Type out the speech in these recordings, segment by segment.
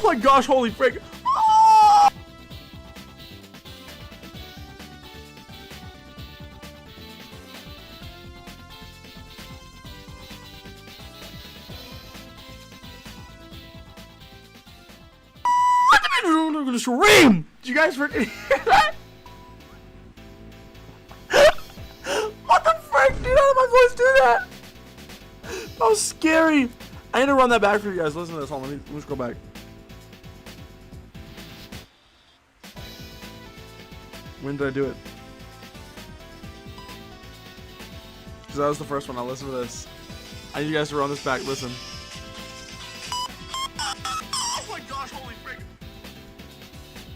Oh my gosh, holy frick. Oh! I'm gonna scream! Did you guys freaking hear that? What the frick, dude? How did my voice do that? That was scary. I need to run that back for you guys. Listen to this. Hold on, let me just go back. When did I do it? Because that was the first one. I'll listen to this. I need you guys to run this back. Listen. Oh my gosh, holy frick.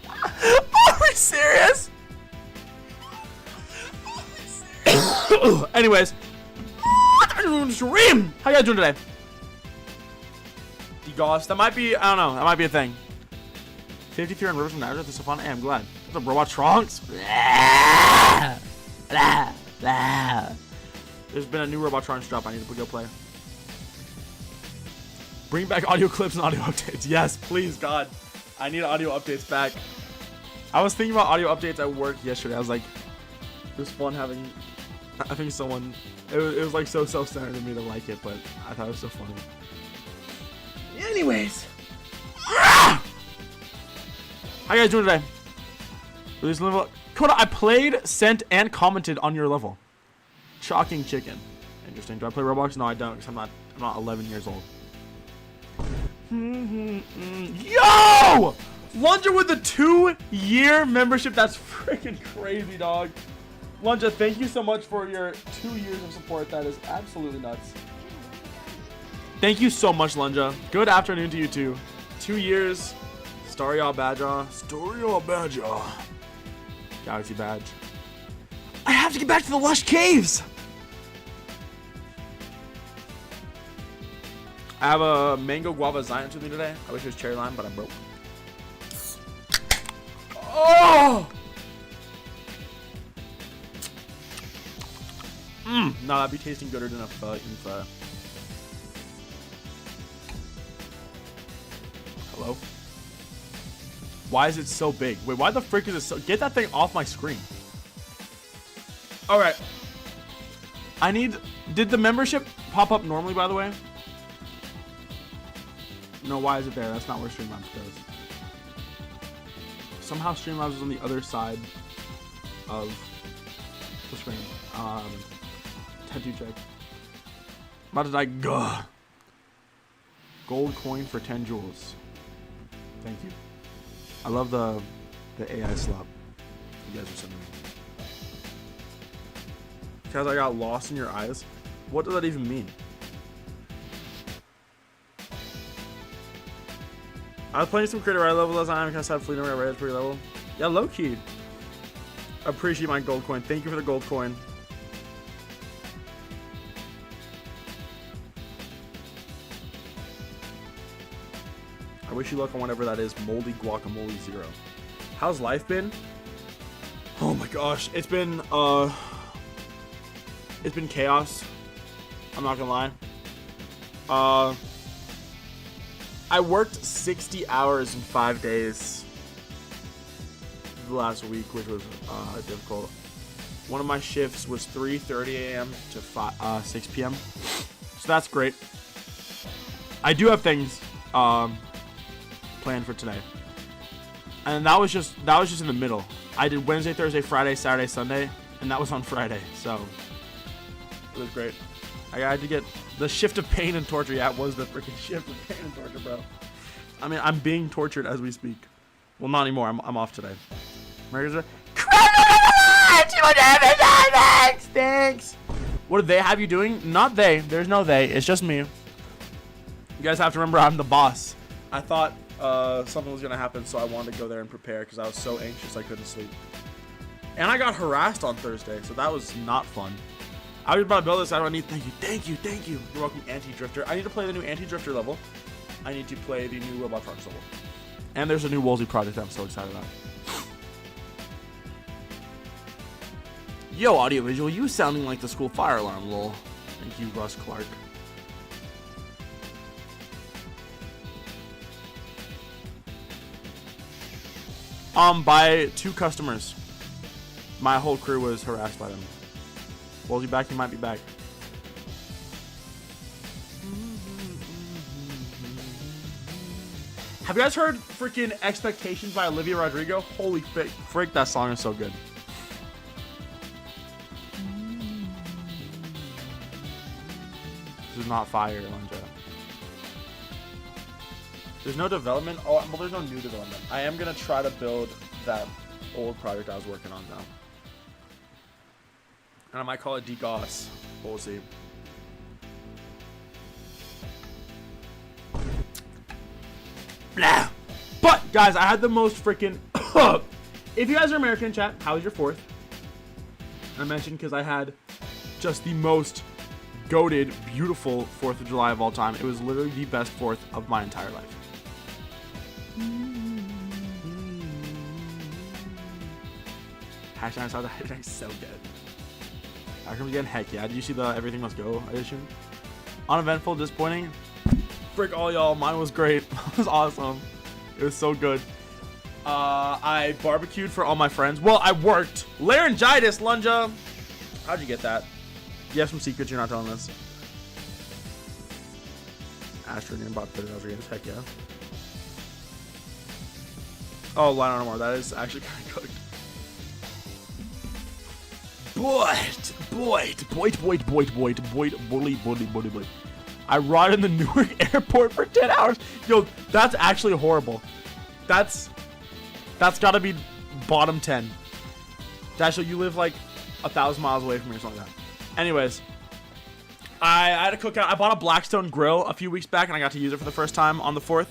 Are we serious? Anyways. How you guys doing today? Goss. That might be, I don't know, that might be a thing. 53 on Rivers from Nazareth is so fun. Hey, I'm glad. What's up, Robot Trunks? There's been a new Robot Trunks drop. I need to go play. Bring back audio clips and audio updates. Yes, please, God. I need audio updates back. I was thinking about audio updates at work yesterday. I was like, it was fun having, I think someone, it was like so self-centered of me to like it, but I thought it was so funny. Anyways, how you guys doing today? Release level. Coda, I played, sent, and commented on your level. Shocking chicken. Interesting. Do I play Roblox? No, I don't, because I'm not 11 years old. Yo! Lunja with the 2-year membership. That's freaking crazy, dog. Lunja, thank you so much for your 2 years of support. That is absolutely nuts. Thank you so much, Lunja. Good afternoon to you too. 2 years. Starry Badger. Starry Badger. Galaxy badge. I have to get back to the Lush Caves. I have a mango guava Zion with me today. I wish it was cherry lime, but I'm broke. Oh! No, that'd be tasting gooder than a pho. Hello? Why is it so big? Wait, why the frick is it so... Get that thing off my screen. Alright. I need... Did the membership pop up normally, by the way? No, why is it there? That's not where Streamlabs goes. Somehow Streamlabs is on the other side of the screen. Tattoo check. I'm about to die. Gah. Gold coin for 10 jewels. Thank you. I love the AI slop you guys are sending me. Because I got lost in your eyes. What does that even mean? I was playing some Creator Ride level last time because I had Fleet Red Red pretty level. Yeah, low key. I appreciate my gold coin. Thank you for the gold coin. I wish you luck on whatever that is. Moldy Guacamole 0. How's life been? Oh my gosh, it's been chaos. I'm not gonna lie. I worked 60 hours in 5 days the last week, which was difficult. One of my shifts was 3:30 a.m. to 6 p.m. So that's great. I do have things planned for today, and that was just in the middle. I did Wednesday, Thursday, Friday, Saturday, Sunday, and that was on Friday. So it was great. I had to get the shift of pain and torture. Yeah, it was the freaking shift of pain and torture, bro. I mean, I'm being tortured as we speak. Well, not anymore. I'm off today. Thanks. What do they have you doing? Not they. There's no they. It's just me. You guys have to remember I'm the boss. I thought something was gonna happen, so I wanted to go there and prepare because I was so anxious I couldn't sleep. And I got harassed on Thursday, so that was not fun. I was about to build this. I don't need. Thank you. You're welcome, Anti-Drifter. I need to play the new Anti-Drifter level. I need to play the new Robot Trucks level. And there's a new Woolsey project I'm so excited about. Yo, AudioVisual, you sounding like the school fire alarm, lol. Thank you, Russ Clark. By 2 customers. My whole crew was harassed by them. Well, he back? He might be back. Have you guys heard freaking Expectations by Olivia Rodrigo? Holy frick, that song is so good. This is not fire, Lunja. There's no development. Oh, well, there's no new development. I am going to try to build that old project I was working on now. And I might call it DGOS. We'll see. Blah. But, guys, I had the most freaking... If you guys are American in chat, how was your 4th? I mentioned because I had just the most goated, beautiful 4th of July of all time. It was literally the best 4th of my entire life. Hashtag I saw that. Hashtag so good. Acrom's again, heck yeah. Did you see the Everything Must Go edition? Uneventful, disappointing. Frick all y'all, mine was great. It was awesome. It was so good. I barbecued for all my friends. Well, I worked. Laryngitis, Lunja. How'd you get that? You have some secrets you're not telling us. Astro and bought $30 games. Heck yeah. Oh, line on more. That is actually kind of cooked. Boy. I ride in the Newark airport for 10 hours. Yo, that's actually horrible. That's gotta be bottom 10. Dasho, you live like 1,000 miles away from me or something like that. Anyways, I had a cookout. I bought a Blackstone grill a few weeks back and I got to use it for the first time on the 4th.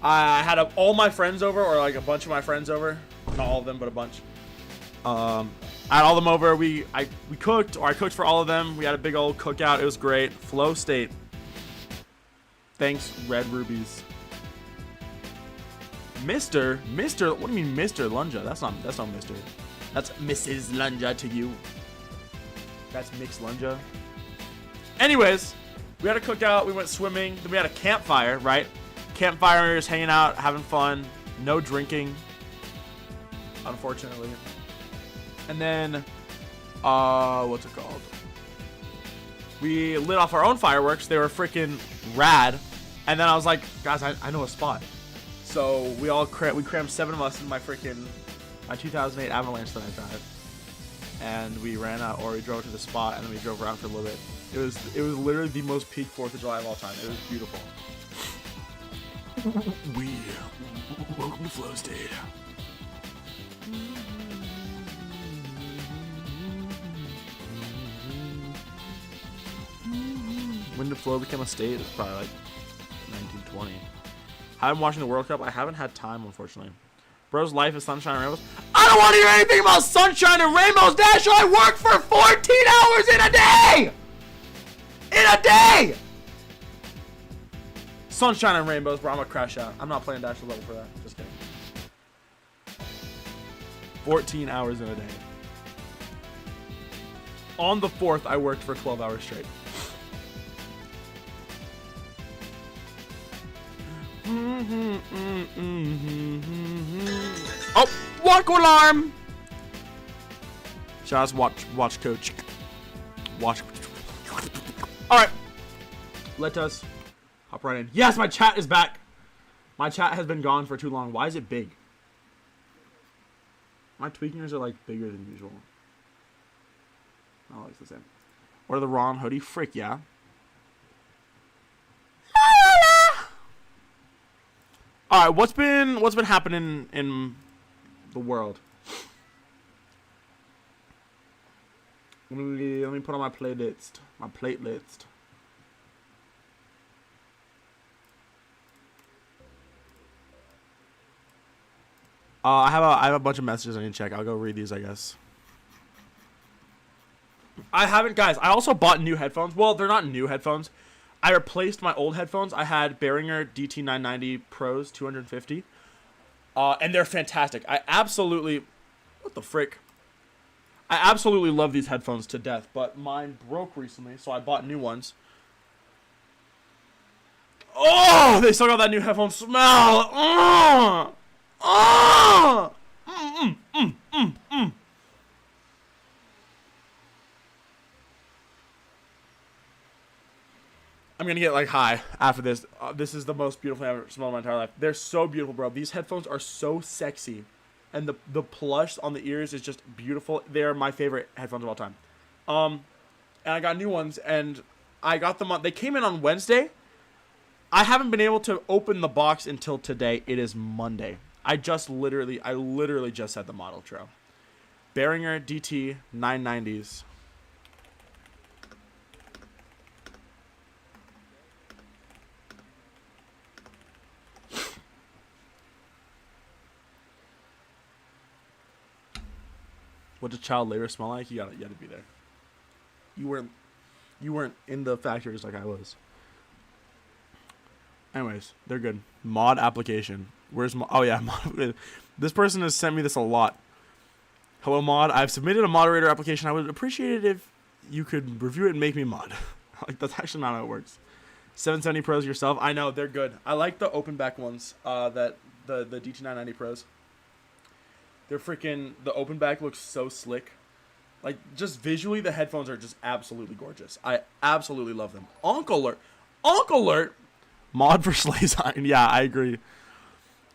I had all my friends over, or like a bunch of my friends over. Not all of them, but a bunch. I had all of them over. We cooked, or I cooked for all of them. We had a big old cookout. It was great. Flow state. Thanks, Red Rubies. Mr. What do you mean, Mr. Lunja? That's not Mr. That's Mrs. Lunja to you. That's Mixed Lunja. Anyways, we had a cookout. We went swimming. Then we had a campfire, right? Campfires, hanging out, having fun. No drinking, unfortunately. And then, what's it called? We lit off our own fireworks. They were freaking rad. And then I was like, guys, I know a spot. So we crammed 7 of us in my 2008 Avalanche that I drive. And we ran out, or we drove to the spot, and then we drove around for a little bit. It was literally the most peak 4th of July of all time. It was beautiful. Welcome to Flow State. When did Flow become a state? It's probably like 1920. I've been watching the World Cup. I haven't had time, unfortunately. Bro's life is sunshine and rainbows. I don't want to hear anything about sunshine and rainbows, Dash. I work for 14 hours in a day. Sunshine and rainbows, bro. I'm gonna crash out. I'm not playing Dash level for that. Just kidding. 14 hours in a day. On the 4th, I worked for 12 hours straight. Oh, walk alarm! Shout out to watch coach. Watch. Alright. Let us hop right in. Yes, my chat is back. My chat has been gone for too long. Why is it big? My tweakers are like bigger than usual. Oh, it's the same. Or the wrong hoodie. Frick yeah. All right, what's been happening in the world? Let me put on my playlist. My plate list. I have a bunch of messages I need to check. I'll go read these, I guess. I haven't, guys. I also bought new headphones. Well, they're not new headphones. I replaced my old headphones. I had Behringer DT990 Pros 250. And they're fantastic. I absolutely... What the frick? I absolutely love these headphones to death. But mine broke recently, so I bought new ones. Oh! They still got that new headphone smell! I'm gonna get like high after this. This is the most beautiful I've ever smelled in my entire life. They're so beautiful, bro. These headphones are so sexy, and the plush on the ears is just beautiful. They are my favorite headphones of all time. And I got new ones, and I got them on. They came in on Wednesday. I haven't been able to open the box until today. It is Monday. I literally just had the model Tro. Behringer DT 990s. What does child labor smell like? You gotta be there. You weren't in the factories like I was. Anyways, they're good. Mod application. Where's mod? Oh yeah, mod. This person has sent me this a lot. Hello mod. I've submitted a moderator application. I would appreciate it if you could review it and make me mod. Like that's actually not how it works. 770 Pros yourself. I know they're good. I like the open back ones. That the DT990 Pros. They're freaking. The open back looks so slick. Like, just visually, the headphones are just absolutely gorgeous. I absolutely love them. Uncle Alert! Mod for Sleigh Sign. Yeah, I agree.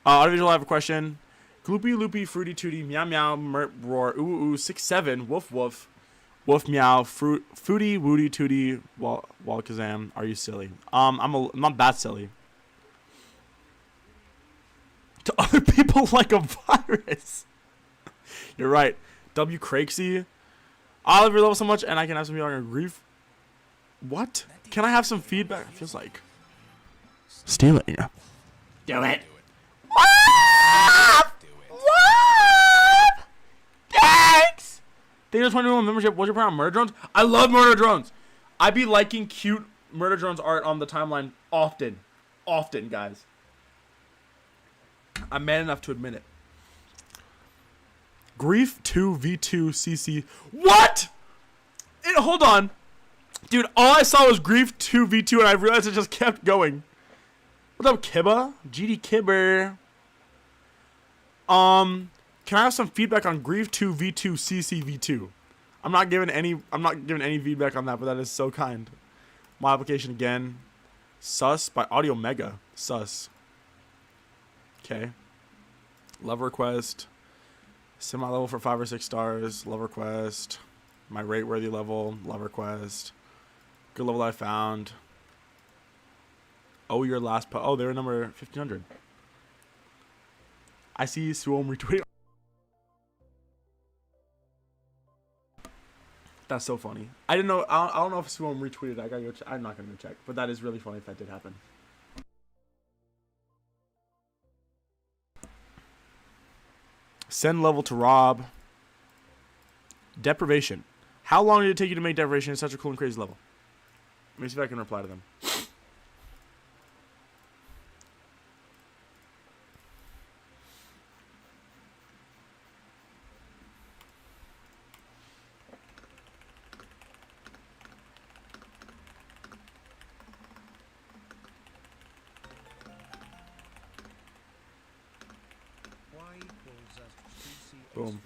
AudioVisual, I have a question. Gloopy, loopy, fruity, tooty, meow, meow, mert, roar, ooh, ooh, 6-7, woof, woof, woof, meow, foodie, woody, tooty, wall, kazam. Are you silly? I'm not that silly. To other people like a virus. You're right. W. Crakesy. I love your level so much, and I can have some feedback on grief. What? Can I have some feedback? It feels like stealing. Do it. What? Thanks. They just want to do a membership. What's your plan on murder drones? I love murder drones. I be liking cute murder drones art on the timeline often, guys. I'm man enough to admit it. Grief 2 V2 CC. What? Hold on. Dude, all I saw was Grief 2 V2 and I realized it just kept going. What's up, Kibba? GD Kibber. Can I have some feedback on Grief 2 V2 CC V2? I'm not giving any feedback on that, but that is so kind. My application again. Sus by Audio Mega. Sus. Okay. Love request. Semi-level for 5 or 6 stars. Love request. My rate-worthy level. Love request. Good level I found. Oh, your last... Oh, they're number 1500. I see Suom retweeting. That's so funny. I didn't know... I don't know if Suom retweeted. I gotta go check. I'm not gonna go check. But that is really funny if that did happen. Send level to Rob. Deprivation. How long did it take you to make deprivation in such a cool and crazy level? Let me see if I can reply to them. Boom.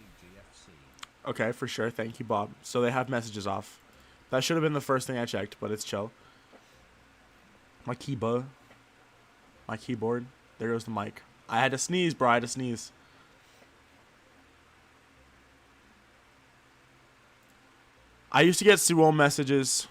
Okay, for sure. Thank you, Bob. So they have messages off. That should have been the first thing I checked, but it's chill. My keyboard. My keyboard. There goes the mic. I had to sneeze, bro. I had to sneeze. I used to get Suwon messages.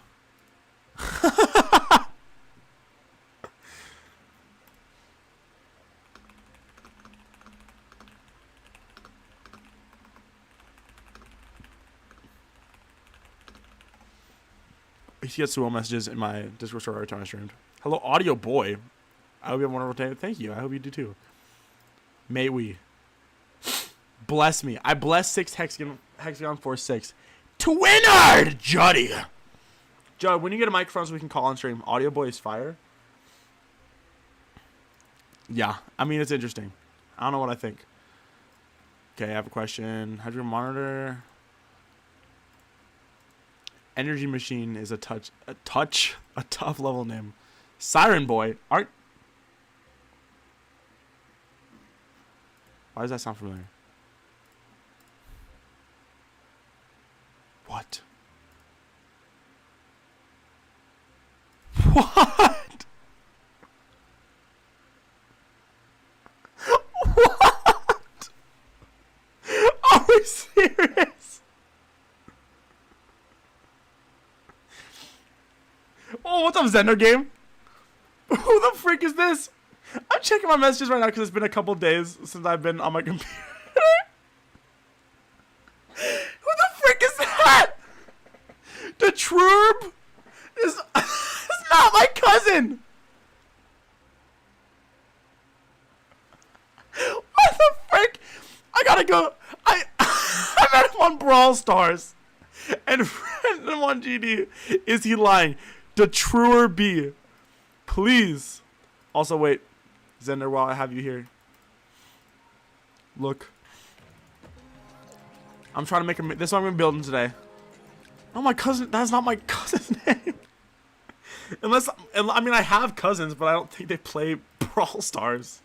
I used to get Suwon messages in my Discord server every time I streamed. Hello, Audio Boy. I hope you have a wonderful day. Thank you. I hope you do too. May we. Bless me. I bless 6 Hexagon 4-6. Twinard! Juddy. Judd, when you get a microphone so we can call on stream, Audio Boy is fire. Yeah. I mean, it's interesting. I don't know what I think. Okay, I have a question. How's your monitor? Energy Machine is a tough level name. Siren Boy. Why does that sound familiar? What? What? What? Are we serious? Oh, what's up, Zender game? Who the frick is this? I'm checking my messages right now because it's been a couple days since I've been on my computer. Who the frick is that? The Trurb is not my cousin. What the frick? I gotta go. I met him on Brawl Stars and friend him on GD. Is he lying? The Truer B. Please. Also, wait. Zender, while I have you here. Look. I'm trying to make this is what I'm going to be building today. Oh, my cousin. That's not my cousin's name. Unless, I mean, I have cousins, but I don't think they play Brawl Stars.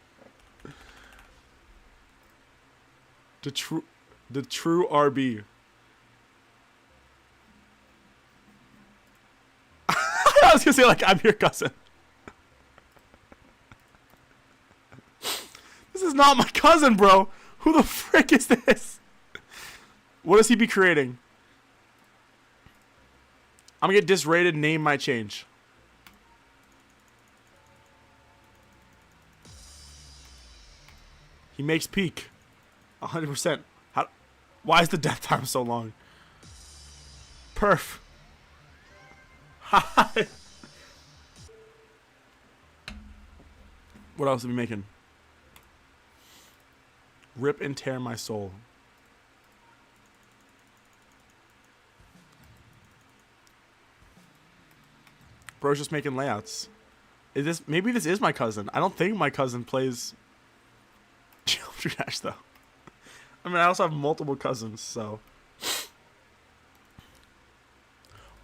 The true RB. I was gonna say, like, I'm your cousin. This is not my cousin, bro. Who the frick is this? What does he be creating? I'm gonna get disrated. Name my change. He makes peak. 100%. How? Why is the death time so long? Perf. Hi. What else are we making? Rip and tear my soul. Bro's just making layouts. Is this maybe this is my cousin? I don't think my cousin plays Geometry Dash though. I mean, I also have multiple cousins, so.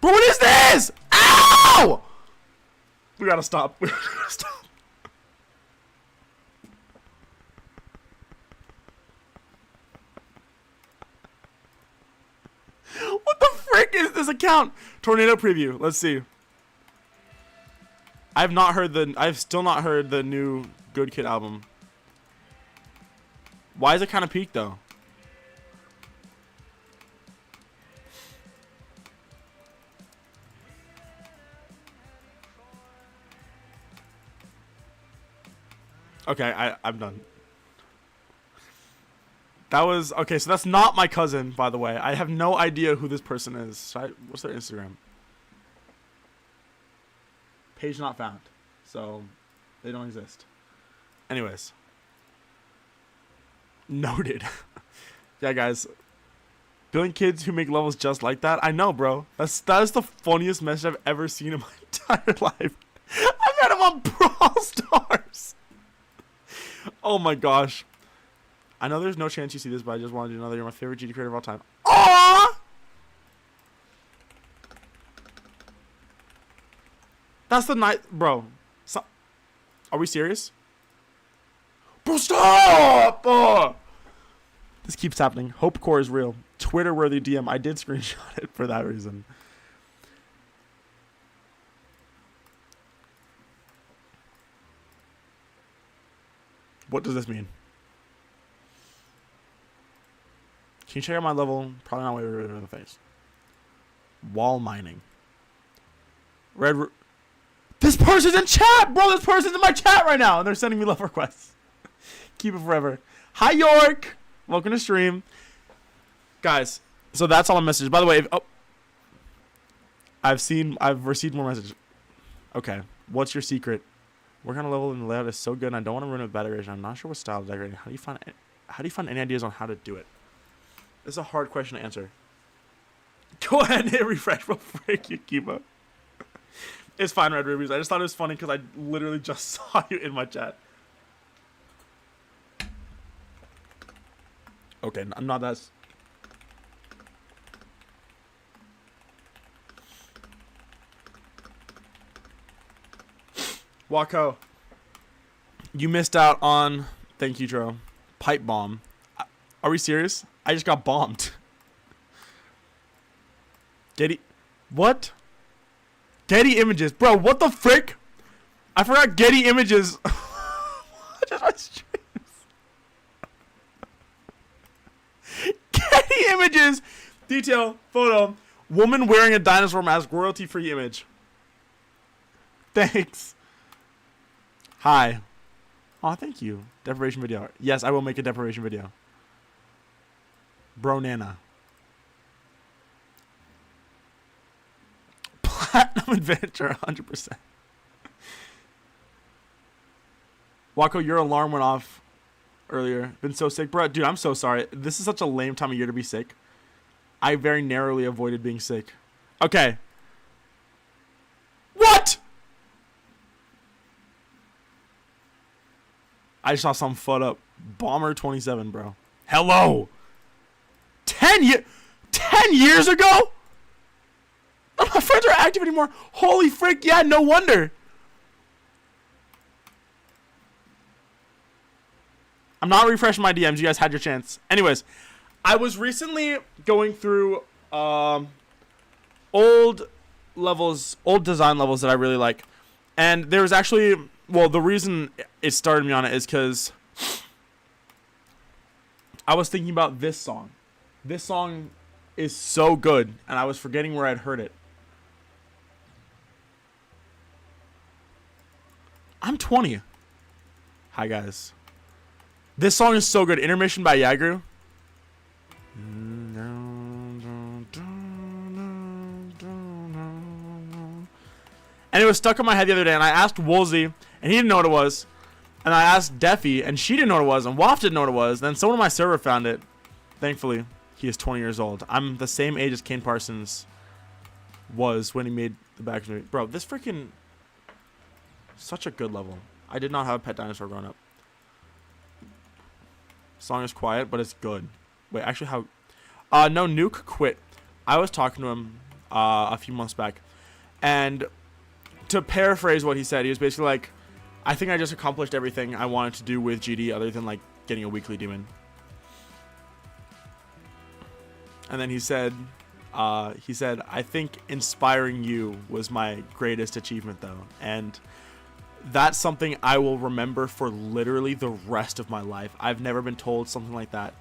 Bro, what is this? Ow! We gotta stop. We gotta stop. What the frick is this account? Tornado preview. Let's see. I've still not heard the new Good Kid album. Why is it kind of peaked though? Okay, I'm done. That was okay, so that's not my cousin, by the way. I have no idea who this person is. What's their Instagram? Page not found. So they don't exist. Anyways. Noted. Yeah, guys. Billion kids who make levels just like that. I know, bro. That is the funniest message I've ever seen in my entire life. I met him on Brawl Stars. Oh my gosh. I know there's no chance you see this, but I just wanted you to know that you're my favorite GD creator of all time. Aww! That's the night, bro. Are we serious? Bro, stop! This keeps happening. Hopecore is real. Twitter-worthy DM. I did screenshot it for that reason. What does this mean? Can you check out my level? Probably not way in the face. Wall mining. This person's in chat, bro. This person's in my chat right now, and they're sending me love requests. Keep it forever. Hi, York. Welcome to stream, guys. So that's all my messages. By the way, I've received more messages. Okay, what's your secret? Work on a level and the layout is so good, and I don't want to ruin it with bad iteration. I'm not sure what style of decorating. How do you find any ideas on how to do it? This is a hard question to answer. Go ahead and hit refresh, bro. Freak you, Kiba. It's fine, Red Rubies. I just thought it was funny because I literally just saw you in my chat. Okay, I'm not that. Wako, you missed out on. Thank you, Dro. Pipe bomb. Are we serious? I just got bombed. Getty. What? Getty Images. Bro, what the frick? I forgot Getty Images. What is my streams? Getty Images. Detail. Photo. Woman wearing a dinosaur mask. Royalty-free image. Thanks. Hi. Aw, thank you. Deprivation video. Yes, I will make a deprivation video. Bro Nana. Platinum Adventure, 100%. Wako, your alarm went off earlier. Been so sick. Bro, dude, I'm so sorry. This is such a lame time of year to be sick. I very narrowly avoided being sick. Okay. What? I saw some foot up. Bomber 27, bro. Hello. 10 years ago? None of my friends are active anymore. Holy frick. Yeah, no wonder. I'm not refreshing my DMs. You guys had your chance. Anyways, I was recently going through old design levels that I really like. And there was actually, well, the reason it started me on it is because I was thinking about this song. This song is so good, and I was forgetting where I'd heard it. I'm 20. Hi, guys. This song is so good. Intermission by Yagru. And it was stuck in my head the other day, and I asked Woolsey, and he didn't know what it was. And I asked Deffy, and she didn't know what it was, and Waft didn't know what it was. Then someone on my server found it. Thankfully, he is 20 years old. I'm the same age as Kane Parsons was when he made the back. Bro, this freaking... Such a good level. I did not have a pet dinosaur growing up. Song is quiet, but it's good. Wait, actually, how... no, Nuke quit. I was talking to him a few months back. And to paraphrase what he said, he was basically like, I think I just accomplished everything I wanted to do with GD other than, like, getting a weekly demon. And then he said, I think inspiring you was my greatest achievement, though. And that's something I will remember for literally the rest of my life. I've never been told something like that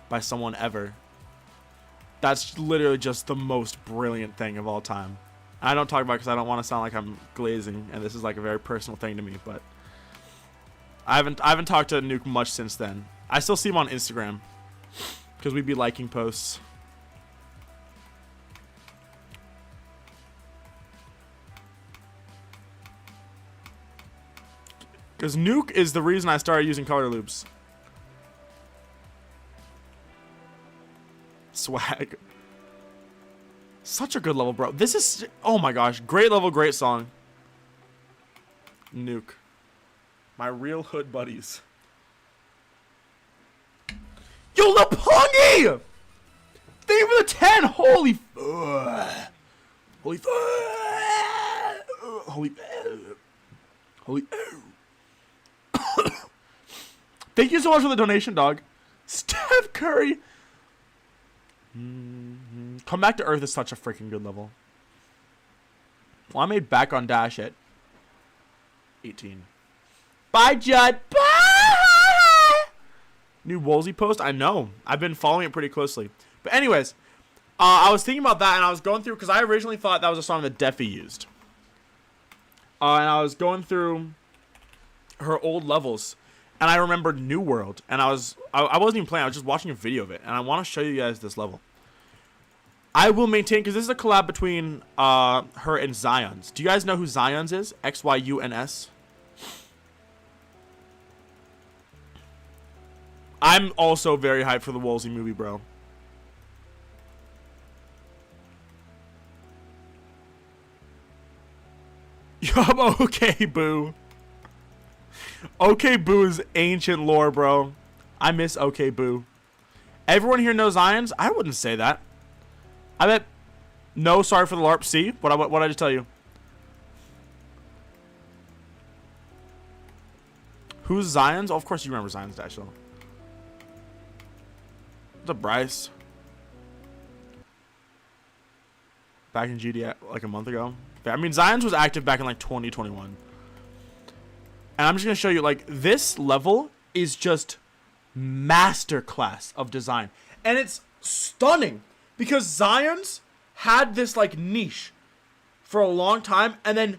by someone ever. That's literally just the most brilliant thing of all time. I don't talk about it because I don't want to sound like I'm glazing, and this is like a very personal thing to me. But I haven't talked to Nuke much since then. I still see him on Instagram because we'd be liking posts. Because Nuke is the reason I started using color loops. Swag. Such a good level, bro. This is... Oh my gosh. Great level, great song. Nuke. My real hood buddies. Yo, Lapungi! Thank you for the 10! Holy... Holy... Holy... Holy... Thank you so much for the donation, dog. Steph Curry. Come Back to Earth is such a freaking good level. Well, I made Back on Dash at 18. Bye, Judd. Bye. New Woolsey post? I know. I've been following it pretty closely. But anyways, I was thinking about that, and I was going through, because I originally thought that was a song that Deffy used. And I was going through her old levels, and I remembered New World, and I wasn't even playing, I was just watching a video of it, and I want to show you guys this level. I will maintain, because this is a collab between her and Zyons. Do you guys know who Zyons is? X-Y-U-N-S. I'm also very hyped for the Woolsey movie, bro. Yup, okay, boo. Okay, Boo's ancient lore, bro. I miss Okay Boo. Everyone here knows Ions? I wouldn't say that. I bet. No, sorry for the LARP. See? What I just tell you? Who's Zions? Oh, of course you remember Zions Dash, though. What's up, Bryce? back in GD like a month ago. I mean, Zion's was active back in like 2021. And I'm just going to show you, like, this level is just masterclass of design. And it's stunning because Zion's had this, like, niche for a long time. And then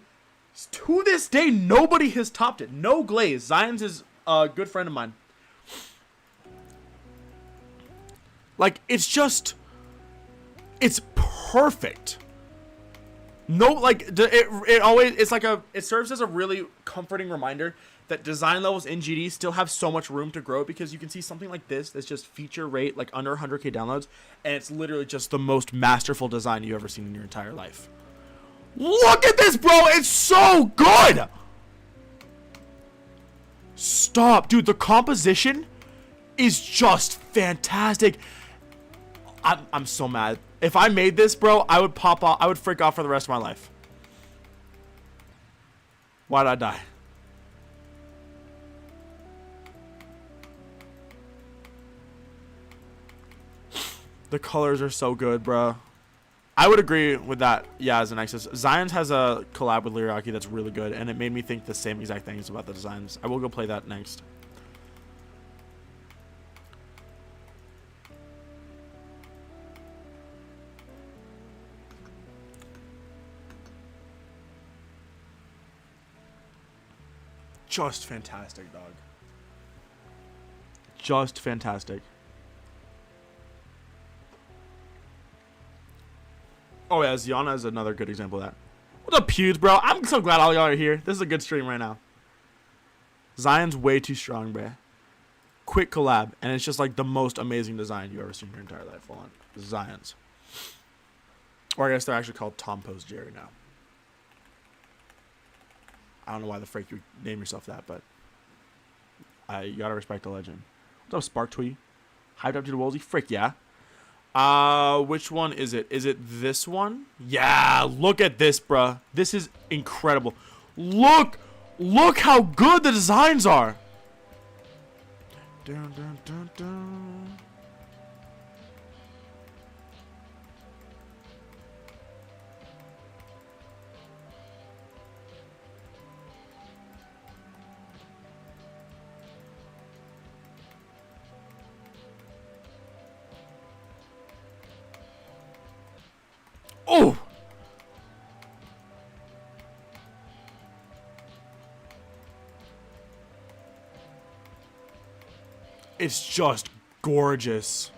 to this day, nobody has topped it. No glaze. Zion's is a good friend of mine. Like, it's just, it's perfect. No, like, it always, it's like it serves as a really comforting reminder that design levels in GD still have so much room to grow, because you can see something like this that's just feature rate, like under 100K downloads, and it's literally just the most masterful design you've ever seen in your entire life. Look at this, bro. It's so good. Stop, dude. The composition is just fantastic. I'm so mad. If I made this, bro, I would pop off. I would freak out for the rest of my life. Why did I die? The colors are so good, bro. I would agree with that. Yeah, as an Nexus. Zion's has a collab with Liriaki that's really good, and it made me think the same exact things about the designs. I will go play that next. Just fantastic, dog. Just fantastic. Oh yeah, Ziana is another good example of that. What's up, Pews, bro? I'm so glad all y'all are here. This is a good stream right now. Zion's way too strong, bro. Quick collab, and it's just like the most amazing design you've ever seen in your entire life. Hold on. Zion's. Or I guess they're actually called Tom Post Jerry now. I don't know why the frick you name yourself that, but you gotta respect the legend. What's up, Spark Twee? Hyped up to the Woolsey? Frick yeah. Which one is it? Is it this one? Yeah, look at this, bruh. This is incredible. Look how good the designs are. Dun, dun, dun, dun. Oh! It's just gorgeous.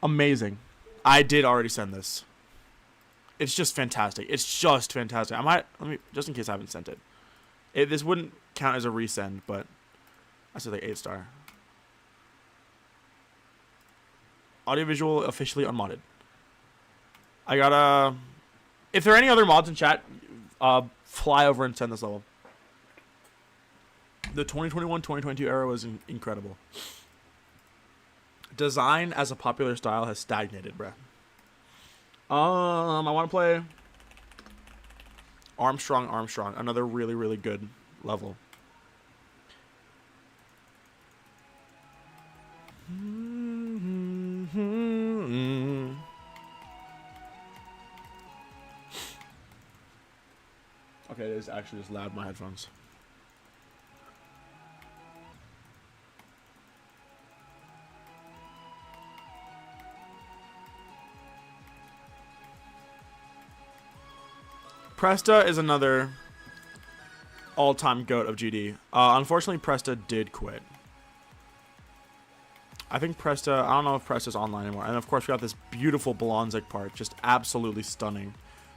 Amazing. I did already send this. It's just fantastic. It's just fantastic. I might, let me, just in case I haven't sent it. This wouldn't count as a resend, but I said like 8-star. Audiovisual officially unmodded. I gotta, if there are any other mods in chat, fly over and send this level. The 2021-2022 era was incredible. Design as a popular style has stagnated, bruh. I want to play Armstrong, another really, really good level. Okay, it is actually just loud in my headphones. Presta is another all-time GOAT of GD. Unfortunately, Presta did quit. I think Presta, I don't know if Presta's online anymore. And of course, we got this beautiful Blonzik part. Just absolutely stunning.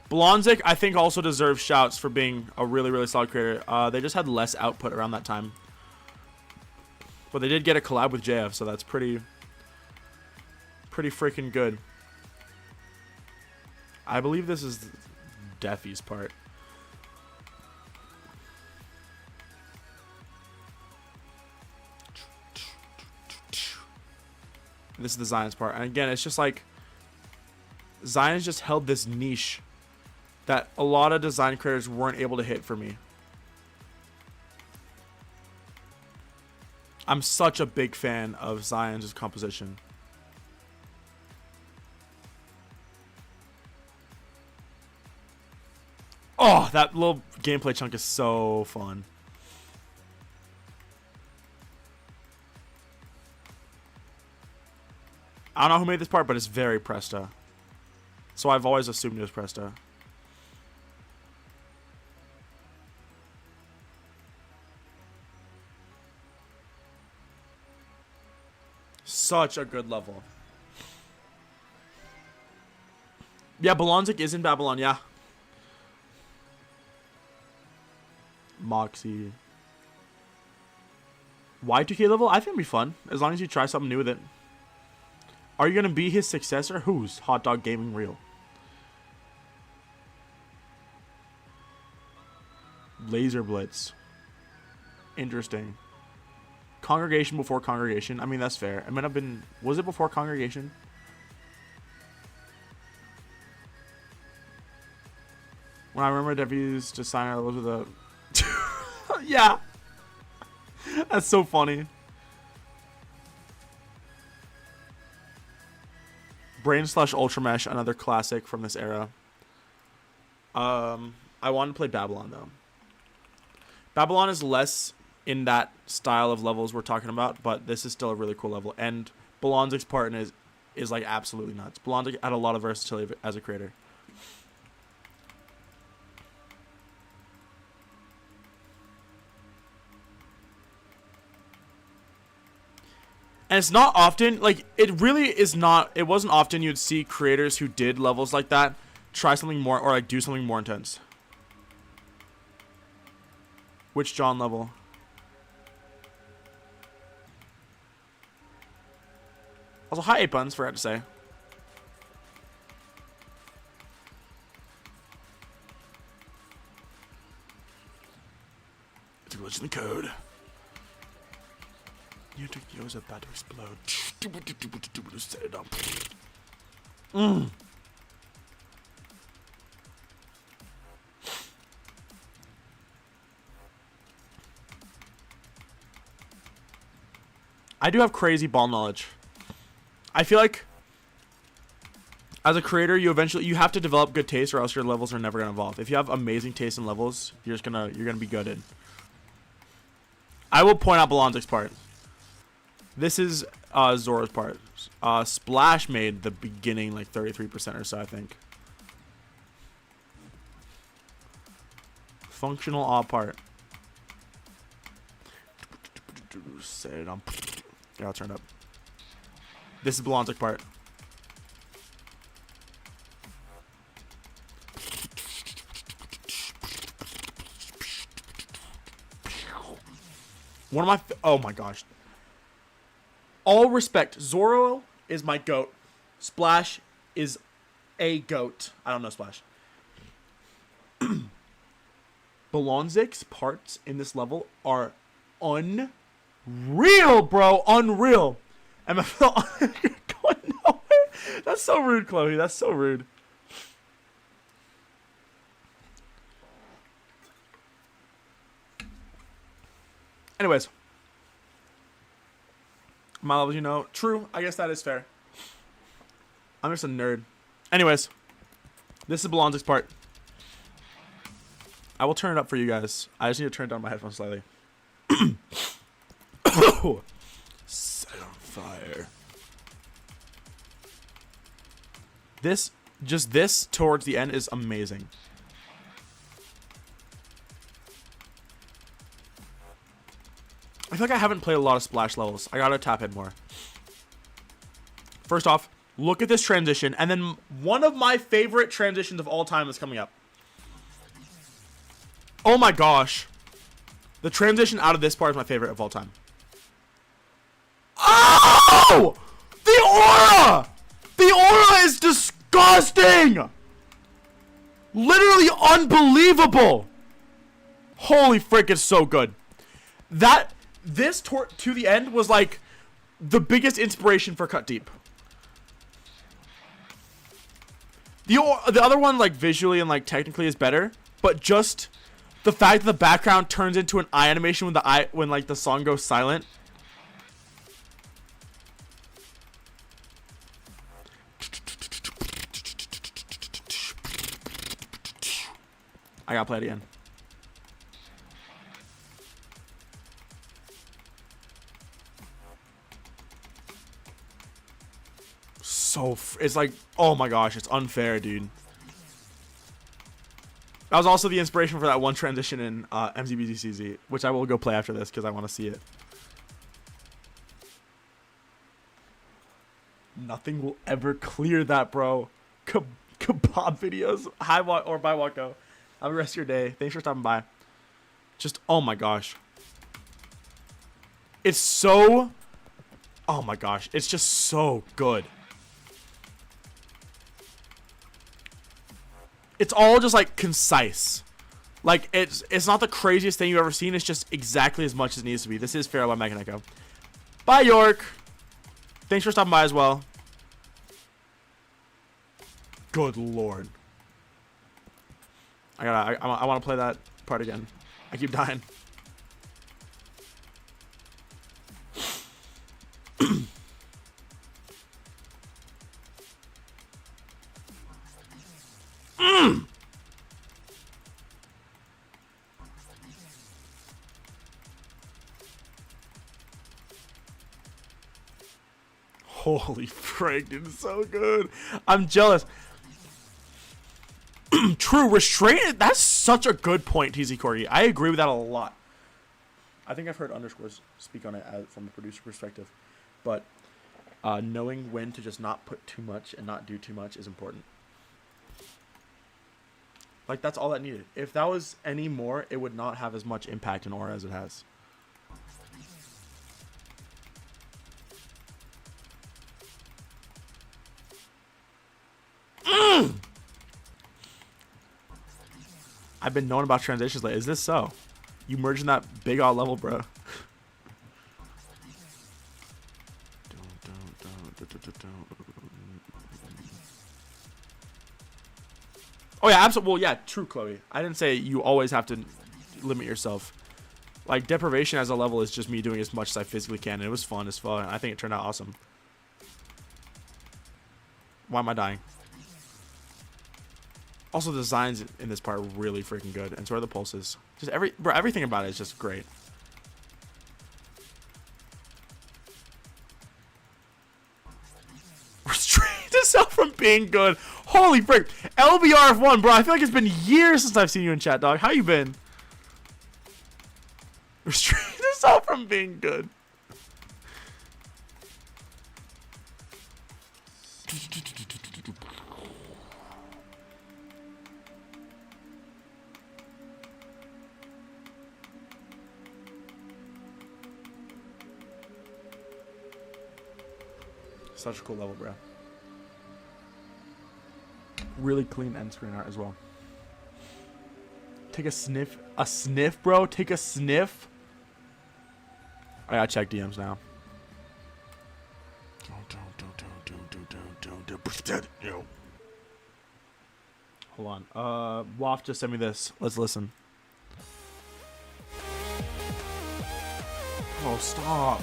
Blonzik, I think, also deserves shouts for being a really, really solid creator. They just had less output around that time. But they did get a collab with JF, so that's pretty freaking good. I believe this is Defy's part. This is the Zion's part. And again, it's just like Zion's just held this niche that a lot of design creators weren't able to hit for me. I'm such a big fan of Zion's composition. Oh, that little gameplay chunk is so fun. I don't know who made this part, but it's very Presta. So I've always assumed it was Presta. Such a good level. Yeah, Bolonzik is in Babylon, yeah. Moxie. Y2K level? I think it'd be fun, as long as you try something new with it. Are you going to be his successor? Who's Hot Dog Gaming Real? Laser Blitz. Interesting. Congregation before Congregation. I mean, that's fair. It might have been... Was it before Congregation? When I remember Dev used to sign out with a... Yeah. That's so funny. Brain Slush Ultra Mesh, another classic from this era. I wanted to play Babylon, though. Babylon is less in that style of levels we're talking about, but this is still a really cool level. And Bolonzik's part in is like absolutely nuts. Bolonzik had a lot of versatility as a creator. And it's not often, like, it really is not, it wasn't often you'd see creators who did levels like that try something more, or like do something more intense. Which John level? Also, hi 8 Buns, forgot to say. It's a glitch in the code. Your Tokyo's about to explode. Set it up. I do have crazy ball knowledge. I feel like as a creator, you have to develop good taste, or else your levels are never gonna evolve. If you have amazing taste in levels, you're gonna be good. I will point out Bolonzik's part. This is Zora's part. Splash made the beginning like 33% or so, I think. Functional all part. Set it on. Yeah, I'll turn it up. This is Bolonzik part. One of my... Oh my gosh. All respect. Zoro is my goat. Splash is a goat. I don't know Splash. Bolonzik's parts in this level are unreal, bro. Unreal. MFL going nowhere. That's so rude, Chloe. That's so rude. Anyways. My levels, you know. True. I guess that is fair. I'm just a nerd. Anyways. This is Bolonzik's part. I will turn it up for you guys. I just need to turn down my headphones slightly. Set on fire. This towards the end is amazing. I feel like I haven't played a lot of Splash levels. I gotta tap in more. First off, look at this transition, and then one of my favorite transitions of all time is coming up. Oh my gosh. The transition out of this part is my favorite of all time. Oh! The aura! The aura is disgusting! Literally unbelievable! Holy frick, it's so good. This to the end was like the biggest inspiration for Cut Deep. The other one, like, visually and like technically is better, but just the fact that the background turns into an eye animation when like the song goes silent. I gotta play it again. So it's like, oh my gosh, it's unfair, dude. That was also the inspiration for that one transition in MZBZCZ, which I will go play after this because I want to see it. Nothing will ever clear that, bro. Kebab videos. Hi, or bye, Wako. Have a rest of your day. Thanks for stopping by. Just, oh my gosh. It's so, oh my gosh. It's just so good. It's all just like concise. Like it's not the craziest thing you've ever seen. It's just exactly as much as it needs to be. This is Fair by Mechanico. Bye, York. Thanks for stopping by as well. Good lord. I want to play that part again. I keep dying. Holy frick, dude, it's so good. I'm jealous. True, restraint, that's such a good point, TZ Corgi. I agree with that a lot. I think I've heard underscores speak on it from a producer perspective. But knowing when to just not put too much and not do too much is important. Like, that's all that needed. If that was any more, it would not have as much impact and aura as it has. I've been knowing about transitions. Like, is this so? You merging that big odd level, bro. Oh yeah, absolutely. Well, yeah, true, Chloe. I didn't say you always have to limit yourself. Like, deprivation as a level is just me doing as much as I physically can, and it was fun as fuck. I think it turned out awesome. Why am I dying? Also, the designs in this part are really freaking good, and so are the pulses. Just everything about it is just great. Restrain yourself from being good. Holy frick. LBRF1, bro. I feel like it's been years since I've seen you in chat, dog. How you been? Restrain yourself from being good. Such a cool level, bro. Really clean end screen art as well. Take a sniff. A sniff, bro? Take a sniff? I gotta check DMs now. Hold on. Waft just sent me this. Let's listen. Oh, stop.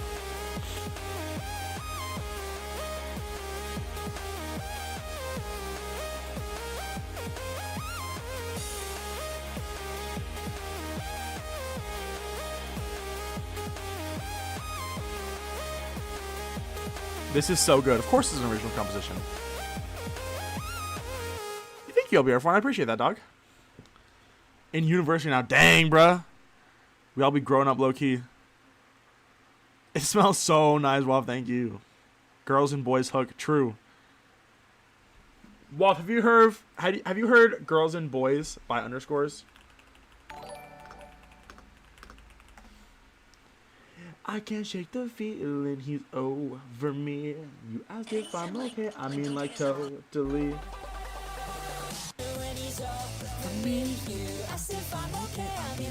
This is so good. Of course it's an original composition. Thank you, LBR4. I appreciate that, dog. In university now. Dang, bruh. We all be growing up low-key. It smells so nice, Waff. Thank you. Girls and Boys Hook. True. Waff, have you heard Girls and Boys by underscores? I can't shake the feeling he's over me. You asked if I'm okay, I mean like totally.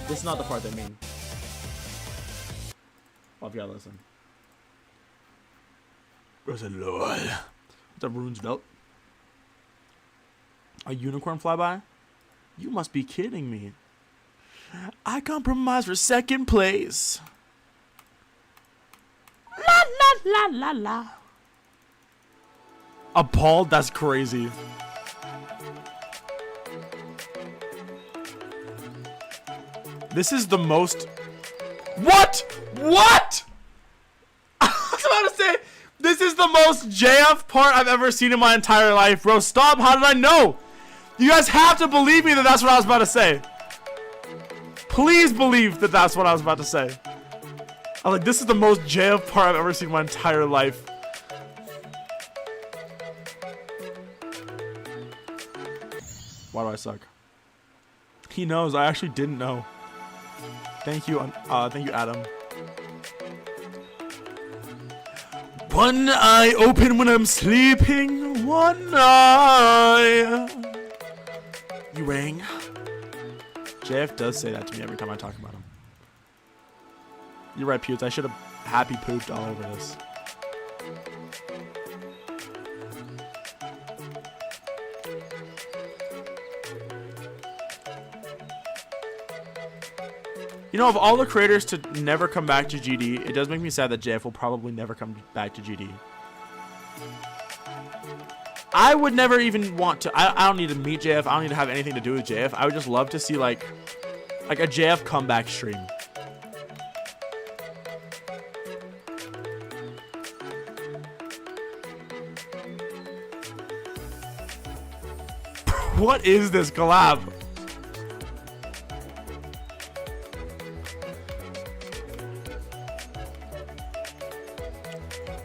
This is not the part they mean. Well, you gotta listen. What's a lol? What's up, Rune's belt? A unicorn flyby? You must be kidding me. I compromise for second place. La la la la la. Appalled? That's crazy. This is the most... What? What? I was about to say, this is the most JF part I've ever seen in my entire life. Bro, stop. How did I know? You guys have to believe me that that's what I was about to say. Please believe that that's what I was about to say. I was like, this is the most JF part I've ever seen in my entire life. Why do I suck? He knows. I actually didn't know. Thank you, Adam. One eye open when I'm sleeping. One eye. You rang. JF does say that to me every time I talk about him. You're right, Pewds. I should have happy pooped all over this. You know, of all the creators to never come back to GD, it does make me sad that JF will probably never come back to GD. I would never even want to. I don't need to meet JF. I don't need to have anything to do with JF. I would just love to see like a JF comeback stream. What is this collab?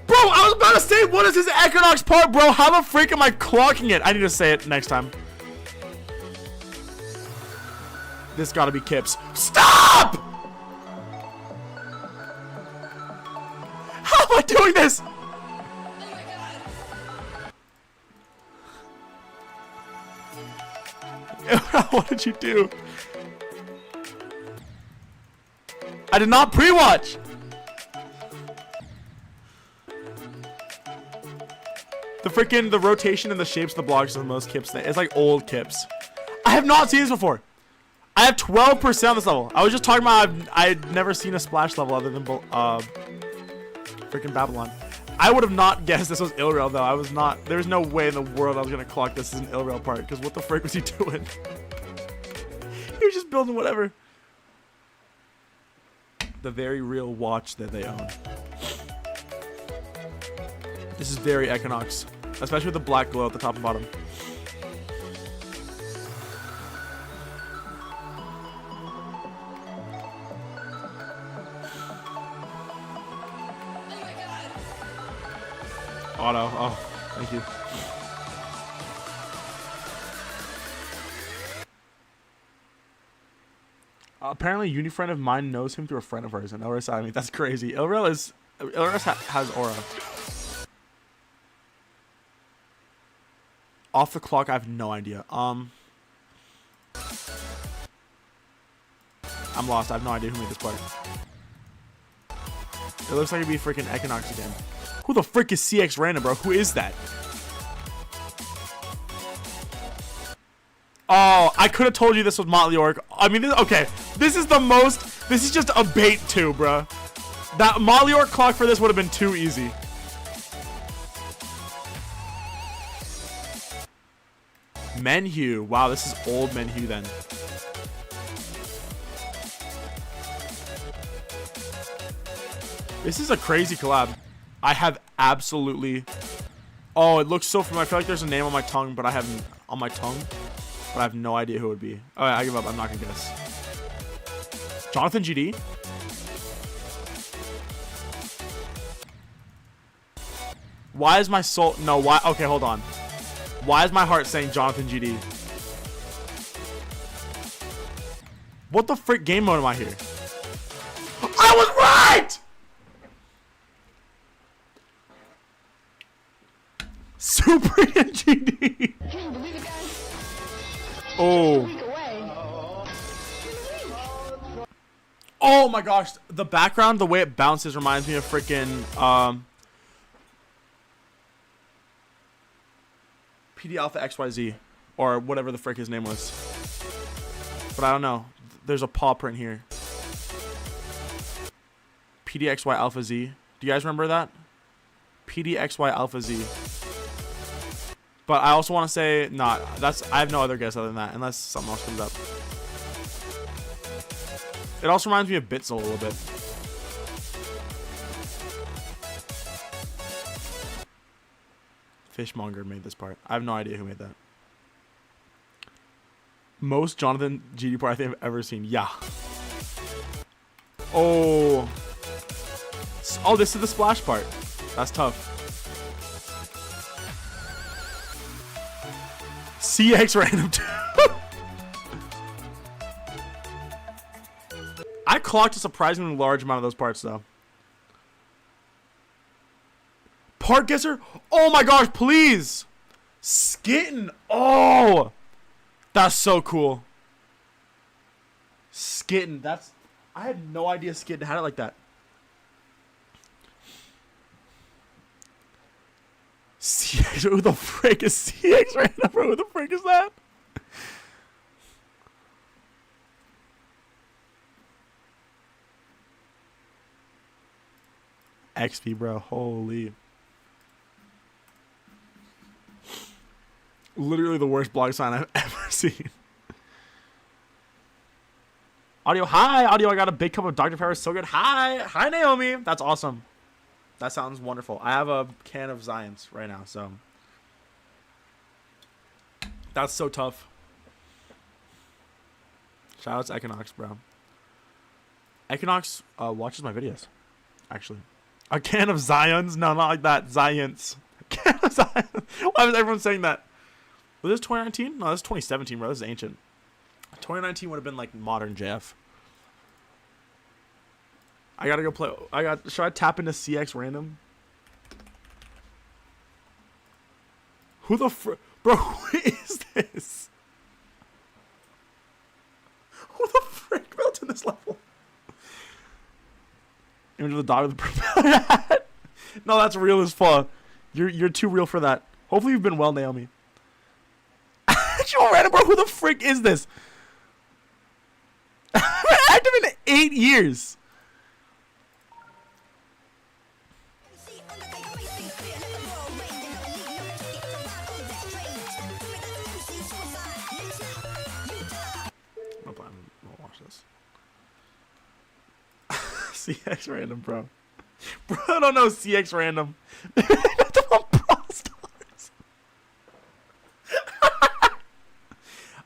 Bro, I was about to say, what is this Equinox part, bro? How the freak am I clocking it? I need to say it next time. This gotta be Kips. Stop! How am I doing this? What did you do? I did not pre-watch. The rotation and the shapes of the blocks are the most Kips thing. It's like old Kips. I have not seen this before. I have 12% on this level. I was just talking about I'd never seen a splash level other than freaking Babylon. I would have not guessed this was Ilrail though. I was not. There was no way in the world I was gonna clock this as an Ilrail part, because what the frick was he doing? He was just building whatever. The very real watch that they own. This is very Equinox, especially with the black glow at the top and bottom. Auto. Oh, thank you. Apparently, a uni friend of mine knows him through a friend of hers, and Ilra's I mean, that's crazy. Ilra's has aura. Off the clock, I have no idea. I'm lost. I have no idea who made this part. It looks like it'd be freaking Equinox again. Who the frick is CX Random, bro? Who is that? Oh, I could have told you this was Motley Orc. I mean, okay. This is the most... This is just a bait too, bro. That Motley Orc clock for this would have been too easy. Menhue. Wow, this is old Menhue then. This is a crazy collab. I have absolutely... Oh, it looks so familiar. I feel like there's a name on my tongue, but I have on my tongue, but I have no idea who it would be. All right, I give up. I'm not gonna guess. Jonathan GD. Why is my soul? No. Why? Okay, hold on. Why is my heart saying Jonathan GD? What the frick game mode am I here? I was right! Super GD. Oh. Oh my gosh. The background, the way it bounces reminds me of freaking PD Alpha XYZ or whatever the frick his name was. But I don't know. There's a paw print here. PDXY Alpha Z. Do you guys remember that? PDXY Alpha Z. But I also want to say, I have no other guess other than that, unless something else comes up. It also reminds me of Bitzel a little bit. Fishmonger made this part. I have no idea who made that. Most Jonathan GD part I think I've ever seen. Yeah. Oh. Oh, this is the splash part. That's tough. CX random. I clocked a surprisingly large amount of those parts though. Part guesser? Oh my gosh, please! Skittin'! Oh! That's so cool. Skittin', that's... I had no idea Skittin' had it like that. CX, who the frick is CX right now, bro? Who the frick is that? XP, bro. Holy. Literally the worst blog sign I've ever seen. Audio, hi. Audio, I got a big cup of Dr. Pepper. So good. Hi. Hi, Naomi. That's awesome. That sounds wonderful. I have a can of Zions right now, so. That's so tough. Shoutouts to Equinox, bro. Equinox watches my videos, actually. A can of Zions? No, not like that. Zions. A can of Zions. Why was everyone saying that? Was this 2019? No, this is 2017, bro. This is ancient. 2019 would have been like modern JF. I gotta go play. Should I tap into CX random? Who the bro? Who is this? Who the frick built in this level? Into the dog with the propeller hat. No, that's real as fuck. You're too real for that. Hopefully you've been well, Naomi. Actual random, bro. Who the frick is this? I've been active in 8 years. I'll watch this. CX random, bro. Bro, I don't know CX random.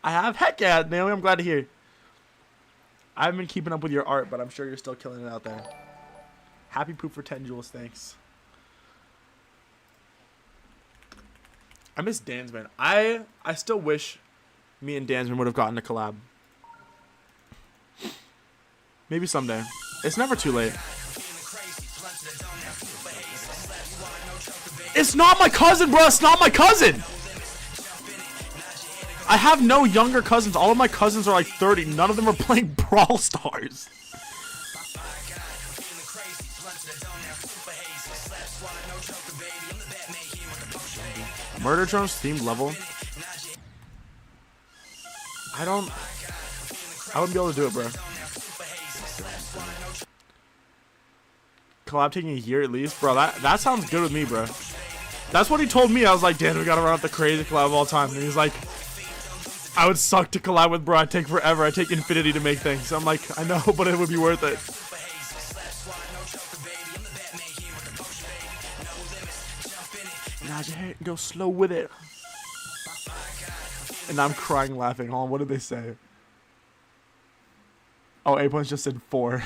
I have. Heck yeah, Naomi, I'm glad to hear. I haven't been keeping up with your art, but I'm sure you're still killing it out there. Happy poop for 10 jewels, thanks. I miss Dansman. I still wish me and Dansman would have gotten a collab. Maybe someday. It's never too late. It's not my cousin, bro. It's not my cousin. I have no younger cousins. All of my cousins are like 30. None of them are playing Brawl Stars. Murder Drones themed level. I wouldn't be able to do it, bro. Collab taking a year at least, bro. That sounds good with me, bro. That's what he told me. I was like, Dan, we gotta run out the craziest collab of all time. And he's like, I would suck to collab with, bro. I'd take forever. I'd take infinity to make things. I'm like, I know, but it would be worth it. Nod your head and go slow with it. And I'm crying laughing. Hold on, what did they say? Oh, A-Puns just said 4.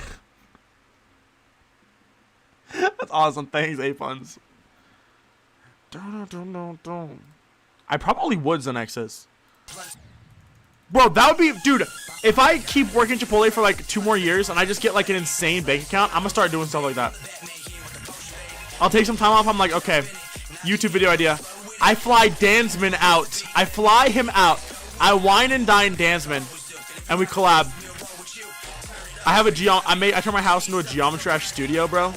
That's awesome. Thanks, A-Puns. I probably would Zenexus. Bro, that would be... Dude, if I keep working Chipotle for like 2 more years and I just get like an insane bank account, I'm gonna start doing stuff like that. I'll take some time off. I'm like, okay, YouTube video idea. I fly Dansman out. I fly him out. I wine and dine Dansman. And we collab. I have a I turn my house into a Geometry Dash studio, bro.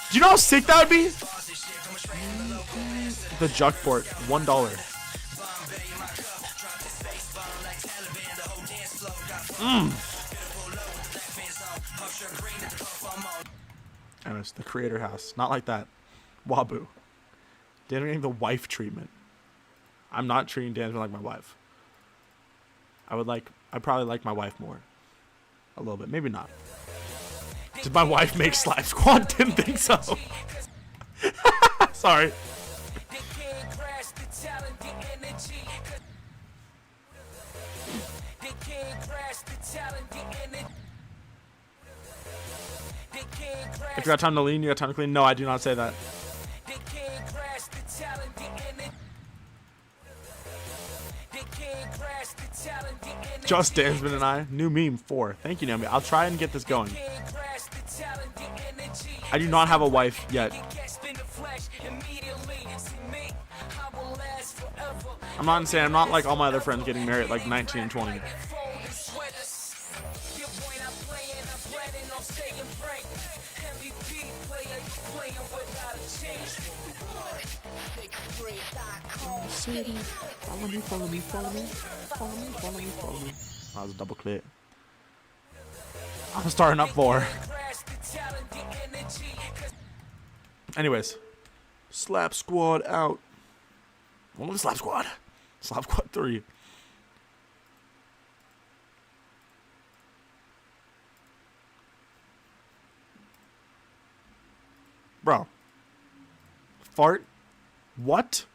Do you know how sick that would be? The Juck port, $1. And it's the creator house. Not like that. Wabu. Dan getting the wife treatment. I'm not treating Dan like my wife. I'd probably like my wife more. A little bit, maybe not. Did my wife make Slap Squad? Didn't think so. Sorry. If you got time to lean, you got time to clean. No, I do not say that. Just Dansman and I. New meme 4. Thank you, Naomi. I'll try and get this going. I do not have a wife yet. I'm not insane. I'm not like all my other friends getting married at like 19 and 20. Follow me, follow me, follow me, follow me, follow me, follow me. That was a double click. I'm starting up 4. Anyways, Slap Squad out. One of the Slap Squad. Slap Squad 3. Bro. Fart? What?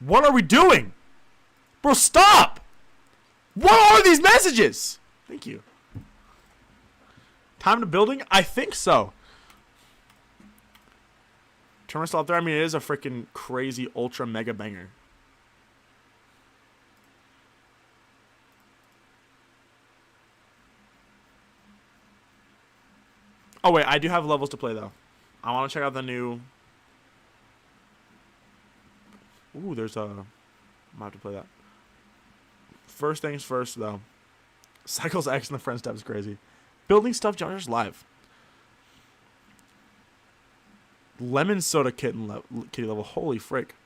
What are we doing? Bro, stop! What are these messages? Thank you. Time to building? I think so. Turn still up there. I mean, it is a freaking crazy ultra mega banger. Oh, wait. I do have levels to play, though. I want to check out the new... Ooh, there's a... I might have to play that. First things first, though. Cycles X and the friend step is crazy. Building stuff generators live. Lemon soda kitty level. Holy frick.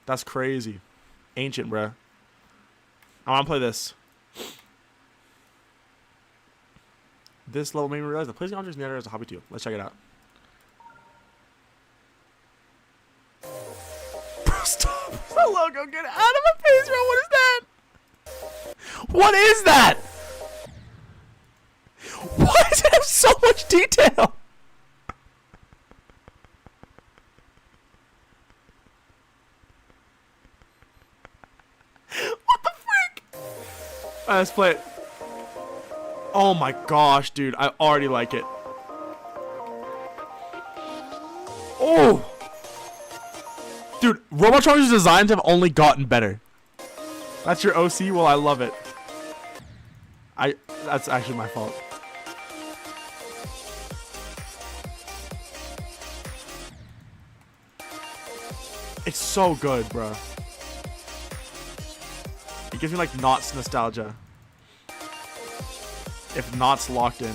That's crazy. Ancient, bruh. I want to play this. This level made me realize that placing objects in the editor is a hobby too. Let's check it out. Bro, stop. The logo, get out of my face, bro. What is that? What is that? Why does it have so much detail? What the frick? Alright, let's play it. Oh my gosh, dude. I already like it. Oh! Dude, Robotron's designs have only gotten better. That's your OC? Well, I love it. That's actually my fault. It's so good, bro. It gives me like Knots nostalgia. If Knots locked in.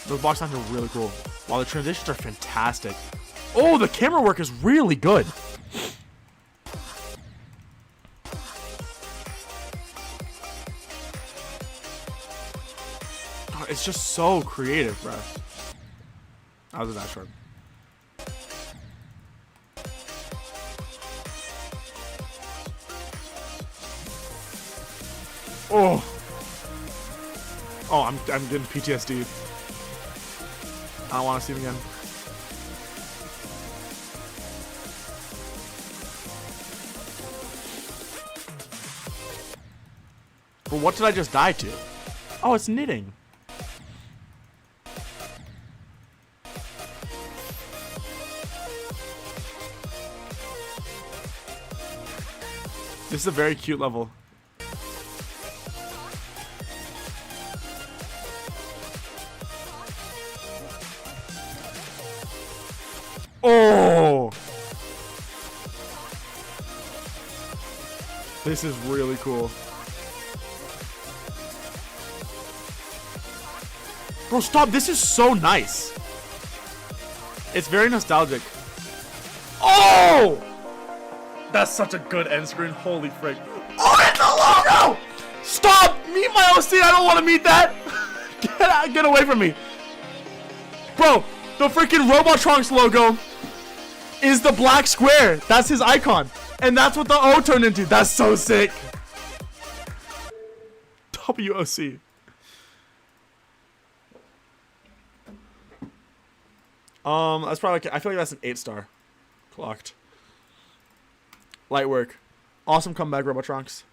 Those box lines are really cool. While the transitions are fantastic. Oh, the camera work is really good. God, it's just so creative, bro. That was a dash short. Oh. Oh, I'm getting PTSD. I don't want to see him again. But what did I just die to? Oh, it's knitting. This is a very cute level. Oh! This is really cool. Bro, stop. This is so nice. It's very nostalgic. Oh! That's such a good end screen. Holy frick. Oh, it's the logo! Stop! Meet my OC. I don't want to meet that. Get away from me. Bro, the freaking Robotron's logo is the black square. That's his icon. And that's what the O turned into. That's so sick. WOC. That's probably, I feel like that's an 8-star. Clocked. Light work. Awesome comeback, Robotrunks.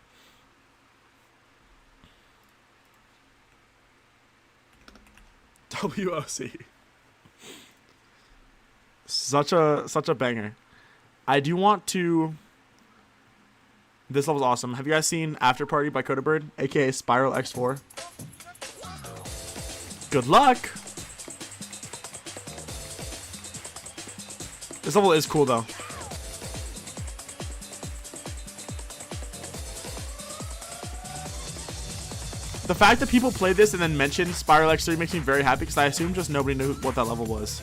WOC. Such a banger. I do want to. This level's awesome. Have you guys seen After Party by Codabird, aka Spiral X4? Good luck. This level is cool though. The fact that people play this and then mention Spiral X3 makes me very happy because I assume just nobody knew what that level was.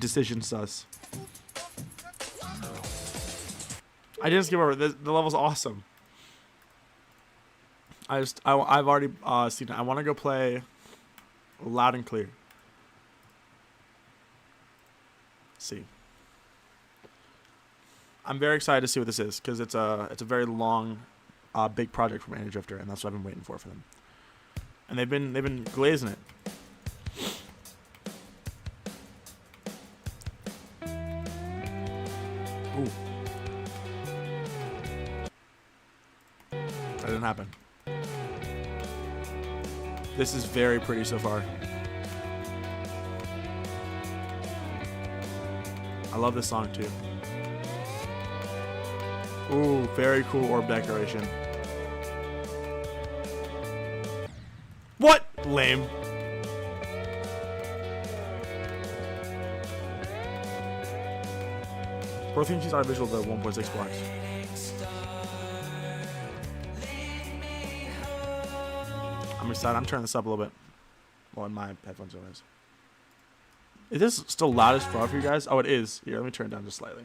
Decision sus. I didn't skip over. The level's awesome. I've already seen it. I want to go play Loud and Clear. Let's see. I'm very excited to see what this is because it's a very long, big project from Andy Drifter, and that's what I've been waiting for them. And they've been glazing it. Ooh. That didn't happen. This is very pretty so far. I love this song too. Ooh, very cool orb decoration. What? Lame. Bro, I think she's audiovisual the 1.6 blocks. I'm excited. I'm turning this up a little bit. Well, in my headphones anyways. Is this still loud as fuck for you guys? Oh, it is. Here, let me turn it down just slightly.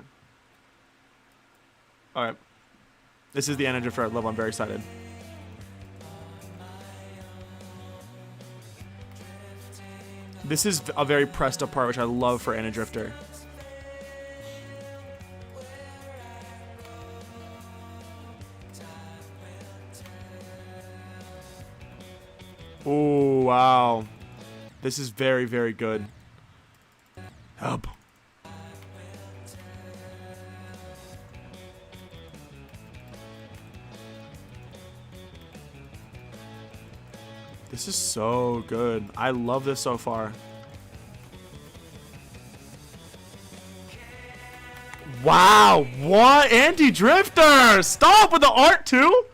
Alright. This is the Energy for level. I'm very excited. This is a very pressed up part, which I love for Anna Drifter. Oh, wow. This is very, very good. Help. This is so good. I love this so far. Wow, what? Andy Drifter! Stop with the art too?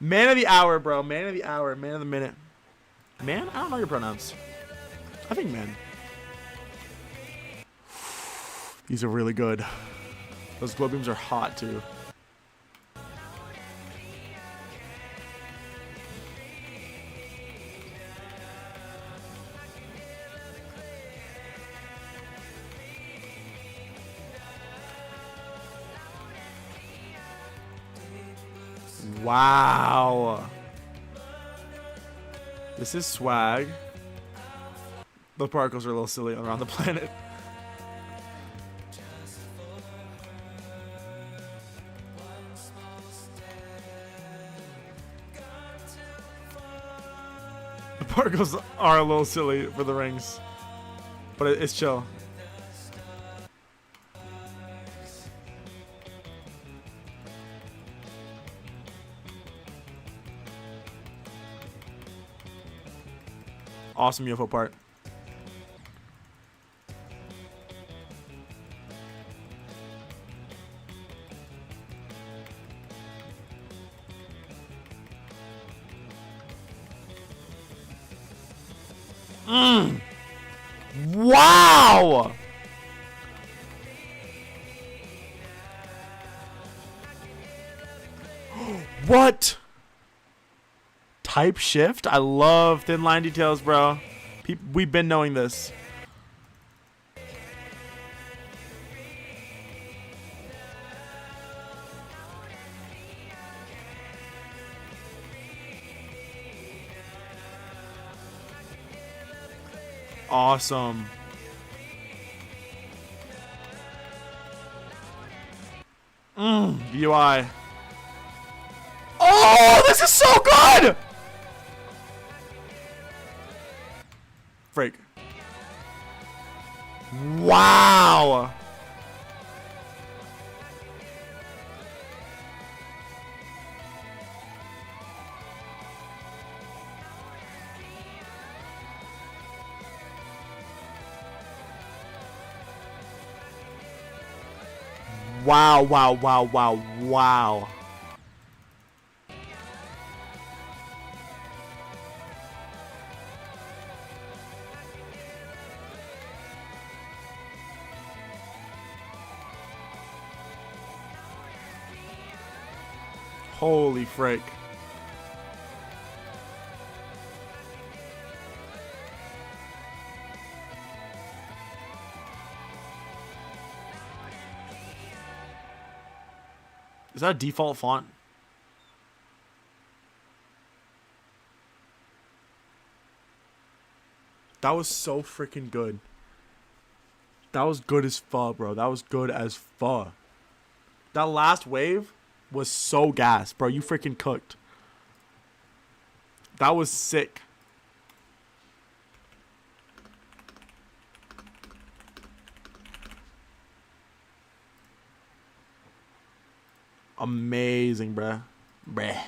Man of the hour, bro. Man of the hour. Man of the minute. Man? I don't know your pronouns. I think man. These are really good. Those glow beams are hot too. Wow. This is swag. The particles are a little silly around the planet. The particles are a little silly for the rings, but it's chill. Awesome UFO part. Wow! What? Type shift? I love thin line details, bro. We've been knowing this. Awesome. UI. Oh, this is so good! Freak. Wow. Wow, wow, wow, wow, wow. Holy frick. Is that a default font? That was so freaking good. That was good as fuck, bro. That was good as fuck. That last wave was so gas, bro. You freaking cooked. That was sick. Amazing, bruh. Bruh.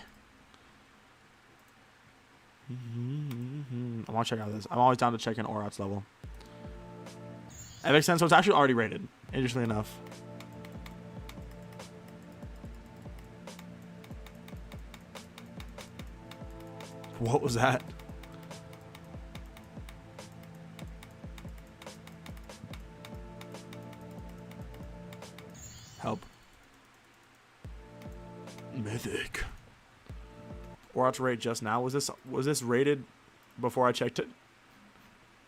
I want to check out this. I'm always down to check in Aurat's level. That makes sense. So it's actually already rated, interestingly enough. What was that? Help. Mythic. Aurat's rate just now. Was this rated before I checked it?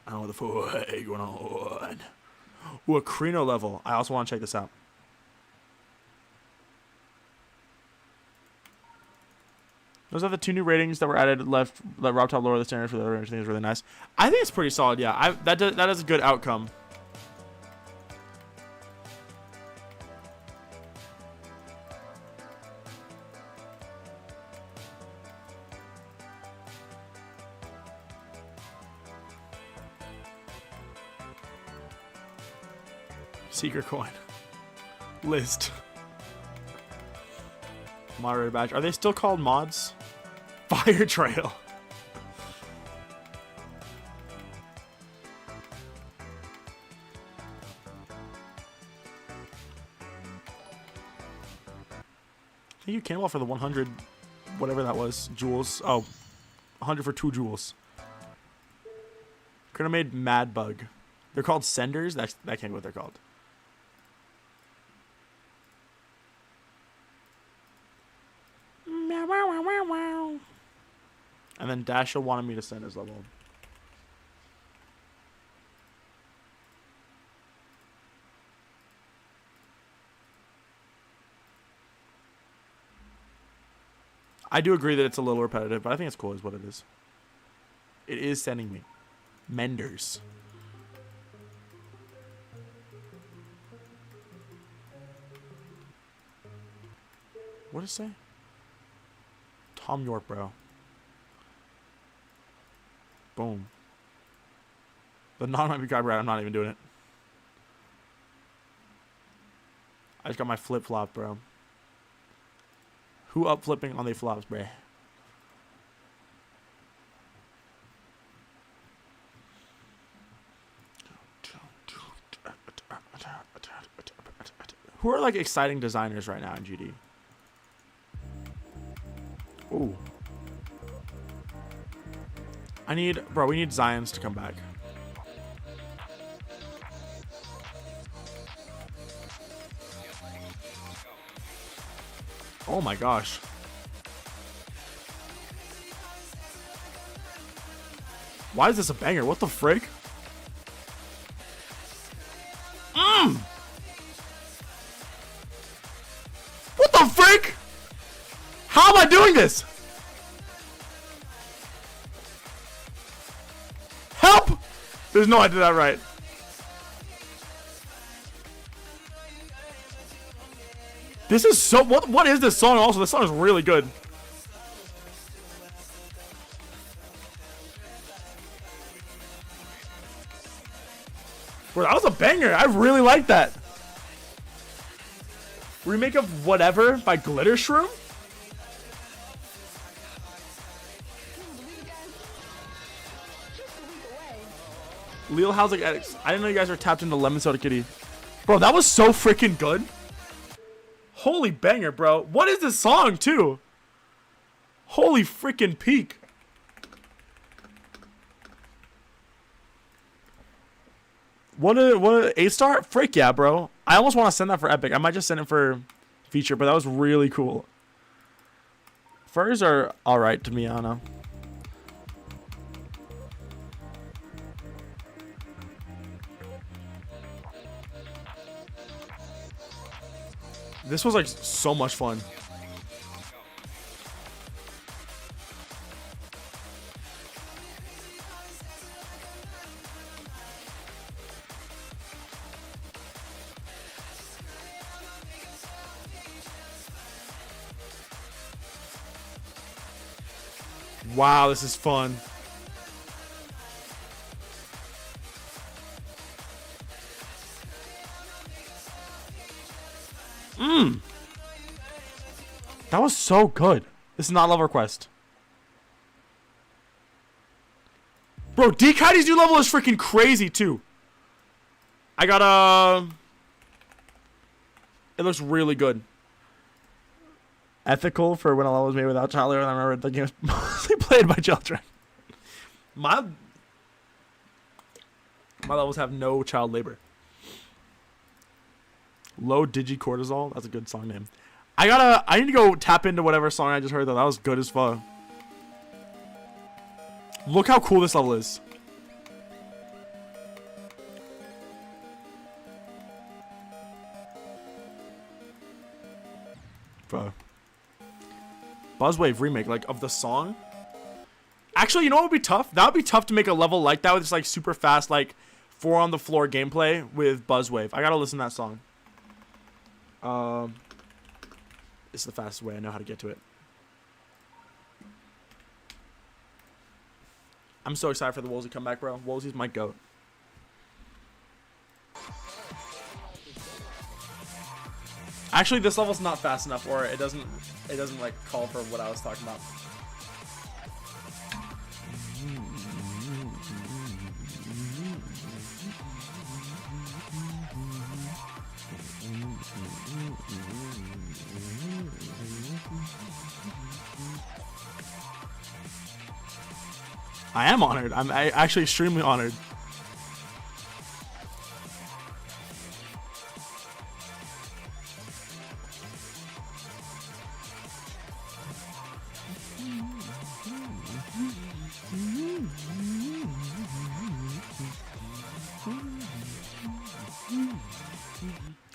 I don't know what the fuck going on. Ooh, a Crino level. I also want to check this out. Those are the 2 new ratings that were added left. Let Rob Top lower the standard for the other. I think is really nice. I think it's pretty solid. Yeah, that is a good outcome. Secret coin. List. Moderator badge. Are they still called mods? Fire trail. I think you can well for the 100, whatever that was, jewels. Oh, 100 for 2 jewels. Could have made Mad Bug. They're called senders. That can't be what they're called. And then Dasha wanted me to send his level. I do agree that it's a little repetitive, but I think it's cool is what it is. It is sending me. Menders. What does it say? Tom York, bro. Boom. The non might be copyright. I'm not even doing it. I just got my flip flop, bro. Who up flipping on the flops, bro? Who are like exciting designers right now in GD? Ooh. We need Zions to come back. Oh my gosh. Why is this a banger? What the frick? What the frick? How am I doing this? Help! There's no way I did that right. This is so... What is this song also? This song is really good. Bro, that was a banger. I really like that. Remake of Whatever by Glitter Shroom? Lil House like addicts. I didn't know you guys were tapped into Lemon Soda Kitty. Bro, that was so freaking good. Holy banger, bro. What is this song, too? Holy freaking peak. What a 8-star? Frick yeah, bro. I almost want to send that for Epic. I might just send it for feature, but that was really cool. Furs are alright to me, Anna. This was like so much fun. Wow, this is fun. That was so good. This is not Love Request. Bro, D. Kaidi's new level is freaking crazy, too. I got a... It looks really good. Ethical for when a level was made without child labor. I remember the game was mostly played by children. My levels have no child labor. Low Digi Cortisol. That's a good song name. I need to go tap into whatever song I just heard though. That was good as fuck. Look how cool this level is. Bro. Buzzwave remake, like, of the song. Actually, you know what would be tough? That would be tough to make a level like that with just, like, super fast, like, 4 on the floor gameplay with Buzzwave. I gotta listen to that song. It's the fastest way I know how to get to it. I'm so excited for the Woolsey comeback, bro. Woolsey's my goat. Actually, this level's not fast enough, or it doesn't like call for what I was talking about. I am honored. I'm actually extremely honored.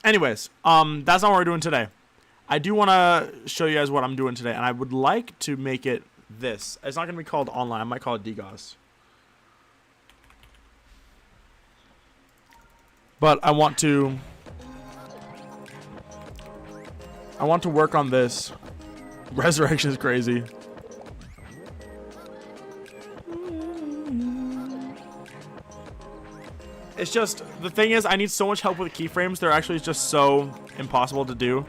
Anyways, that's not what we're doing today. I do want to show you guys what I'm doing today, and I would like to make it this. It's not going to be called online. I might call it DGOS. But I want to work on this. Resurrection is crazy. It's just, the thing is, I need so much help with keyframes. They're actually just so impossible to do.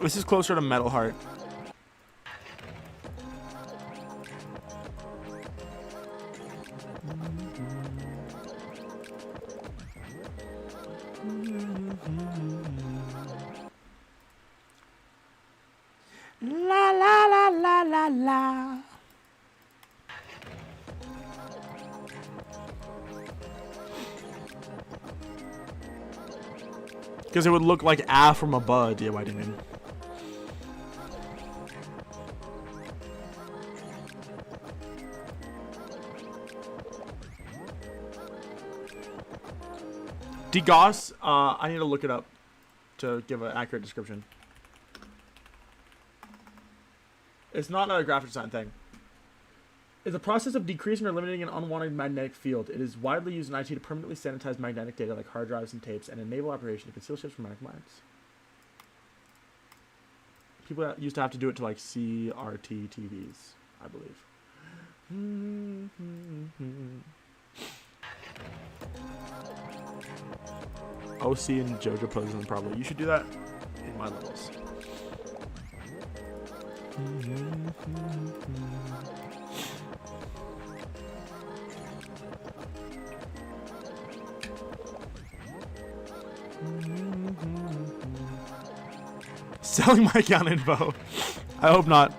This is closer to Metal Heart. La la la la la la. Because it would look like A from above. Yeah, why didn't it? Degauss, I need to look it up to give an accurate description. It's not a graphic design thing. It's a process of decreasing or eliminating an unwanted magnetic field. It is widely used in IT to permanently sanitize magnetic data like hard drives and tapes and enable operation to conceal ships from magnetic marks. People used to have to do it to like CRT TVs, I believe. OC and JoJo poses probably. You should do that in my levels. Selling my account info. I hope not.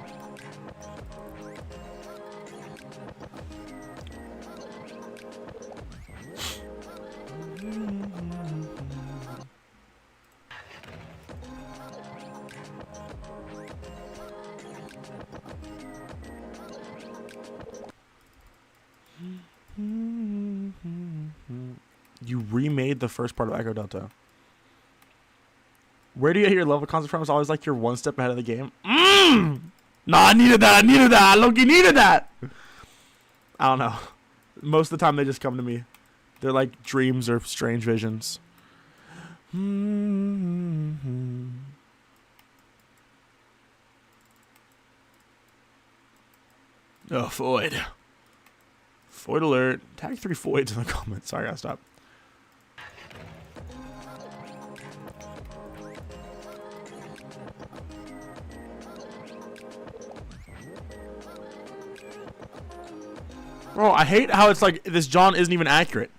You remade the first part of Echo Delta. Where do you get your level concept from? It's always like you're one step ahead of the game. No, I needed that. Loki needed that. I don't know. Most of the time they just come to me. They're like dreams or strange visions. Oh, Foyd. Foyd alert. Tag 3 Foyds in the comments. Sorry, I gotta stop. Bro, I hate how it's like this John isn't even accurate.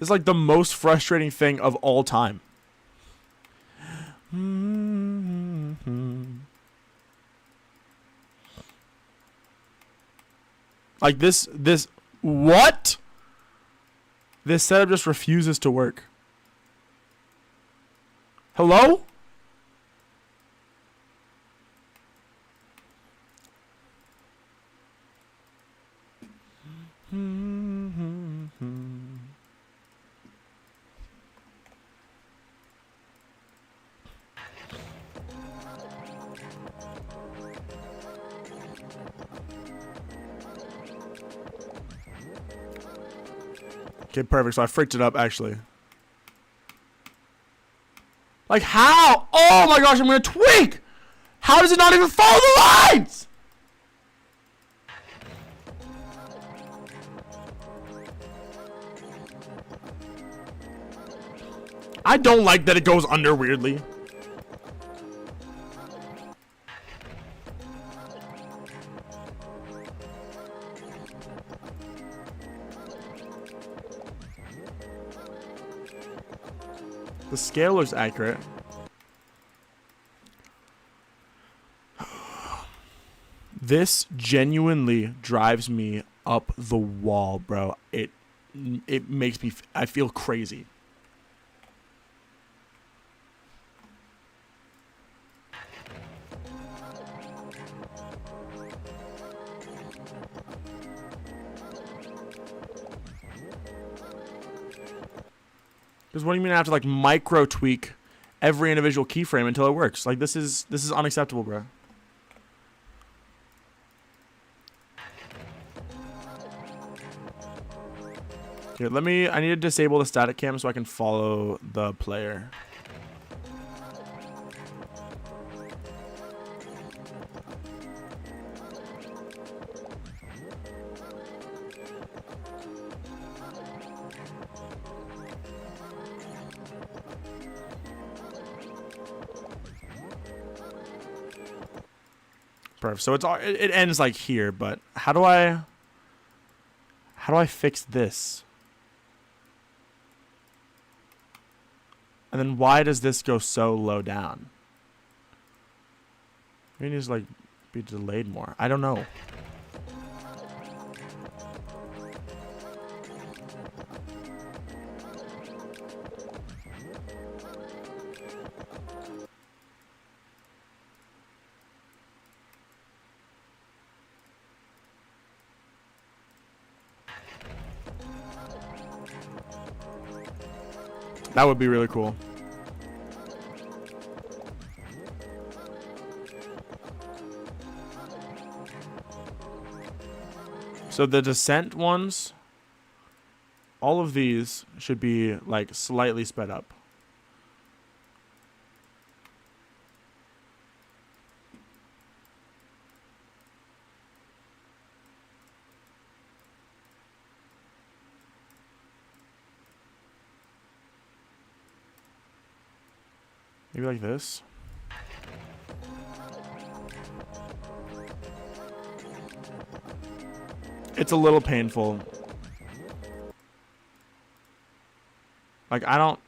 It's like the most frustrating thing of all time. Like this, what? This setup just refuses to work. Hello? Okay, perfect. So I freaked it up, actually. Like, how? Oh my gosh, I'm gonna tweak! How does it not even follow the lines? I don't like that it goes under weirdly. The scalar's accurate. This genuinely drives me up the wall, bro. It makes me, I feel crazy. Because what do you mean I have to like micro tweak every individual keyframe until it works? Like this is unacceptable, bro. Here, I need to disable the static cam so I can follow the player. Perfect. So it ends like here, but how do I fix this? And then why does this go so low down? Maybe it needs to like be delayed more. I don't know. That would be really cool. So the descent ones, all of these should be like slightly sped up. Maybe like this. It's a little painful. Like I don't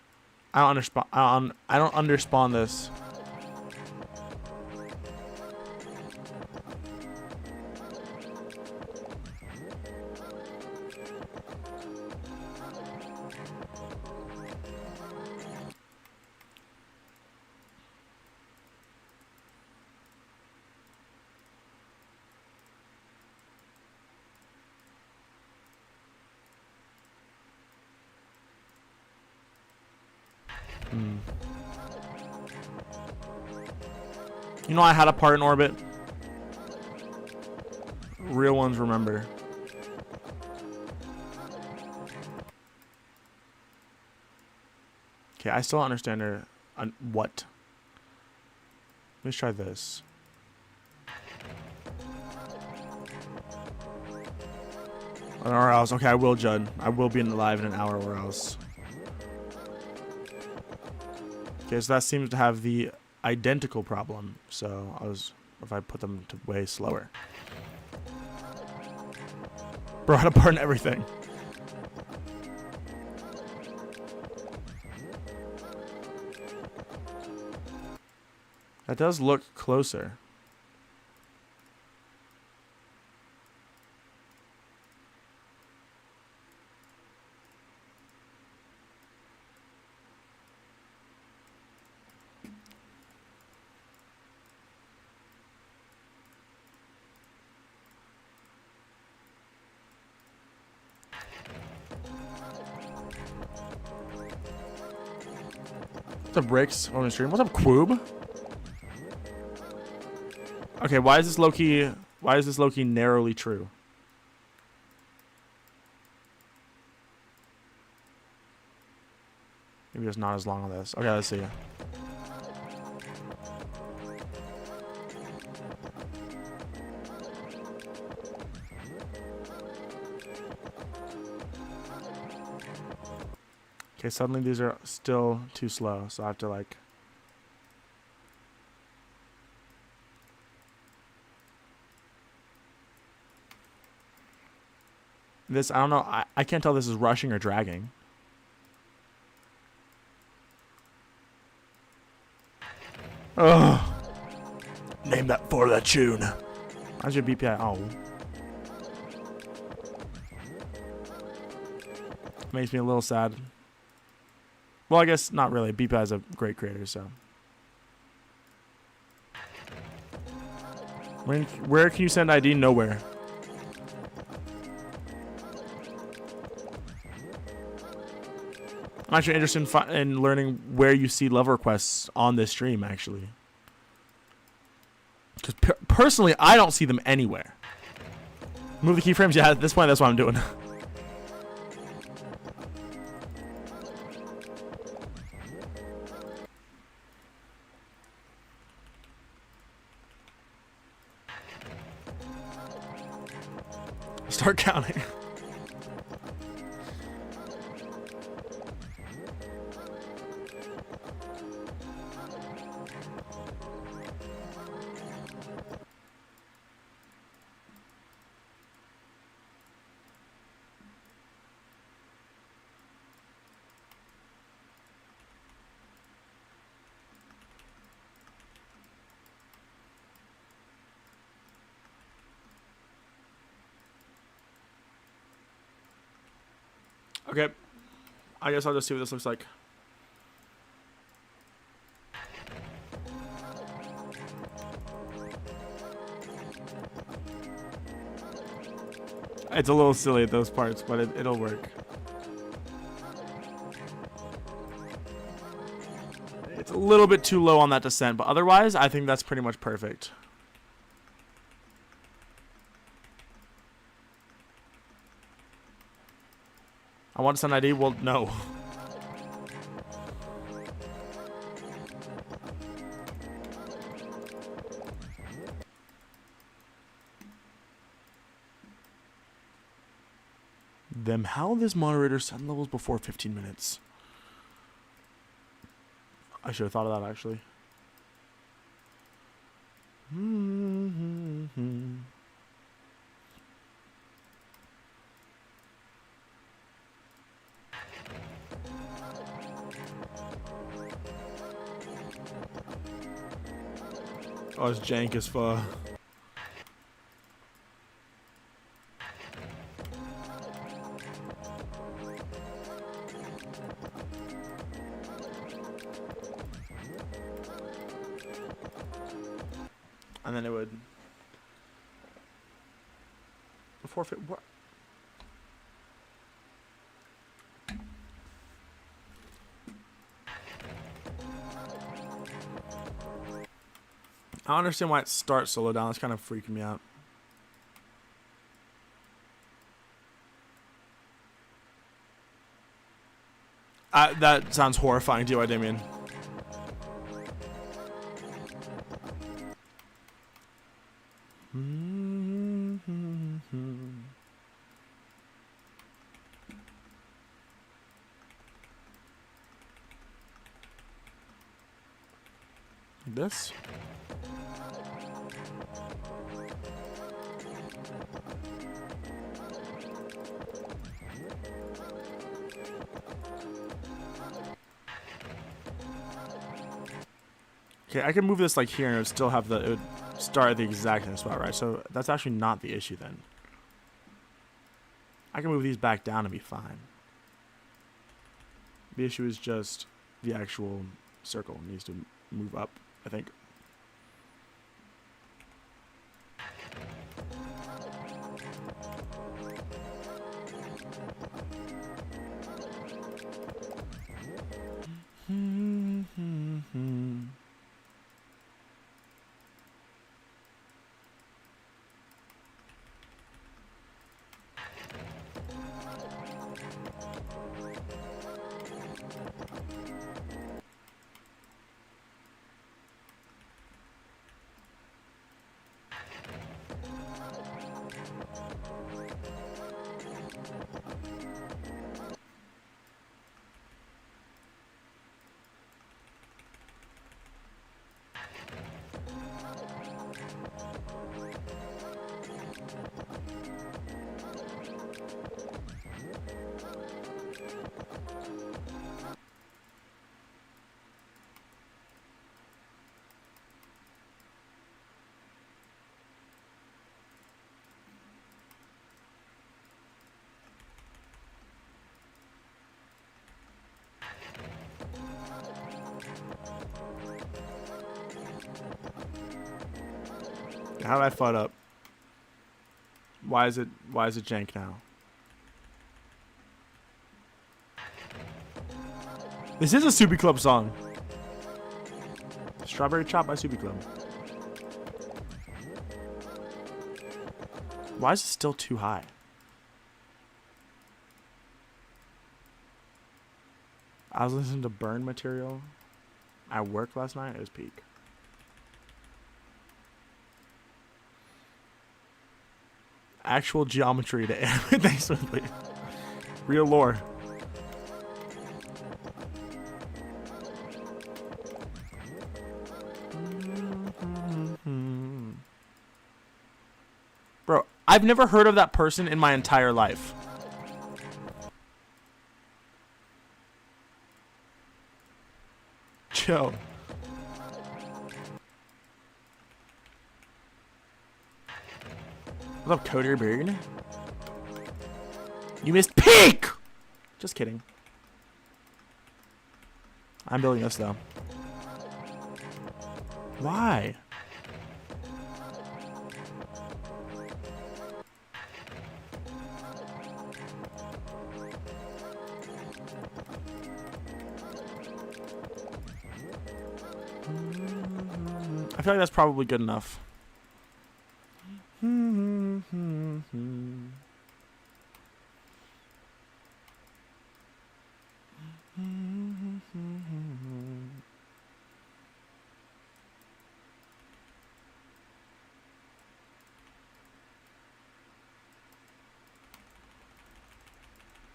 underspawn this. You know I had a part in orbit. Real ones remember. Okay, I still don't understand her. What? Let's try this. Or else. Okay, I will, Judd. I will be live in an hour or else. Okay, so that seems to have the identical problem. So if I put them to way slower. Bro, I had a part in everything. That does look closer. What's up, Bricks on the stream? What's up, Quoob? Okay, why is this low-key narrowly true? Maybe it's not as long on this. Okay, let's see. Okay, suddenly these are still too slow, so I have to like... This, I don't know, I can't tell this is rushing or dragging. Ugh. Name that for the tune. How's your BPI? Oh. Makes me a little sad. Well, I guess not really. BPI is a great creator, so. Where can you send ID? Nowhere. I'm actually interested in learning where you see love requests on this stream, actually. Because personally, I don't see them anywhere. Move the keyframes? Yeah, at this point, that's what I'm doing. Start counting. Okay, I guess I'll just see what this looks like. It's a little silly at those parts, but it'll work. a little bit too low on that descent, but otherwise, I think that's pretty much perfect. I want to send ID? Well, no. How this moderator send levels before 15 minutes? I should have thought of that, actually. Oh, it's jank as fuck. And then it would forfeit what? I don't understand why it starts so low down. That's kind of freaking me out. That sounds horrifying to you, Damien. This. Okay, I can move this like here and it would still have it would start at the exact same spot, right? So that's actually not the issue then. I can move these back down and be fine. The issue is just the actual circle needs to move up, I think. How did I fuck up? Why is it jank now? This is a Soupy Club song. Strawberry Chop by Soupy Club. Why is it still too high? I was listening to Burn Material at work last night. It was peak. Actual geometry to everything smoothly. Real lore. Bro, I've never heard of that person in my entire life. Chill. What's up, Coder Beard? You missed peak! Just kidding. I'm building this, though. Why? feel like that's probably good enough.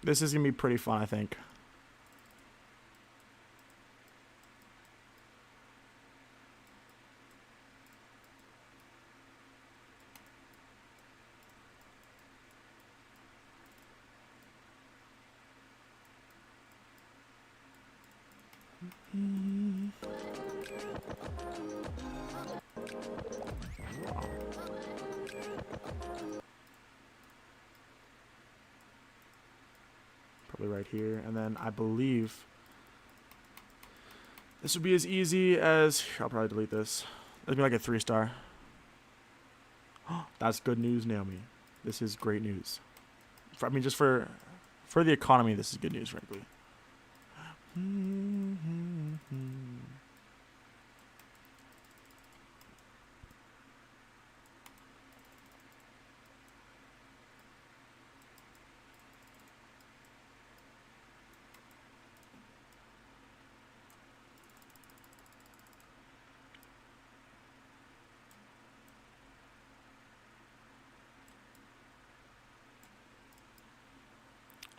This is going to be pretty fun, I think. Probably right here, and then I believe this would be as easy as, I'll probably delete this. It'd be like a 3-star. That's good news, Naomi. This is great news. I mean, just for the economy, this is good news, frankly.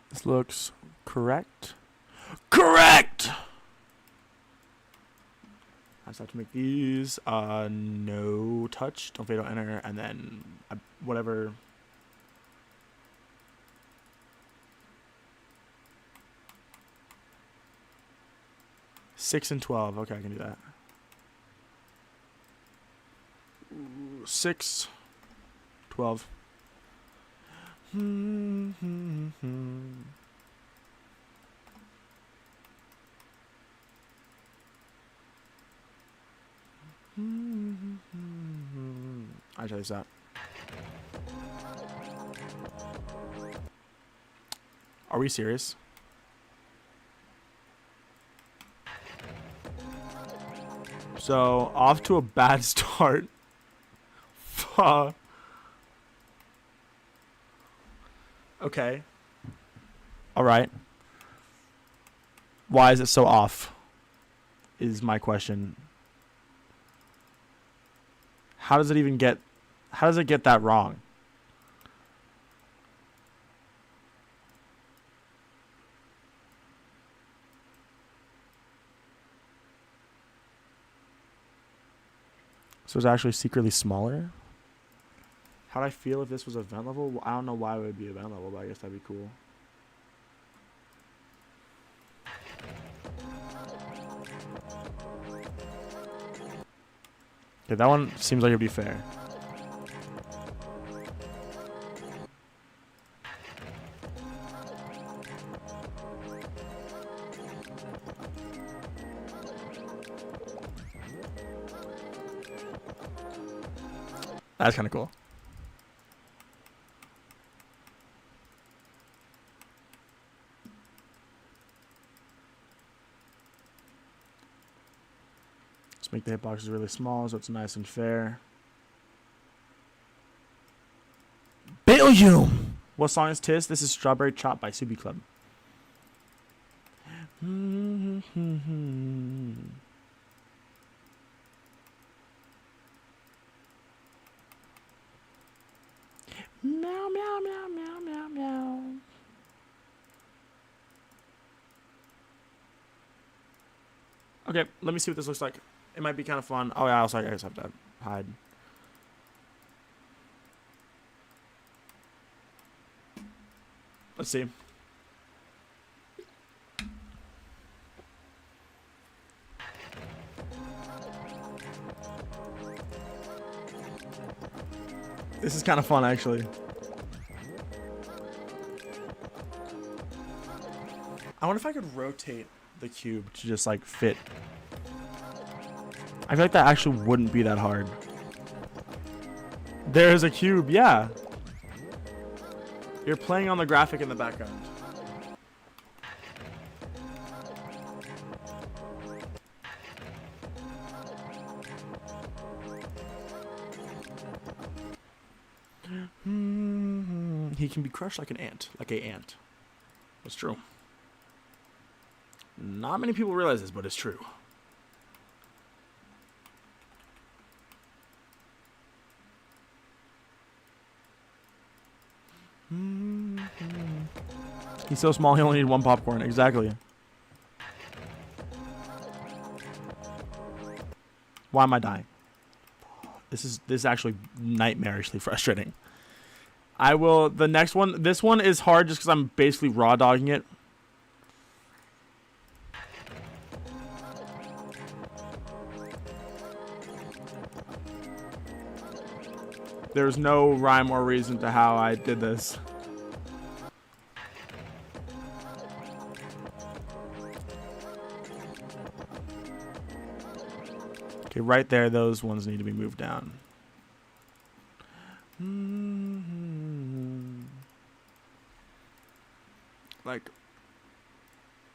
This looks correct. Correct! I just have to make these no touch, don't fade, don't enter, and then whatever. Six and 12. Okay, I can do that. 6, 12. I'll try this out. Are we serious? So, off to a bad start. Okay. Alright. Why is it so off? Is my question. How does it even get... How does it get that wrong? So it's actually secretly smaller? How'd I feel if this was event level? I don't know why it would be event level, but I guess that'd be cool. Okay, that one seems like it'd be fair. That's kind of cool. Let's make the hitboxes really small so it's nice and fair. Billion! What song is this? This is Strawberry Chop by Subi Club. Meow, meow, meow, meow, meow, meow. Okay, let me see what this looks like. It might be kind of fun. Oh, yeah, also, I just have to hide. Let's see. This is kind of fun, actually. I wonder if I could rotate the cube to just, like, fit. I feel like that actually wouldn't be that hard. There's a cube, yeah. You're playing on the graphic in the background. he can be crushed like an ant, like a ant. It's true. Not many people realize this, but it's true. He's so small, he only needed 1 popcorn. Exactly. Why am I dying? This is actually nightmarishly frustrating. I will, the next one, this one is hard just because I'm basically raw dogging it. There's no rhyme or reason to how I did this. Okay, right there, those ones need to be moved down. Like,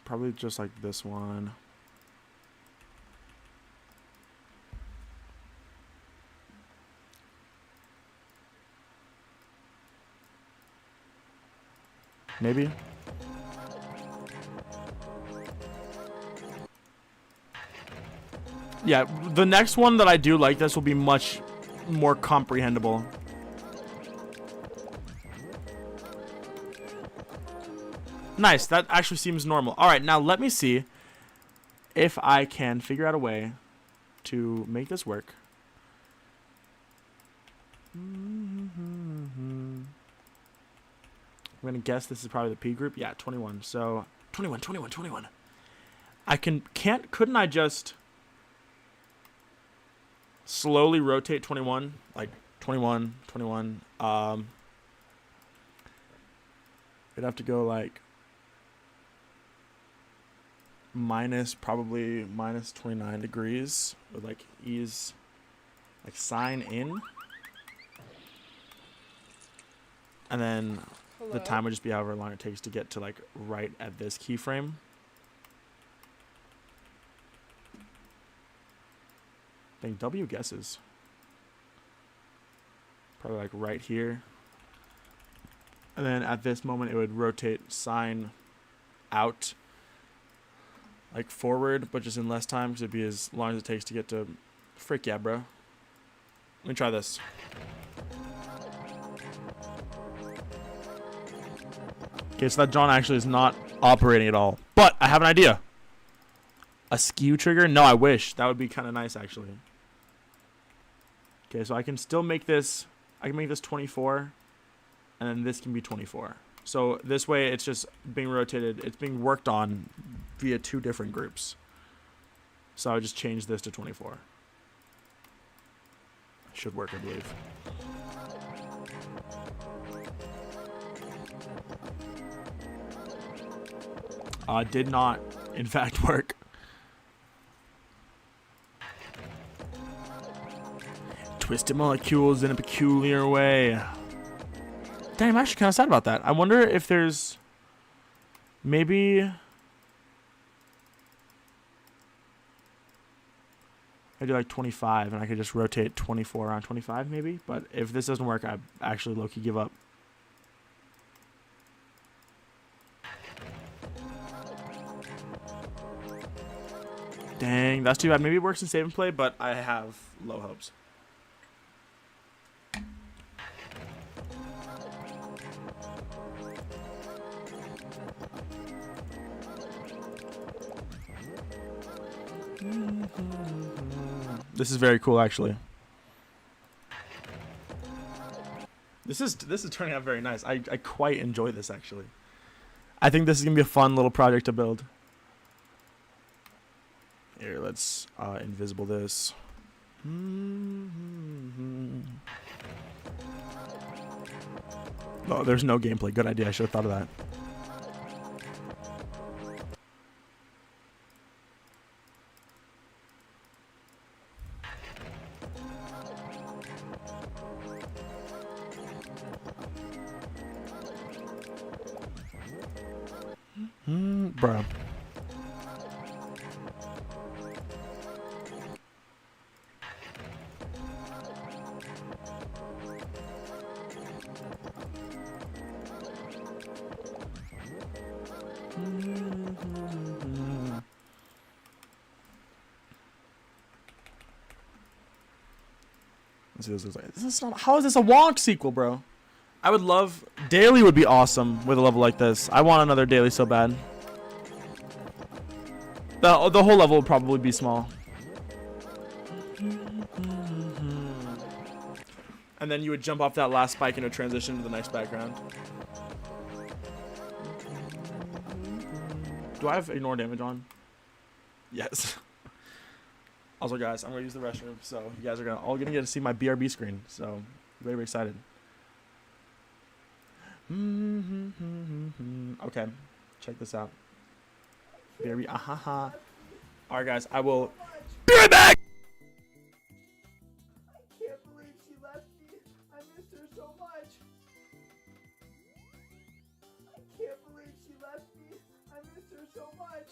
probably just like this one. Maybe. Yeah, the next one that I do like this will be much more comprehensible. Nice, that actually seems normal. All right, now let me see if I can figure out a way to make this work. I'm going to guess this is probably the P group. Yeah, 21. So, 21. Couldn't I just slowly rotate 21? Like, 21. It'd have to go like probably minus 29 degrees with like ease, like sign in. And then the time would just be however long it takes to get to like right at this keyframe. Dang, W guesses. Probably like right here. And then at this moment it would rotate sign out like forward, but just in less time because it'd be as long as it takes to get to frick yeah, bro. Let me try this. Okay, so that John actually is not operating at all. But I have an idea. A skew trigger? No, I wish. That would be kind of nice, actually. Okay, so I can still make this. I can make this 24. And then this can be 24. So this way, it's just being rotated. It's being worked on via 2 different groups. So I would just change this to 24. Should work, I believe. Did not, in fact, work. Twisted molecules in a peculiar way. Dang, I'm actually kind of sad about that. I wonder if there's maybe I do like 25 and I could just rotate 24 around 25 maybe. But if this doesn't work, I actually low-key give up. Dang, that's too bad. Maybe it works in save and play, but I have low hopes. This is very cool, actually. This is turning out very nice. I quite enjoy this, actually. I think this is gonna be a fun little project to build. Here, let's invisible this. Oh, there's no gameplay. Good idea. I should have thought of that. Bruh. Let's see what this looks like. This is not, how is this a Wonk sequel, bro? I would love... Daily would be awesome with a level like this. I want another daily so bad. The whole level would probably be small. And then you would jump off that last spike and it would transition to the next background. Do I have ignore damage on? Yes. Also, guys, I'm gonna use the restroom, so you guys are all gonna get to see my BRB screen. So, very, very excited. Okay, check this out. BRB, ahaha. All right, guys, I will be right back. I can't believe she left me. I missed her so much. I can't believe she left me. I missed her so much.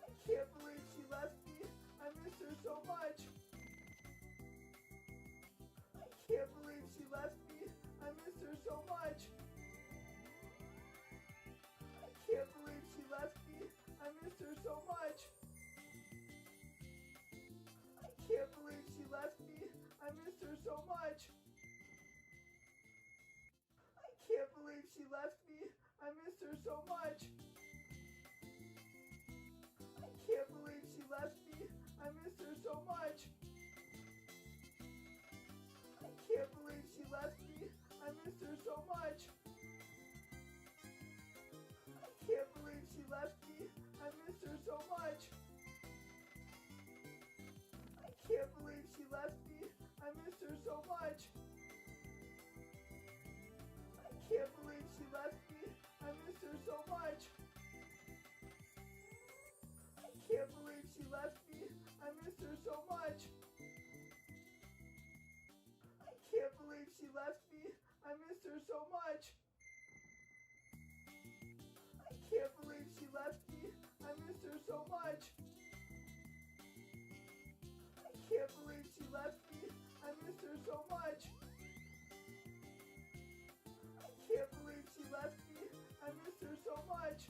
I can't believe she left me. I missed her so much. I can't believe she left me. I missed her so much. I can't believe she left me. I missed her so much. I can't believe she left me. I missed her so much. I can't believe she left me. I missed her so much. I can't believe she left me. I missed her so much. I can't believe she left me. I missed her so much. I can't believe she left me. I missed her so much. I can't believe she left me. I missed her so much. I can't believe she left me. I missed her so much. I can't believe she left me. I missed her so much. I can't believe she left me. I missed her so much. I can't believe she left me. I missed her so much. I can't believe she left me. I missed her so much. I can't believe she left me. I missed her so much. I can't believe she left me. I missed her so much.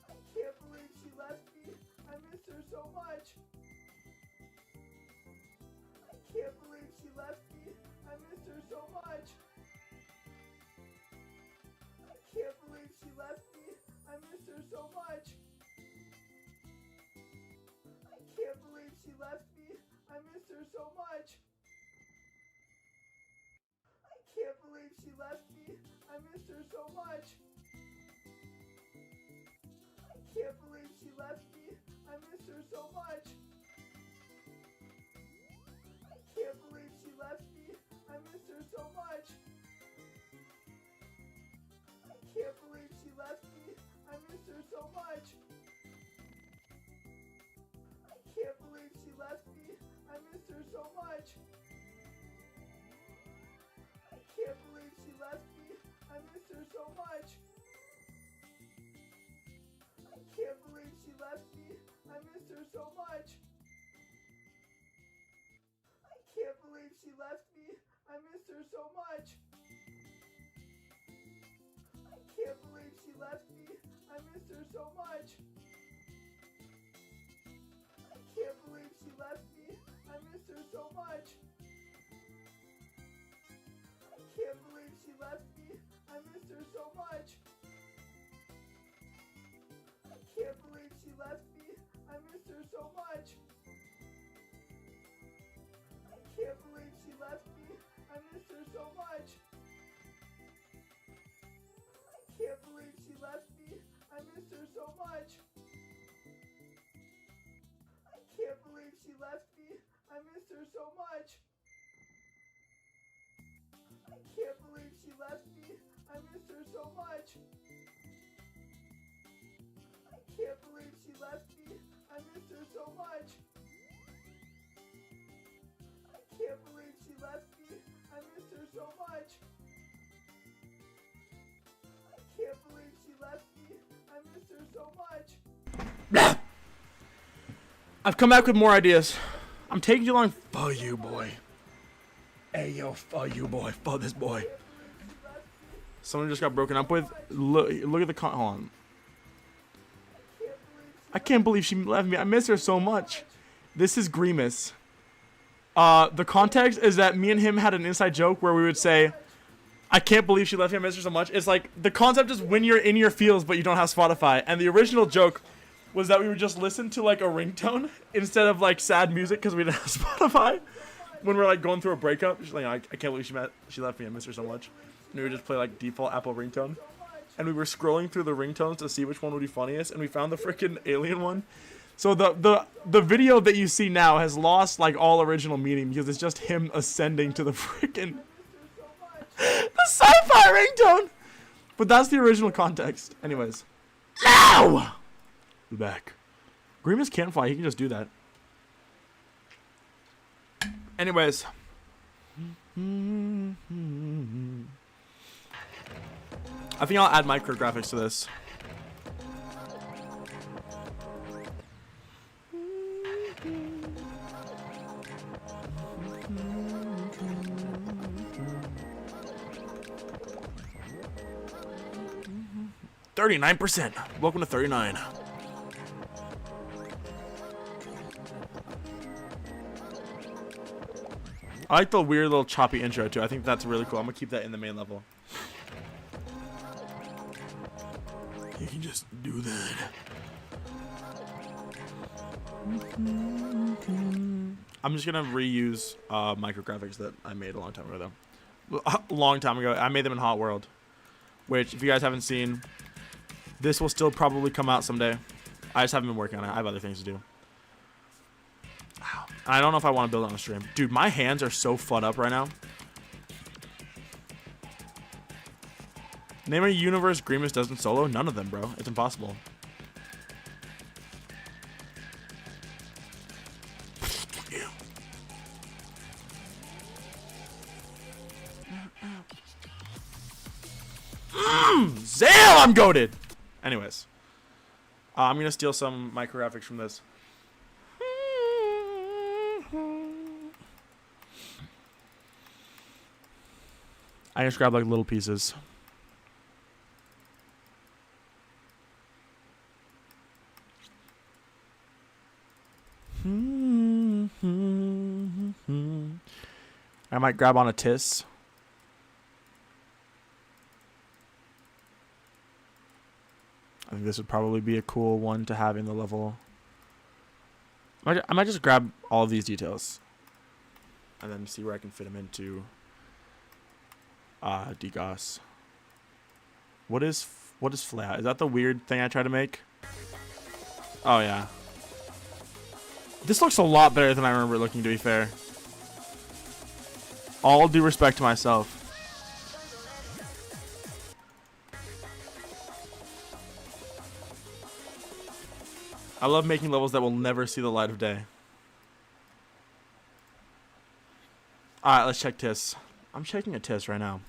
I can't believe she left me. I missed her so much. I can't believe she left me. I missed her so much. I can't believe she left me. I missed her so much. I can't believe she left me. I missed her so much. I can't believe she left me. I missed her so much. I can't believe she left me. I missed her so much. I can't believe she left me. I missed her so much. I can't believe she left me. I missed her so much. I can't believe she left me. I missed her so much. I can't believe she left me. I missed her so much. I can't believe she left me. I missed her so much. I can't believe she left me. I missed her so much. I can't believe she left me. I missed her so much. I can't believe she left me. I missed her so much. I can't believe she left me. I missed her so much. I can't believe she left me. I missed her so much. I can't believe she left me. I missed her so much. I can't believe she left me. I missed her so much. I can't believe she left me. I missed her so much. I can't believe she left me. I missed her so much. I can't believe she left me. I missed her so much. I can't believe she left me. I missed her so much. I've come back with more ideas. I'm taking too long. For you, boy. Hey, yo, for you, boy. For this boy. Someone just got broken up with. Look at the hold on. I can't believe she left me. I miss her so much. This is Grimace. The context is that me and him had an inside joke where we would say, I can't believe she left me. I miss her so much. It's like the concept is when you're in your feels but you don't have Spotify. And the original joke was that we would just listen to like a ringtone instead of like sad music because we didn't have Spotify. When we're like going through a breakup, she's like, I can't believe she left me. I miss her so much. And we would just play like default Apple ringtone. And we were scrolling through the ringtones to see which one would be funniest, and we found the freaking alien one. So the video that you see now has lost like all original meaning because it's just him ascending to the freaking the sci-fi ringtone. But that's the original context. Anyways, now we're back. Grimace can't fly. He can just do that. Anyways. I think I'll add micrographics to this. %. Welcome to 39. I like the weird little choppy intro too. I think that's really cool. I'm gonna keep that in the main level. You can just do that. I'm just gonna reuse micrographics that I made a long time ago though. A long time ago. I made them in Hot World. Which, if you guys haven't seen, this will still probably come out someday. I just haven't been working on it. I have other things to do. Ow. I don't know if I want to build it on a stream. Dude, my hands are so fucked up right now. Name a universe Grimace doesn't solo? None of them, bro. It's impossible. Zale, I'm goated. Anyways, I'm gonna steal some micrographics from this. I just grab like little pieces. I might grab on a Tiss. I think this would probably be a cool one to have in the level. I might just grab all of these details and then see where I can fit them into DGOS. What is flat? Is that the weird thing I try to make? Oh yeah. This looks a lot better than I remember it looking, to be fair. All due respect to myself. I love making levels that will never see the light of day. Alright, let's check Tiss. I'm checking a Tiss right now.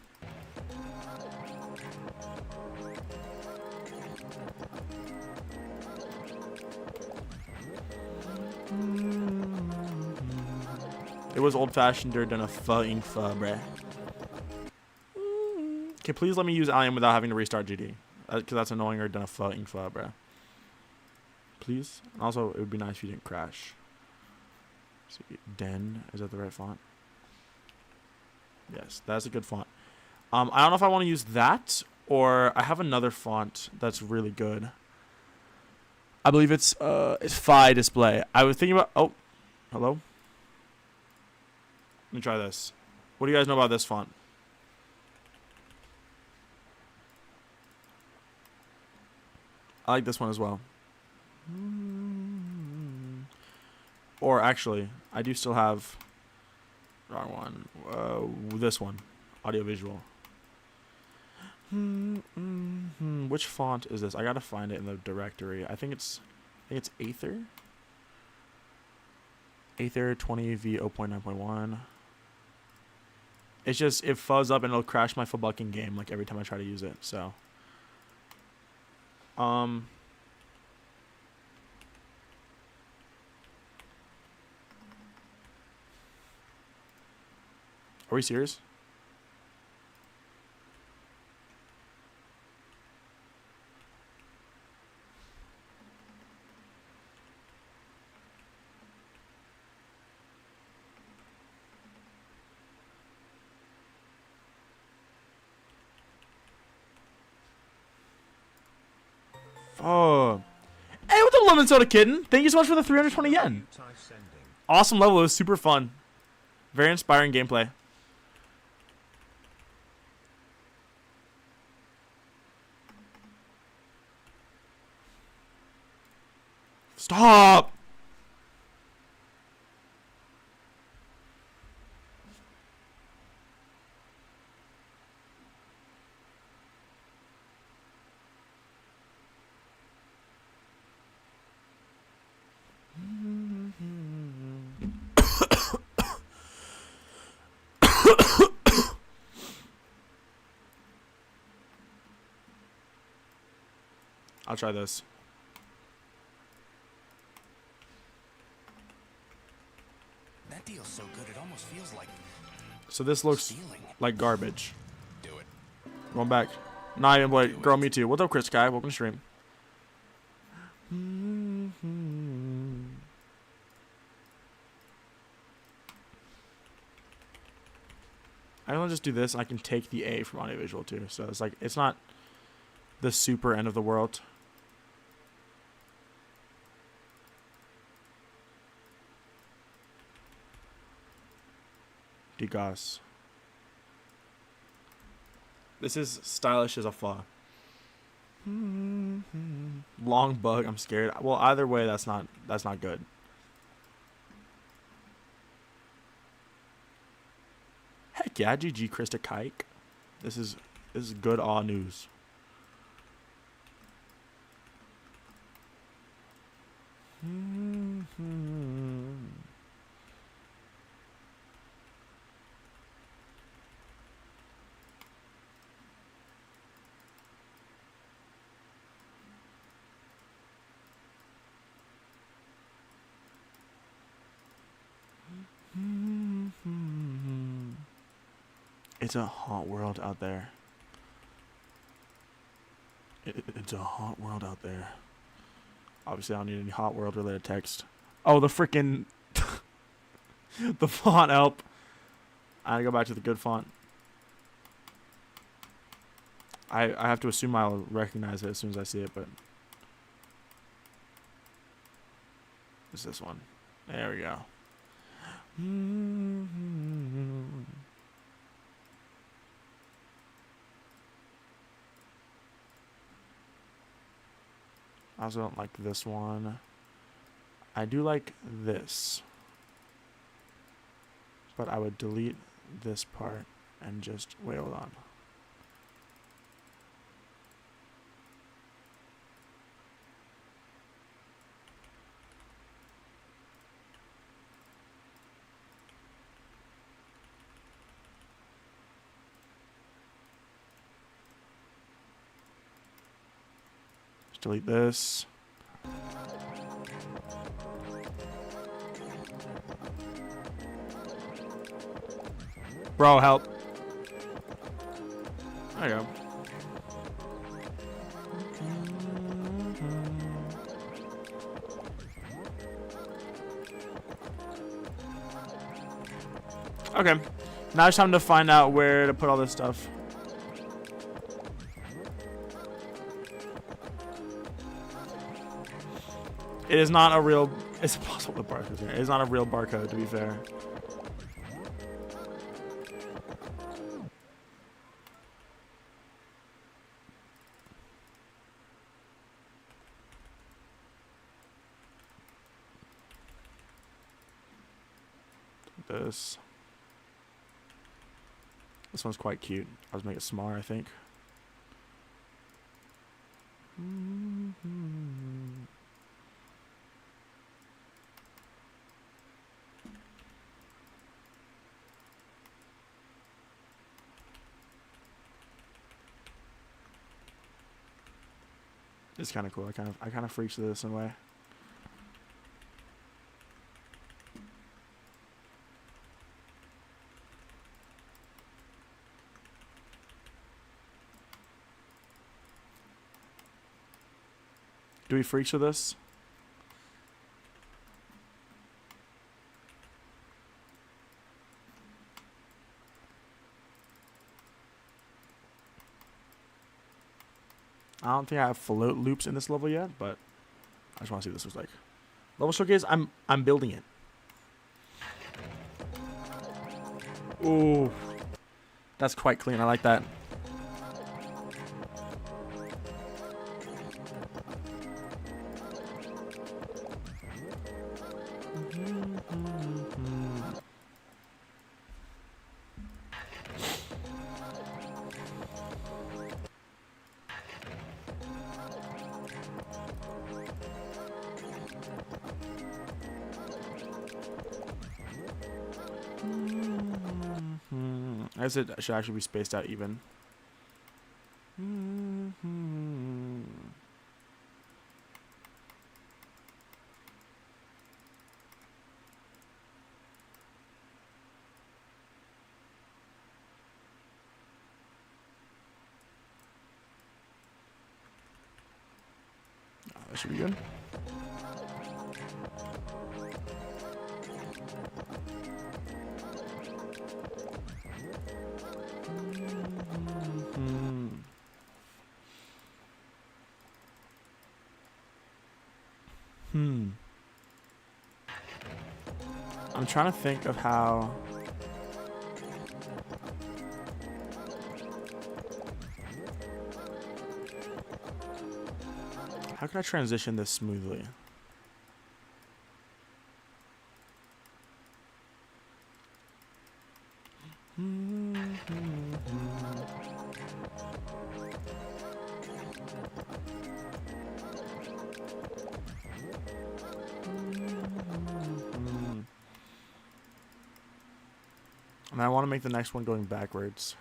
It was old-fashioned than a fucking bruh. Okay, please let me use IM without having to restart GD. Because that's annoying than a fucking bruh. Please. And also, it would be nice if you didn't crash. See, Den, is that the right font? Yes, that's a good font. I don't know if I want to use that, or I have another font that's really good. I believe it's Phi Display. I was thinking about. Oh, hello. Let me try this. What do you guys know about this font? I like this one as well. Or actually, I do still have wrong one. This one, AudioVisual. Which font is this? I gotta find it in the directory. I think it's Aether. Aether 20V 0.9.1. It's just it fuzz up and it'll crash my fucking game like every time I try to use it. So. Are we serious? Oh. Hey, what's up, Lemon Soda Kitten? Thank you so much for the 320 yen. Awesome level. It was super fun. Very inspiring gameplay. Stop! I'll try this. That deal's so good it almost feels like So this looks stealing. like garbage. Do it. Going back. Not even boy. Girl, me too. What's up, Chris Guy? Welcome to stream. I want to just do this, and I can take the A from AudioVisual too. So it's like, it's not the super end of the world. Degas. This is stylish as a flaw. Long bug. I'm scared. Well, either way, that's not good. Heck yeah, GG Krista Kike. This is good awe news. It's a hot world out there. It's a hot world out there. Obviously, I don't need any hot world related text. Oh, the freaking the font help. I gotta go back to the good font. I have to assume I'll recognize it as soon as I see it, but it's this one. There we go. I also don't like this one. I do like this. But I would delete this part and just wait, hold on. Just delete this. Bro, help. There you go. Okay. Now it's time to find out where to put all this stuff. It is not a real... It's impossible to barcode here. It is not a real barcode, to be fair. This one's quite cute. I'll just make it smaller, I think. It's kind of cool. I kind of freaks this in a way. Do we freaks with this? I don't think I have float loops in this level yet, but I just want to see what this was like. Level showcase, I'm building it. Ooh. That's quite clean. I like that. I guess it should actually be spaced out even. That should be good. I'm trying to think of how. How can I transition this smoothly? And I want to make the next one going backwards.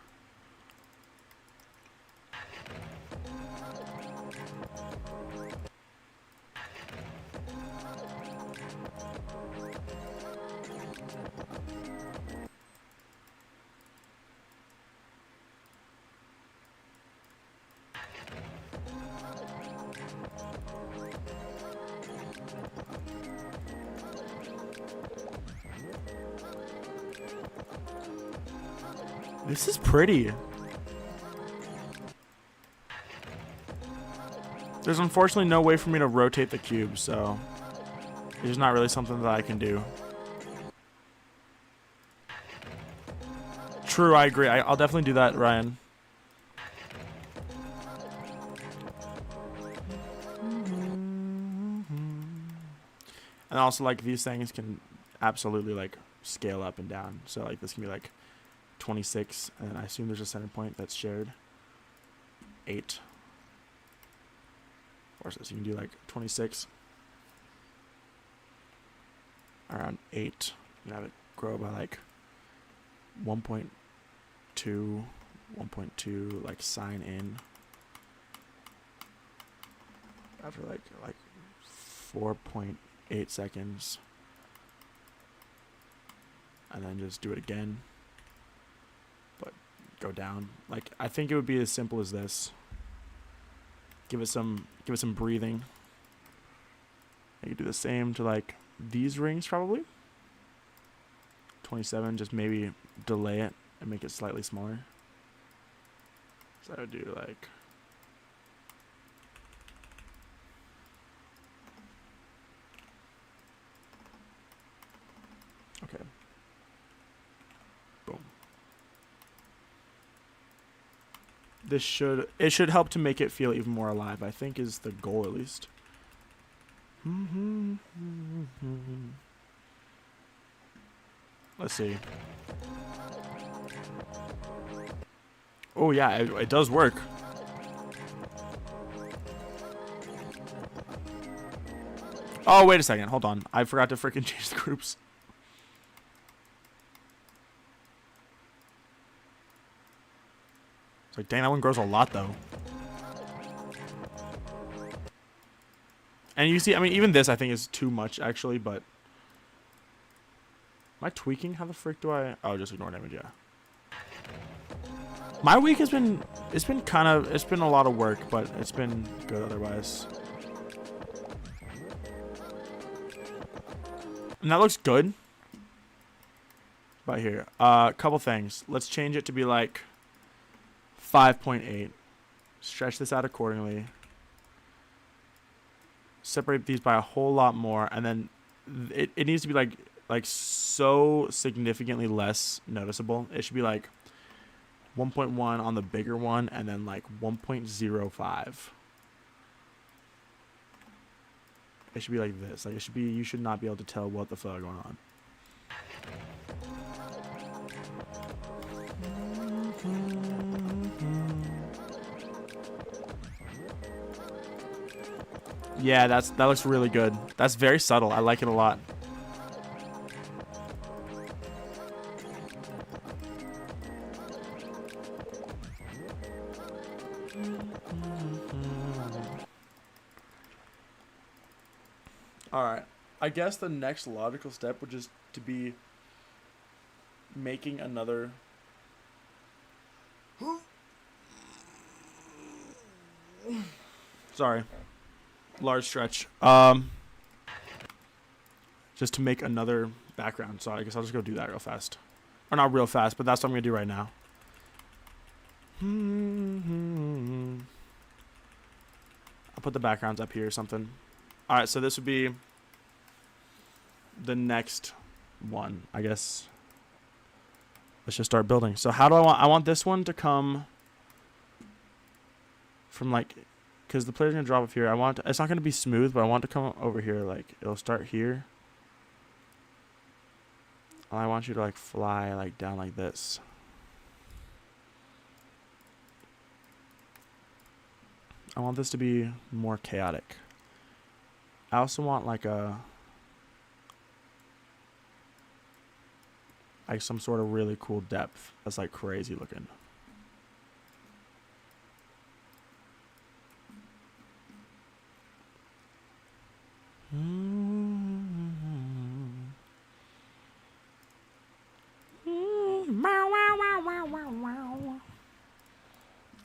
This is pretty. There's unfortunately no way for me to rotate the cube, so it's not really something that I can do. True, I agree. I'll definitely do that, Ryan. And also, like, these things can absolutely, like, scale up and down. So, like, this can be, like, 26, and I assume there's a center point that's shared. 8. Or so you can do, like, 26. Around 8. You have it grow by, like, 1.2, 1.2, like, sign in. After, like 4.8 seconds. And then just do it again. But go down. Like, I think it would be as simple as this. Give it some breathing. You could do the same to, like, these rings probably. 27, just maybe delay it and make it slightly smaller. So I would do, like, okay. Boom. This should help to make it feel even more alive, I think, is the goal at least. Let's see. Oh yeah, it does work. Oh, wait a second. Hold on. I forgot to freaking change the groups. It's like, dang, that one grows a lot, though. And you see, I mean, even this, I think, is too much, actually, but... Am I tweaking? How the frick do I... Oh, just ignore damage, yeah. My week has been... It's been kind of... It's been a lot of work, but it's been good otherwise. And that looks good. But here. Couple things. Let's change it to be like... 5.8. Stretch this out accordingly. Separate these by a whole lot more, and then it needs to be like so significantly less noticeable. It should be like 1.1 on the bigger one, and then like 1.05. It should be like this. Like it should be. You should not be able to tell what the fuck going on. Yeah, that looks really good. That's very subtle. I like it a lot. All right. I guess the next logical step would just to be making another sorry. Large stretch. Just to make another background. So I guess I'll just go do that real fast. Or not real fast, but that's what I'm going to do right now. I'll put the backgrounds up here or something. Alright, so this would be the next one, I guess. Let's just start building. So how do I want this one to come from like, because the player's going to drop off here. It's not going to be smooth, but I want it to come over here. Like, it'll start here. And I want you to like fly like down like this. I want this to be more chaotic. I also want like some sort of really cool depth that's like crazy looking.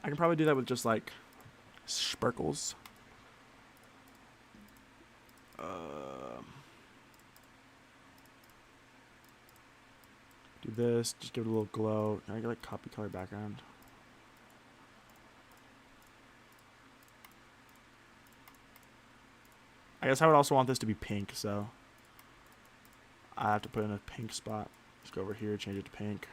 I can probably do that with just like sparkles. Do this, just give it a little glow. Can I get like copy color background? I guess I would also want this to be pink, so I have to put in a pink spot. Let's go over here, change it to pink.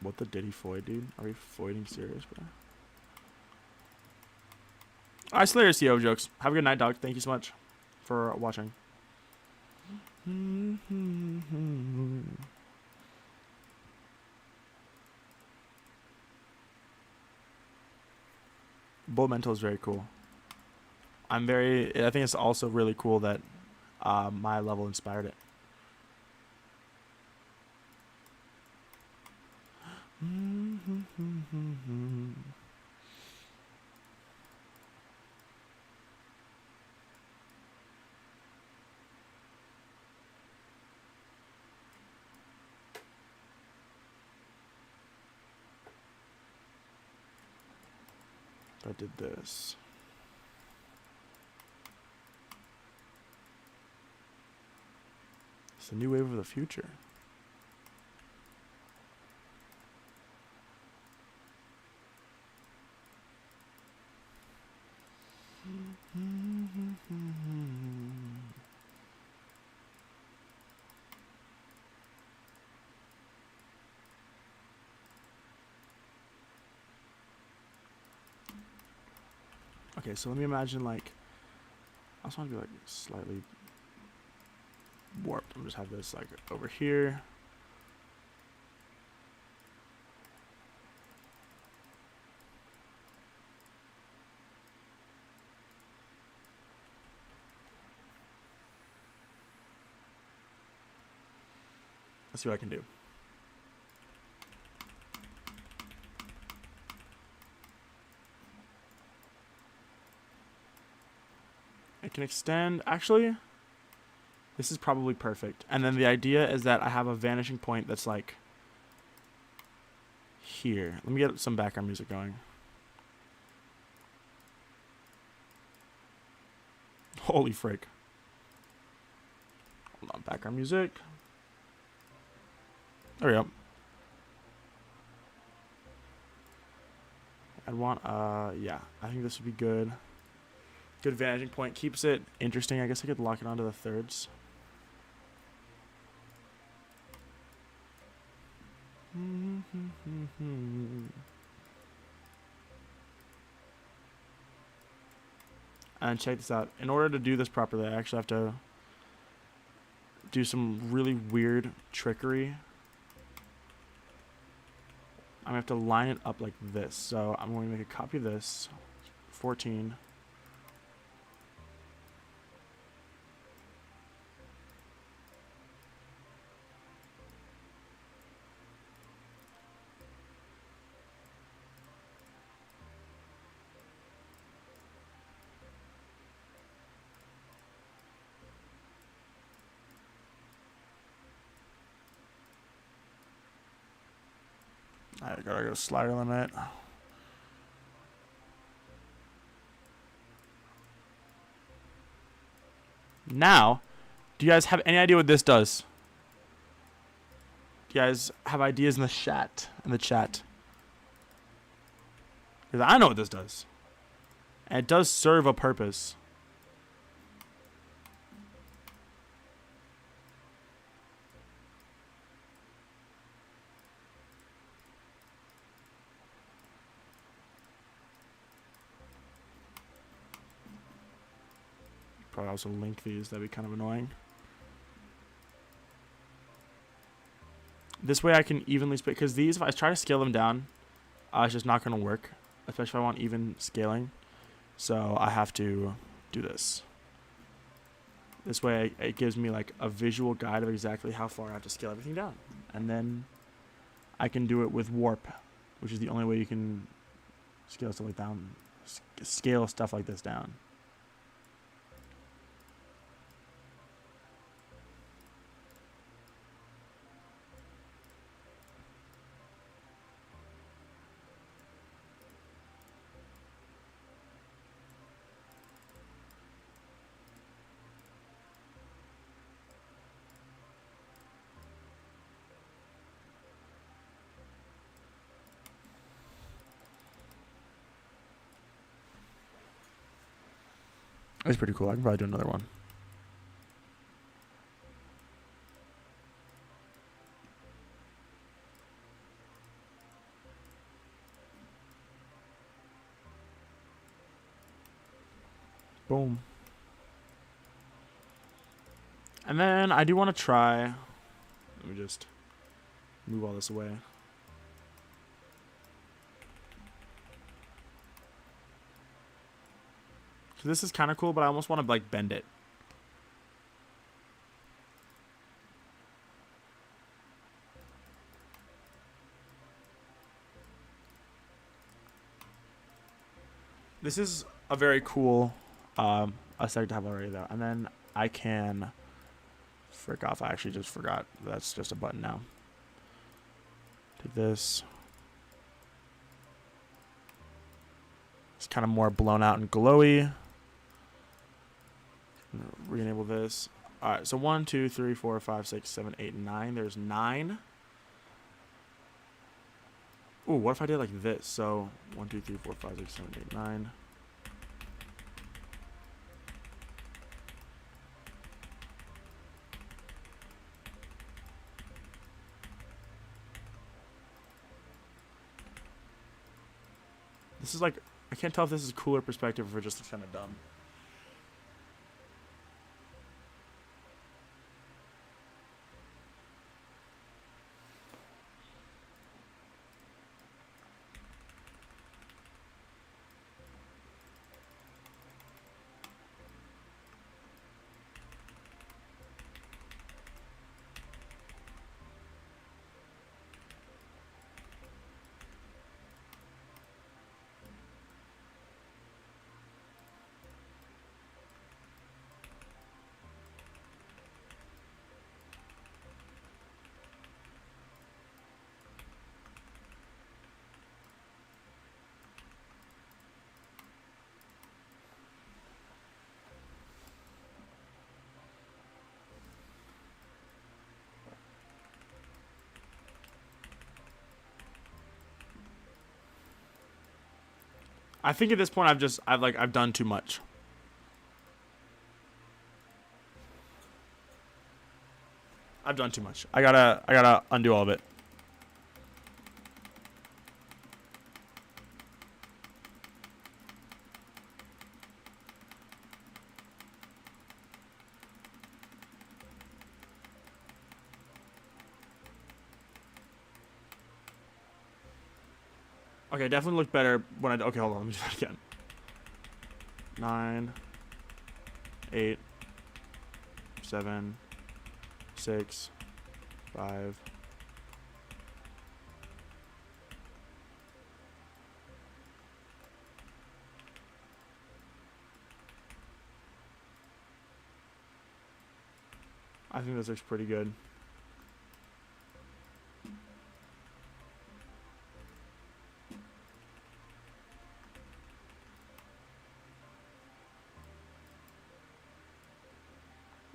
What the diddy foid, dude? Are we foiding serious, bro? Alright, Slayer CEO jokes. Have a good night, dog. Thank you so much for watching. Bull Mental is very cool. I think it's also really cool that my level inspired it. I did this. It's the new wave of the future. Okay, so let me imagine like, I just want to be like slightly warped. I'm just have this like over here. Let's see what I can do. I can extend, actually, this is probably perfect. And then the idea is that I have a vanishing point that's like here. Let me get some background music going. Holy frick. Hold on, background music. There we go. I'd want, yeah, I think this would be good. Good vanishing point. Keeps it interesting. I guess I could lock it onto the thirds. And check this out. In order to do this properly, I actually have to do some really weird trickery. I'm going to have to line it up like this. So I'm going to make a copy of this. 14. I gotta go slider limit. Now, do you guys have any idea what this does? Do you guys have ideas in the chat? Because I know what this does. And it does serve a purpose. Probably also link these. That'd be kind of annoying. This way I can evenly split. Because these, if I try to scale them down, it's just not going to work. Especially if I want even scaling. So I have to do this. This way it gives me like a visual guide of exactly how far I have to scale everything down. And then I can do it with warp, which is the only way you can scale stuff like down. Scale stuff like this down. That's pretty cool. I can probably do another one. Boom. And then I do want to try. Let me just move all this away. So this is kind of cool, but I almost want to like bend it. This is a very cool aesthetic to have already though. And then I can frick off. I actually just forgot. That's just a button now. Take this. It's kind of more blown out and glowy. Re-enable this. Alright, so 1, 2, 3, 4, 5, 6, 7, 8, 9. There's 9. Ooh, what if I did like this? So 1, 2, 3, 4, 5, 6, 7, 8, 9. This is like, I can't tell if this is cooler perspective or just kind of dumb. I think at this point I've done too much. I've done too much. I gotta undo all of it. Okay, definitely looked better when I... Okay, hold on. Let me do that again. 9, 8, 7, 6, 5. I think this looks pretty good.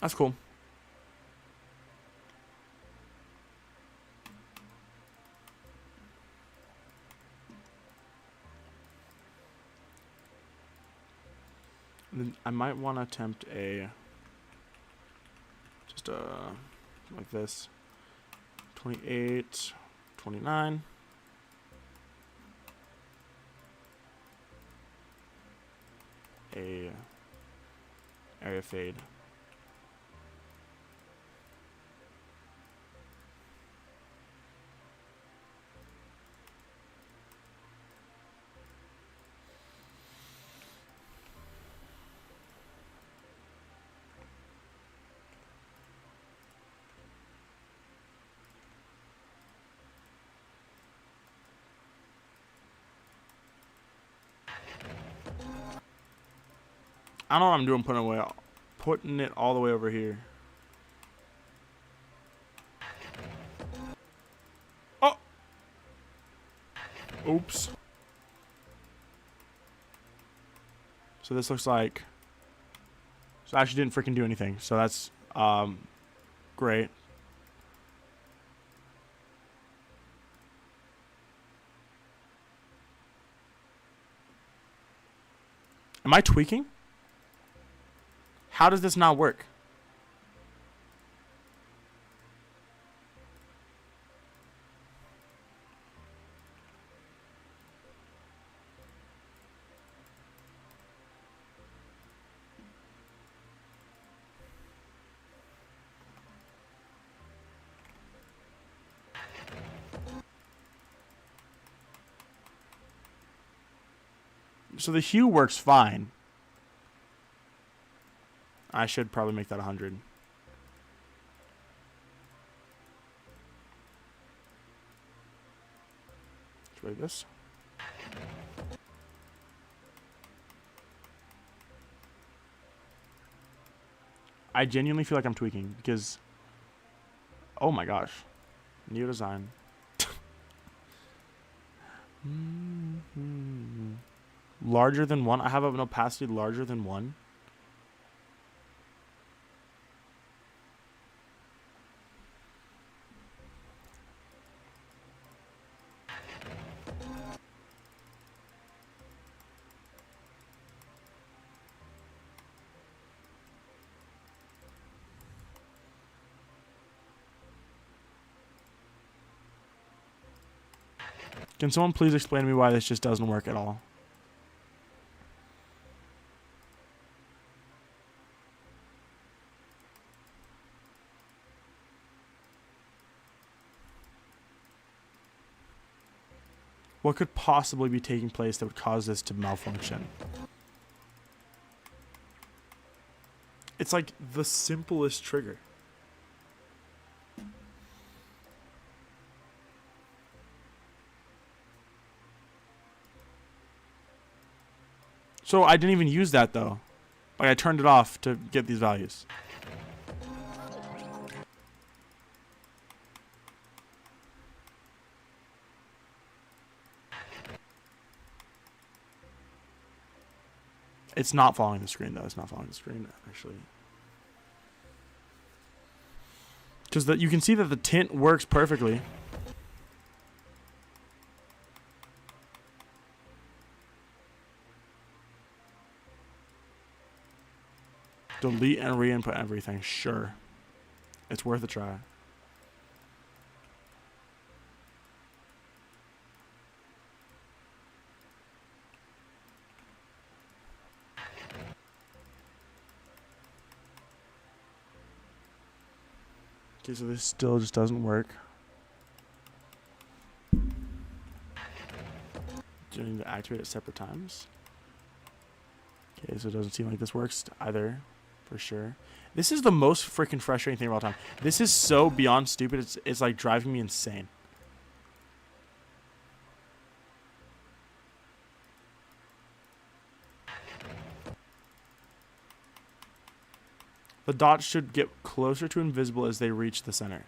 That's cool. Then I might want to attempt just like this. 28, 29. Area fade. I don't know what I'm doing putting it all the way over here. Oh! Oops. So this looks like... So I actually didn't freaking do anything. So that's great. Am I tweaking? How does this not work? So the hue works fine. I should probably make that 100. Let's rate this. I genuinely feel like I'm tweaking because... Oh my gosh. New design. Larger than 1? I have an opacity larger than 1. Can someone please explain to me why this just doesn't work at all? What could possibly be taking place that would cause this to malfunction? It's like the simplest trigger. So I didn't even use that though. Like I turned it off to get these values. It's not following the screen though. It's not following the screen actually. Because you can see that the tint works perfectly. Delete and re-input everything. Sure. It's worth a try. Okay, so this still just doesn't work. Do you need to activate at separate times? Okay, so it doesn't seem like this works either, for sure. This is the most freaking frustrating thing of all time. This is so beyond stupid, it's like driving me insane. The dots should get closer to invisible as they reach the center.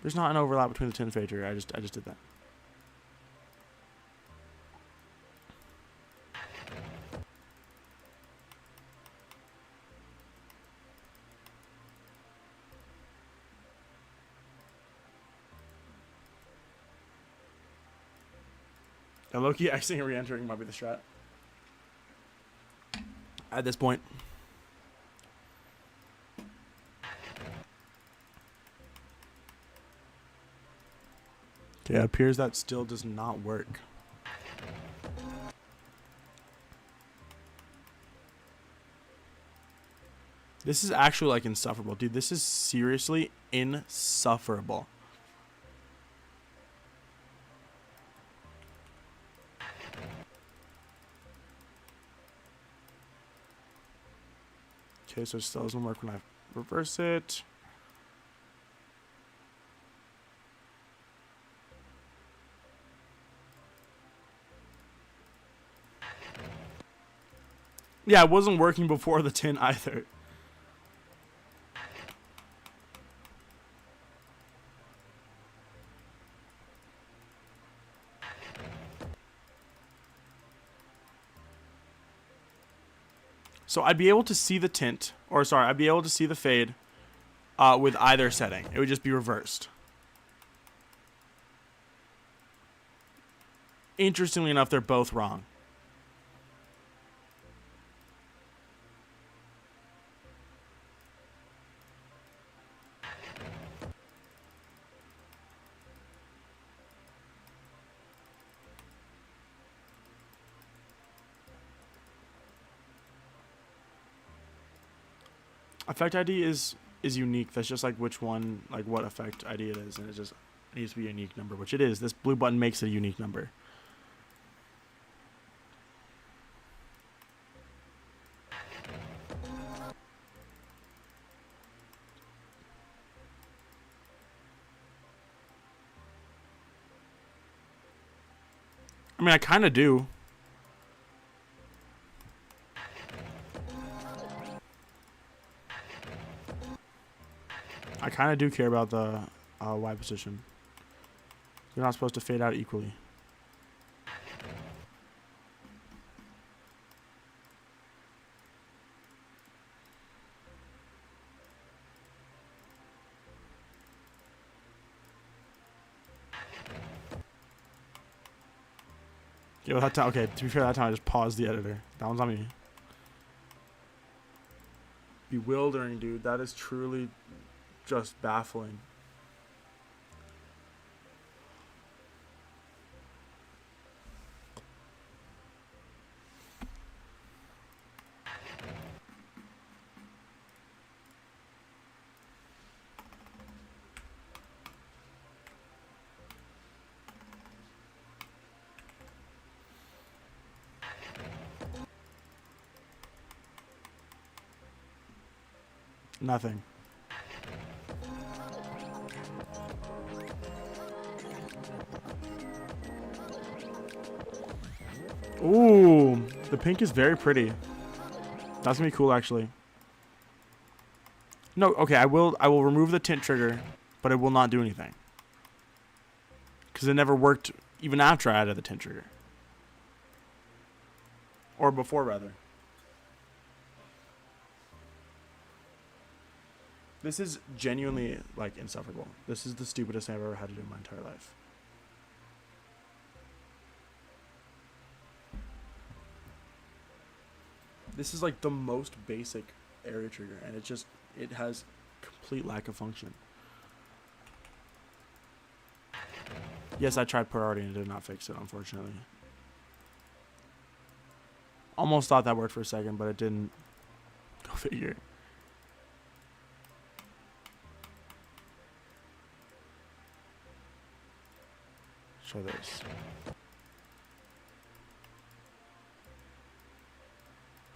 There's not an overlap between the tint and fade trigger. I just did that. And low-key exiting and re-entering might be the strat. At this point. Okay, it appears that still does not work. This is actually like insufferable. Dude, this is seriously insufferable. Okay, so it still doesn't work when I reverse it. Yeah, it wasn't working before the tint either. So I'd be able to see the tint, or sorry, I'd be able to see the fade with either setting. It would just be reversed. Interestingly enough, they're both wrong. Effect ID is unique. That's just like which one, like what effect ID it is, and it just needs to be a unique number, which it is. This blue button makes it a unique number. I mean, I kind of do. I kind of do care about the Y position. You're not supposed to fade out equally. Yeah, well, that time, okay, to be fair, that time I just paused the editor. That one's on me. Bewildering, dude. That is truly just baffling. Nothing. Ooh, the pink is very pretty. That's gonna be cool, actually. No, okay, I will remove the tint trigger, but it will not do anything. Because it never worked even after I added the tint trigger. Or before, rather. This is genuinely, like, insufferable. This is the stupidest thing I've ever had to do in my entire life. This is like the most basic area trigger, and it has complete lack of function. Yes, I tried priority and it did not fix it, unfortunately. Almost thought that worked for a second, but it didn't. Go figure. Show this.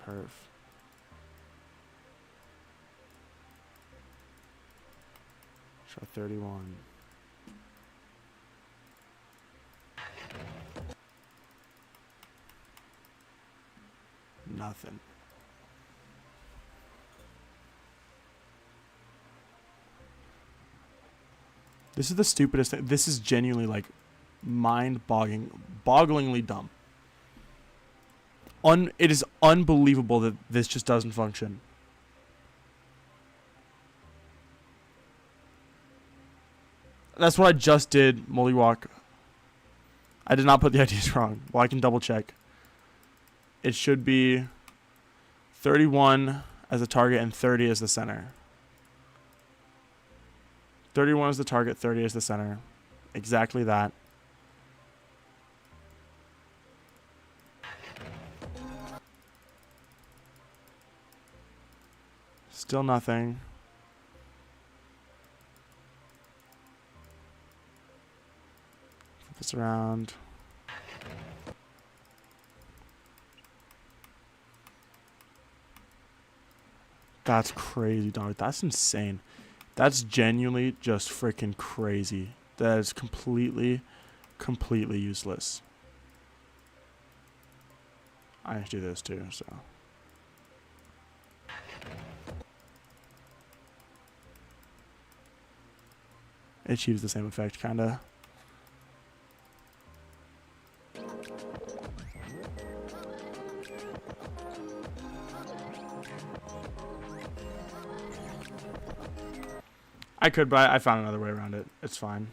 Perf. Show 31. Nothing. This is the stupidest thing. This is genuinely like bogglingly dumb. It is unbelievable that this just doesn't function. That's what I just did, Mollywalk. I did not put the IDs wrong. Well, I can double check. It should be 31 as the target and 30 as the center. 31 is the target, 30 is the center. Exactly that. Still nothing. Flip this around. That's crazy, dog. That's insane. That's genuinely just freaking crazy. That is completely useless. I have to do this too, so. It achieves the same effect, kinda. I could, but I found another way around it. It's fine.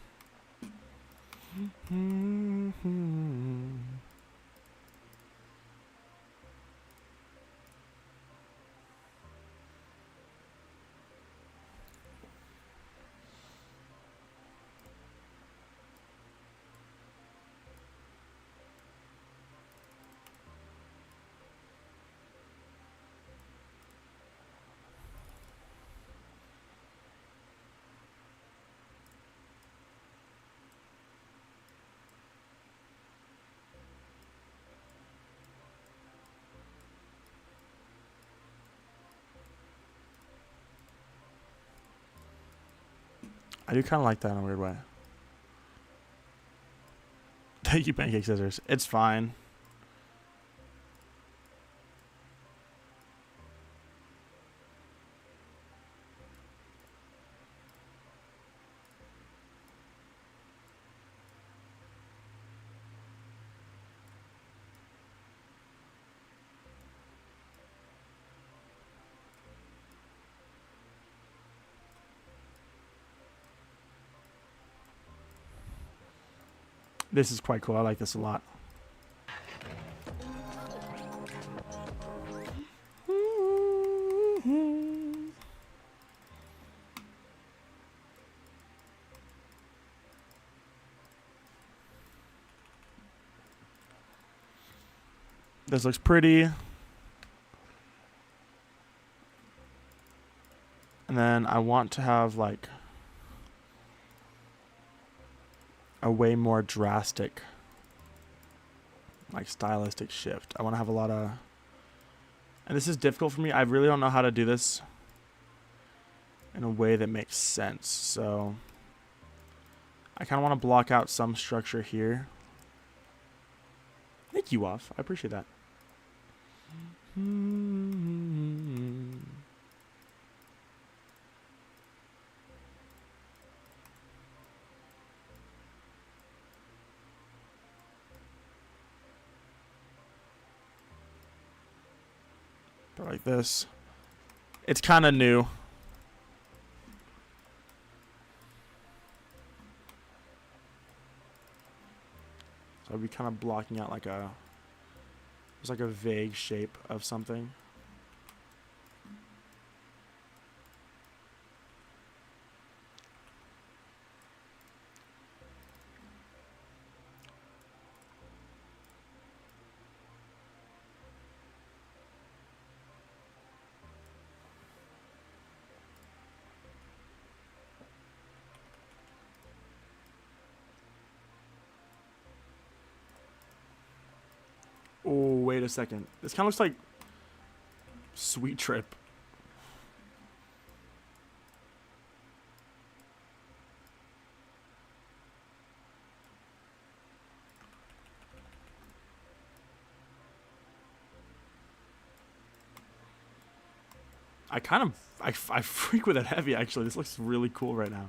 I do kind of like that in a weird way. Thank you, Pancake Scissors. It's fine. This is quite cool. I like this a lot. This looks pretty. And then I want to have like a way more drastic, like stylistic shift. I want to have a lot of, and this is difficult for me. I really don't know how to do this in a way that makes sense. So I kind of want to block out some structure here. Thank you, Off. I appreciate that. But like this. It's kind of new. So I'd be kind of blocking out like a, it's like a vague shape of something. a second. This kind of looks like Sweet Trip. I freak with it heavy, actually. This looks really cool right now.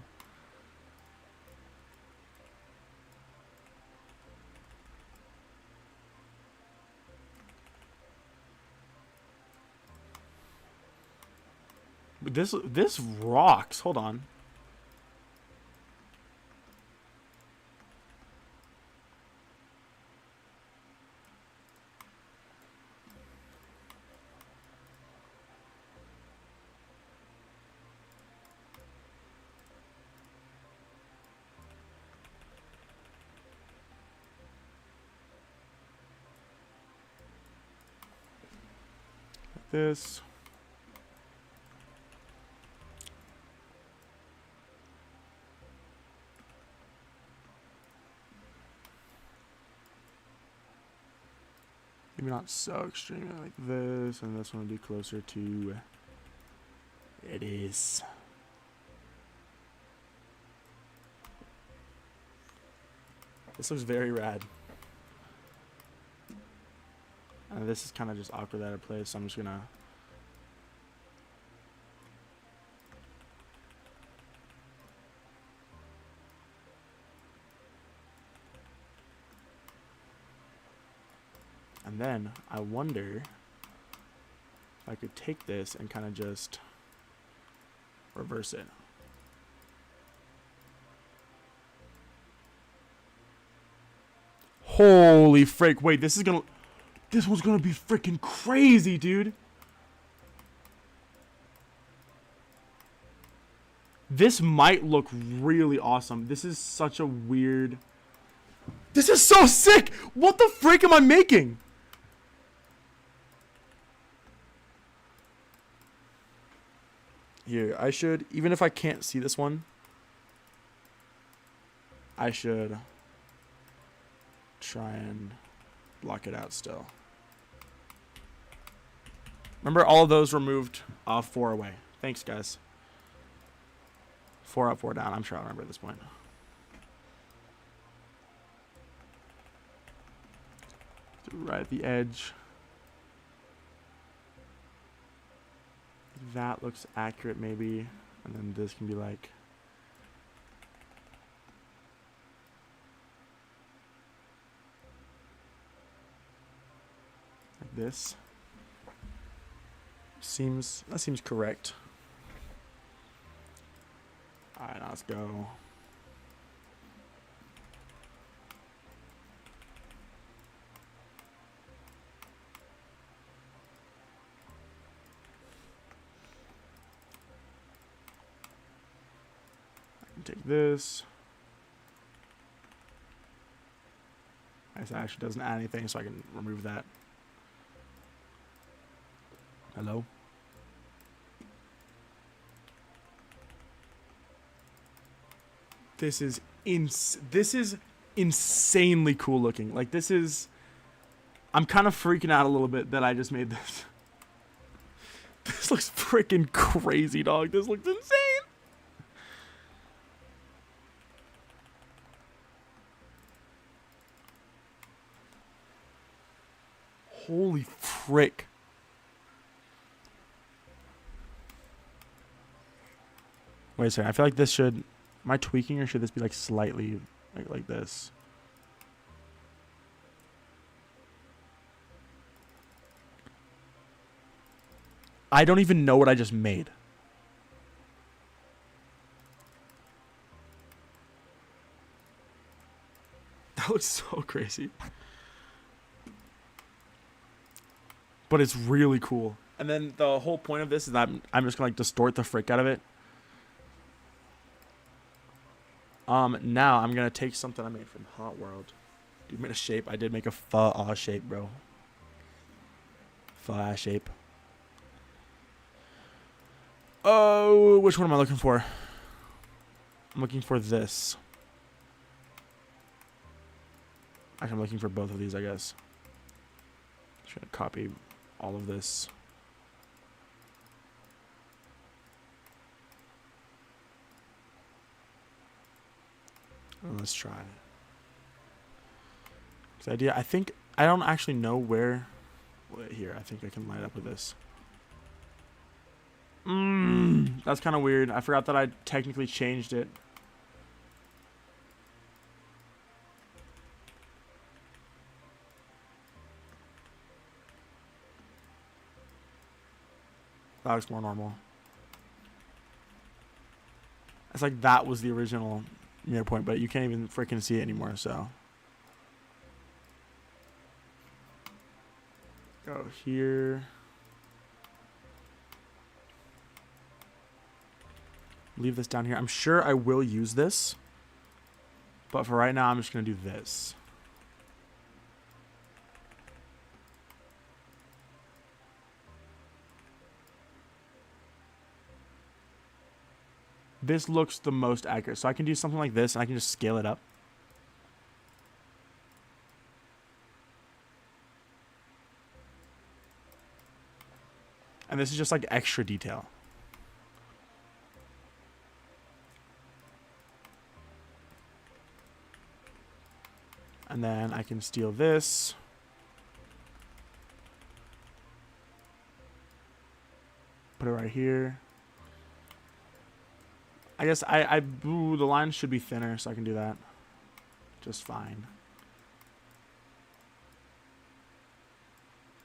This rocks. Hold on. This. Maybe not so extreme like this, and this one will be closer to it is. This looks very rad. And this is kind of just awkward out of place, so I'm just gonna and then I wonder if I could take this and kind of just reverse it. Holy frick, wait, this one's gonna be freaking crazy, dude. This might look really awesome. This is such a weird... This is so sick! What the frick am I making? Here, I should, even if I can't see this one, I should try and block it out still. Remember, all of those were moved 4 away. Thanks, guys. 4 up, 4 down. I'm sure I remember at this point. Right at the edge. That looks accurate, maybe. And then this can be like... this. That seems correct. Alright, now let's go. I can take this. This actually doesn't add anything, so I can remove that. Hello? This is insanely cool looking. Like, this is... I'm kind of freaking out a little bit that I just made this. This looks freaking crazy, dog. This looks insane. Holy frick. Wait a second. I feel like this should... Am I tweaking, or should this be like slightly like this? I don't even know what I just made. That looks so crazy. But it's really cool. And then the whole point of this is that I'm just gonna like distort the frick out of it. Now I'm gonna take something I made from Hot World. Dude made a shape. I did make a pho shape, bro. Pho shape. Oh, which one am I looking for? I'm looking for this. Actually, I'm looking for both of these, I guess. Should copy all of this. Let's try. This idea. I think I don't actually know where. Wait, here, I think I can line it up with this. That's kind of weird. I forgot that I technically changed it. That looks more normal. It's like that was the original mirror point, but you can't even freaking see it anymore, so. Go here. Leave this down here. I'm sure I will use this, but for right now, I'm just going to do this. This looks the most accurate. So I can do something like this, and I can just scale it up. And this is just like extra detail. And then I can steal this. Put it right here. I guess ooh, the line should be thinner, so I can do that just fine.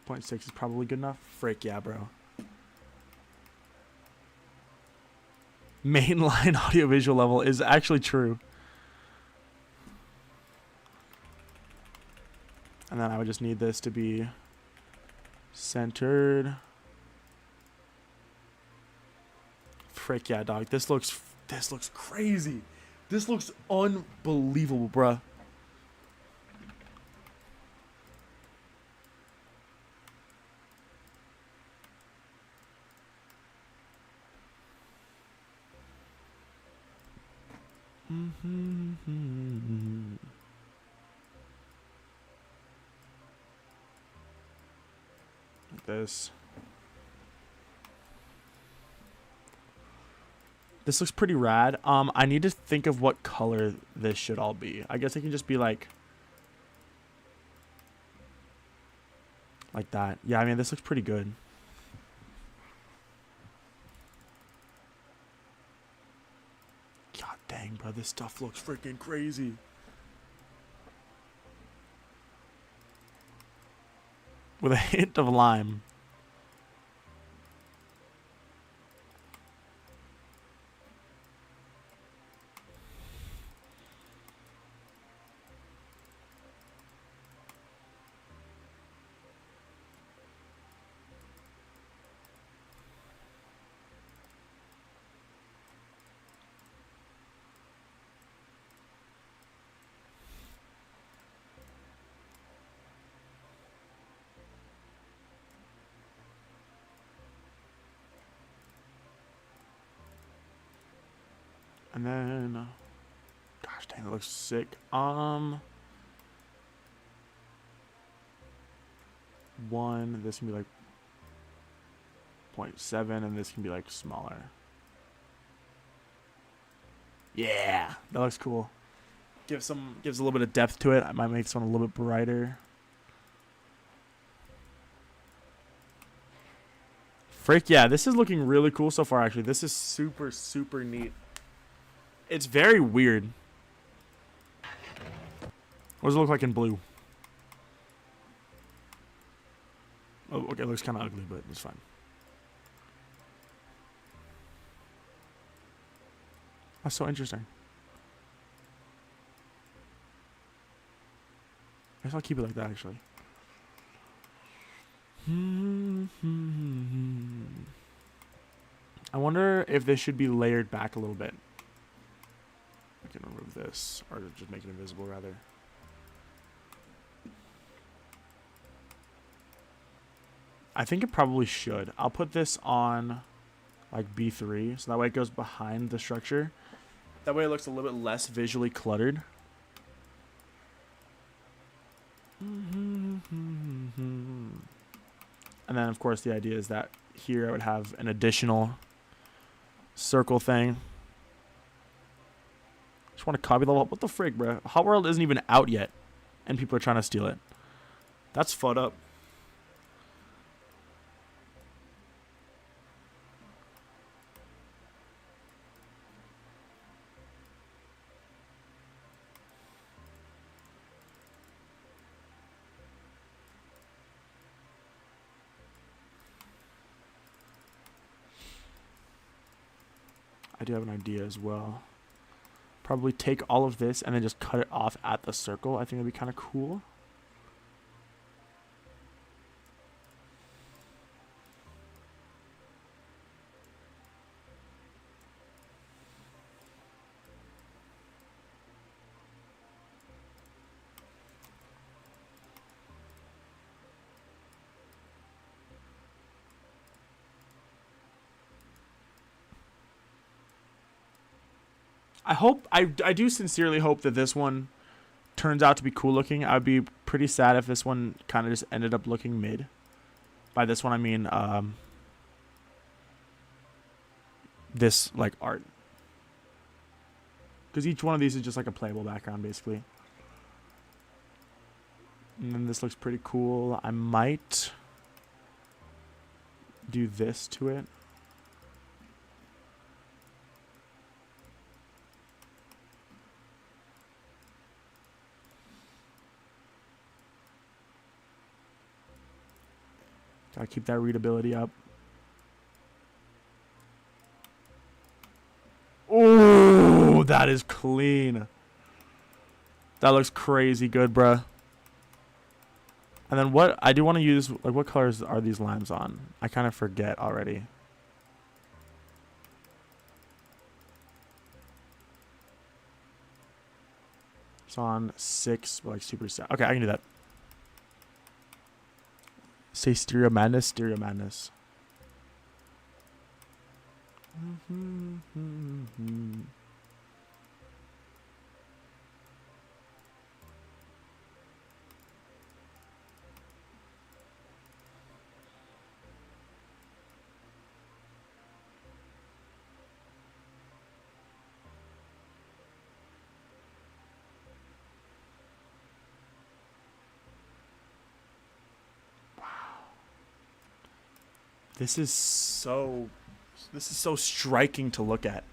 0.6 is probably good enough. Frick yeah, bro. Mainline audiovisual level is actually true. And then I would just need this to be centered. Frick yeah, dog. This looks crazy. This looks unbelievable, bruh. Like this. This looks pretty rad. I need to think of what color this should all be. I guess it can just be like that. Yeah, I mean, this looks pretty good. God dang, bro, this stuff looks freaking crazy. With a hint of lime. And then, gosh dang, that looks sick. One, this can be like 0.7, and this can be like smaller. Yeah, that looks cool. Gives a little bit of depth to it. I might make this one a little bit brighter. Frick yeah, this is looking really cool so far. Actually, this is super, super neat. It's very weird. What does it look like in blue? Oh, okay, it looks kind of ugly, but it's fine. That's so interesting. I guess I'll keep it like that, actually. I wonder if this should be layered back a little bit. I can remove this, or just make it invisible, rather. I think it probably should. I'll put this on, like, B3, so that way it goes behind the structure. That way it looks a little bit less visually cluttered. And then, of course, the idea is that here I would have an additional circle thing. Just want to copy the... What the frig, bro? Hot World isn't even out yet, and people are trying to steal it. That's fucked up. I do have an idea as well. Probably take all of this and then just cut it off at the circle. I think that'd be kind of cool. I do sincerely hope that this one turns out to be cool looking. I would be pretty sad if this one kind of just ended up looking mid. By this one, I mean this like art. Because each one of these is just like a playable background, basically. And then this looks pretty cool. I might do this to it. Gotta keep that readability up. Oh, that is clean. That looks crazy good, bruh. And then what I do want to use, like, what colors are these limes on? I kind of forget already. It's on 6, like super sad. Okay, I can do that. Say Stereo Madness, Stereo Madness. This is so striking to look at.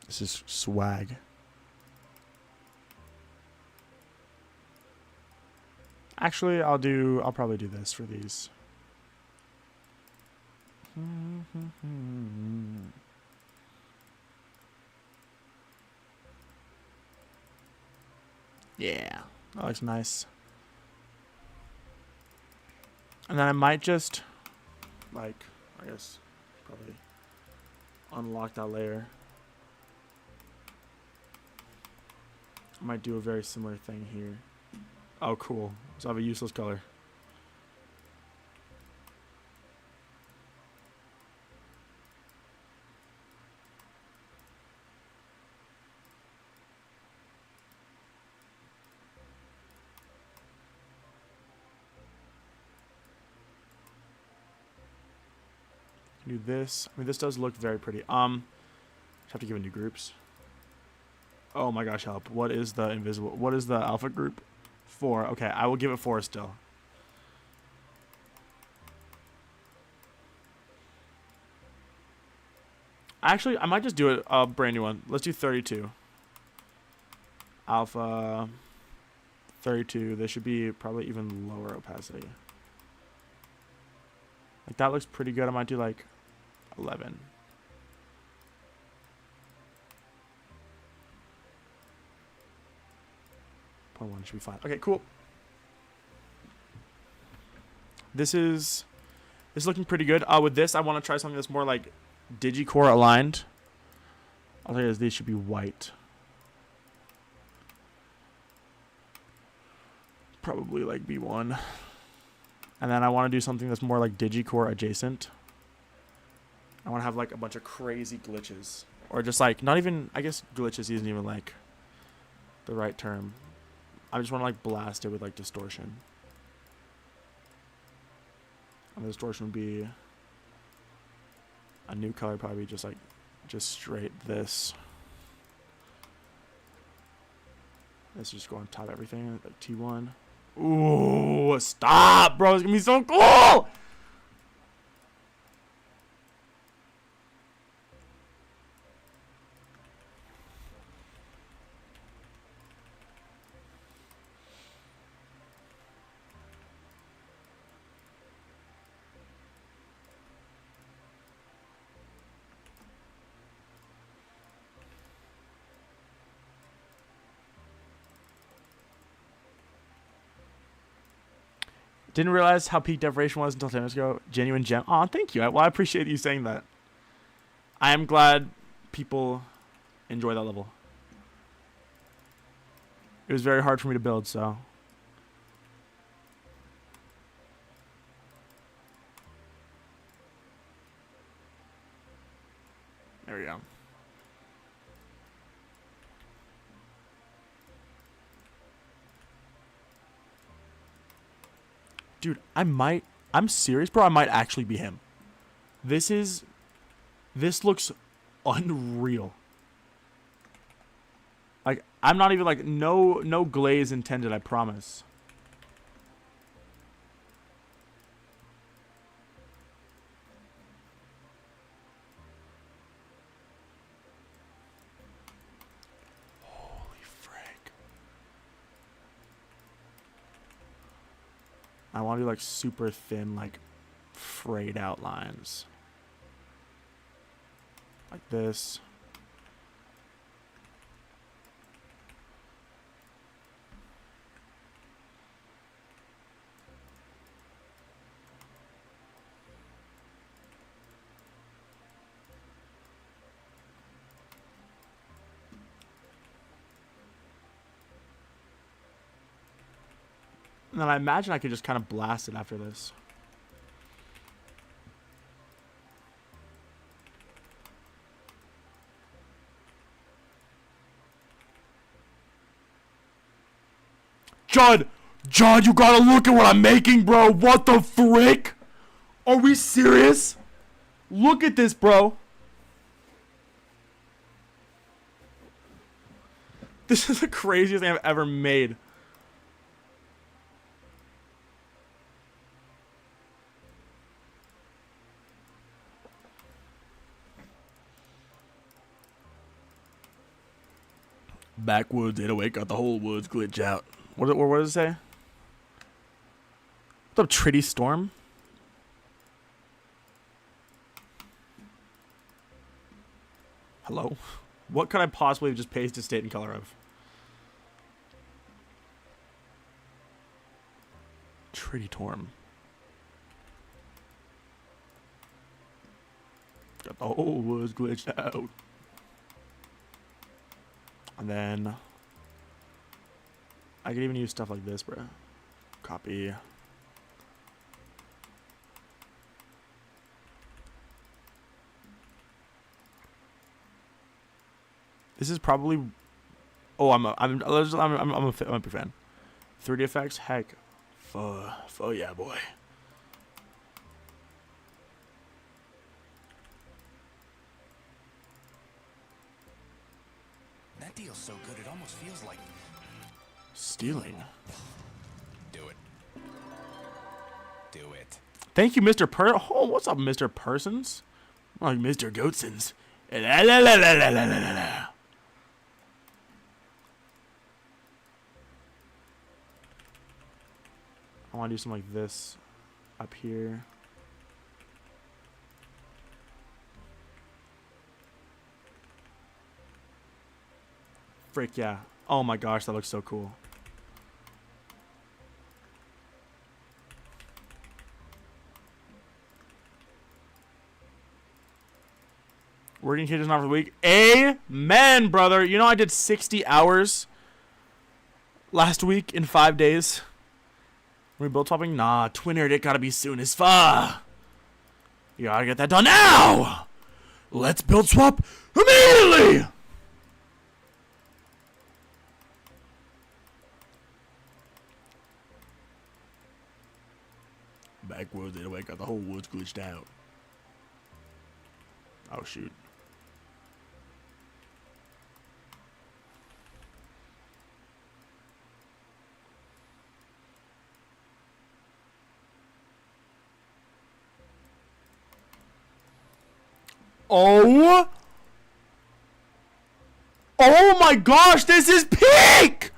This is swag. Actually, I'll probably do this for these. Yeah, that looks nice. And then I might just, like, I guess, probably unlock that layer. I might do a very similar thing here. Oh, cool. So I have a useless color. Do this. I mean, this does look very pretty. Just have to give it new groups. Oh my gosh, help. What is the invisible? What is the alpha group? 4. Okay, I will give it 4 still. Actually, I might just do it a brand new one. Let's do 32. Alpha 32. This should be probably even lower opacity. Like that looks pretty good. I might do like 11. .1 should be fine. Okay, cool. This is looking pretty good. With this, I want to try something that's more like digicore aligned. I'll tell you this, these should be white. Probably like B1. And then I want to do something that's more like digicore adjacent. I want to have like a bunch of crazy glitches. Or just like, not even, I guess glitches isn't even like the right term. I just want to like blast it with like distortion. And the distortion would be a new color, probably just like, just straight this. Let's just go on top of everything, like T1. Ooh, stop, bro. It's gonna be so cool. Didn't realize how peak decoration was until 10 minutes ago. Genuine gem. Aw, thank you. Well, I appreciate you saying that. I am glad people enjoy that level. It was very hard for me to build, so. There we go. Dude, I'm serious, bro. I might actually be him. This looks unreal. Like, I'm not even like, no glaze intended, I promise. I want to do like super thin, like frayed out lines. Like this. And then I imagine I could just kind of blast it after this. John, you gotta look at what I'm making, bro. What the frick? Are we serious? Look at this, bro. This is the craziest thing I've ever made. Backwoods 808 got the whole woods glitch out. What does it say? What's up, Tritty Storm? Hello? What could I possibly have just pasted state and color of? Tritty Torm. Got the whole woods glitched out. And then I could even use stuff like this, bro. Copy. This is probably. Oh, I'm a fan. 3D effects, heck, yeah, boy. That deal's so good, it almost feels like Stealing. do it. Do it. Thank you, Mr. Oh, what's up, Mr. Persons? Like Mr. Goatsons. La, la, la, la, la, la, la, la. I want to do something like this up here. Frick yeah. Oh my gosh, that looks so cool. Working kitchen not for the week. Amen, brother. You know I did 60 hours last week in 5 days. Rebuild topping? Nah, Twinner, it gotta be soon as fuck. You gotta get that done now. Let's build swap immediately. Backwards, anyway, got the whole woods glitched out. Oh, shoot. Oh! Oh my gosh, this is peak!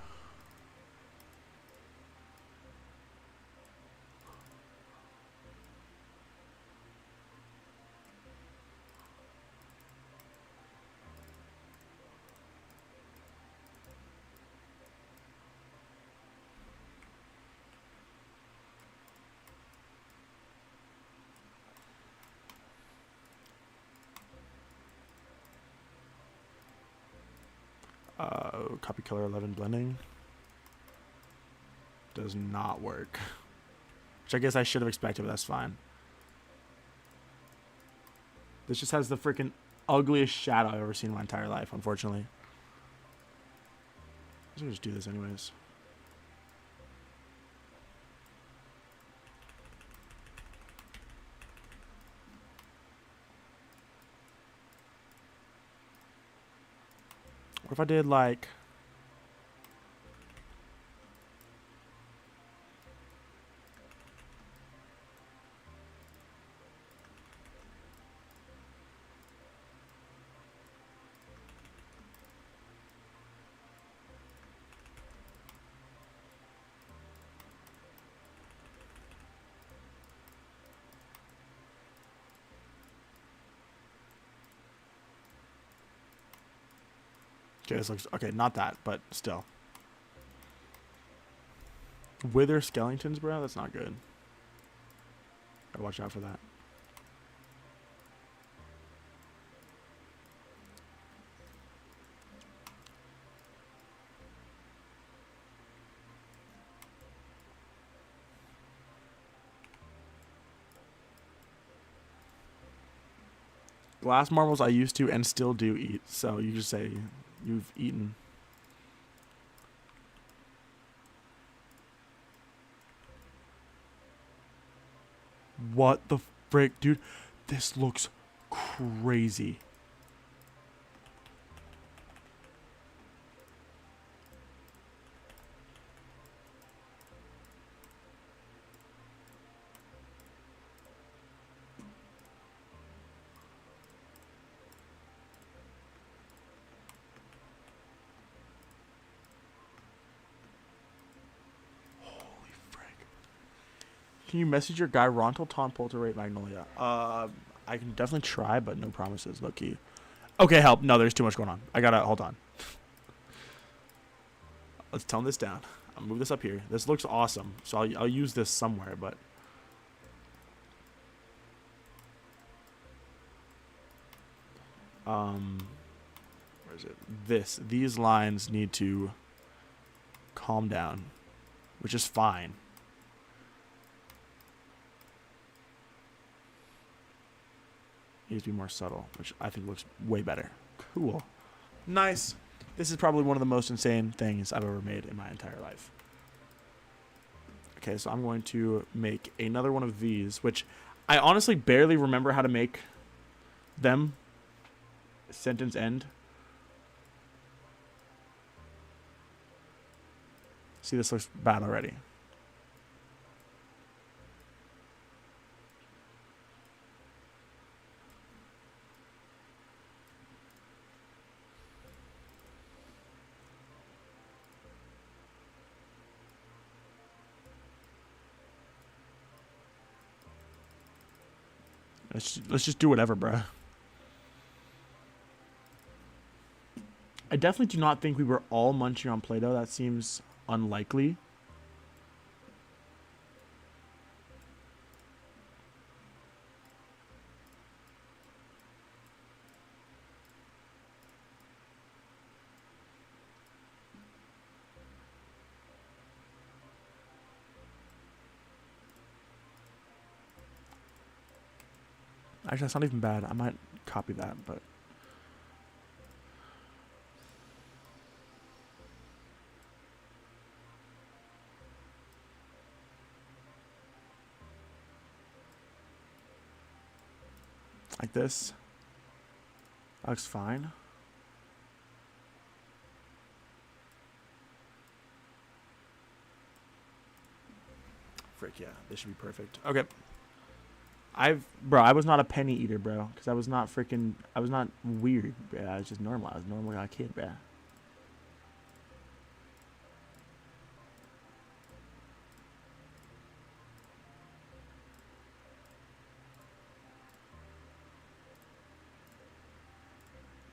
Copy color 11 blending. Does not work. Which I guess I should have expected, but that's fine. This just has the freaking ugliest shadow I've ever seen in my entire life, unfortunately. I'm gonna just do this anyways. What if I did like... Okay, this looks... Okay, not that, but still. Wither skeletons, bro? That's not good. Gotta watch out for that. Glass marbles I used to and still do eat. So you just say you've eaten. What the frick, dude? This looks crazy. Can you message your guy Rontal Tom Polterate Magnolia? I can definitely try, but no promises, low key. Okay, help. No, there's too much going on. I gotta hold on. Let's tone this down. I'll move this up here. This looks awesome, so I'll use this somewhere, but where is it? These lines need to calm down, which is fine. Needs to be more subtle, which I think looks way better. Cool. Nice. This is probably one of the most insane things I've ever made in my entire life. Okay, so I'm going to make another one of these, which I honestly barely remember how to make them. Sentence end. See, this looks bad already. Let's just do whatever, bro. I definitely do not think we were all munching on Play-Doh. That seems unlikely. Actually, that's not even bad. I might copy that, but... like this. That looks fine. Frick yeah, this should be perfect. Okay. Bro, I was not a penny eater, bro. Because I was not weird, bro. I was just normal. I was a normal kid, bro.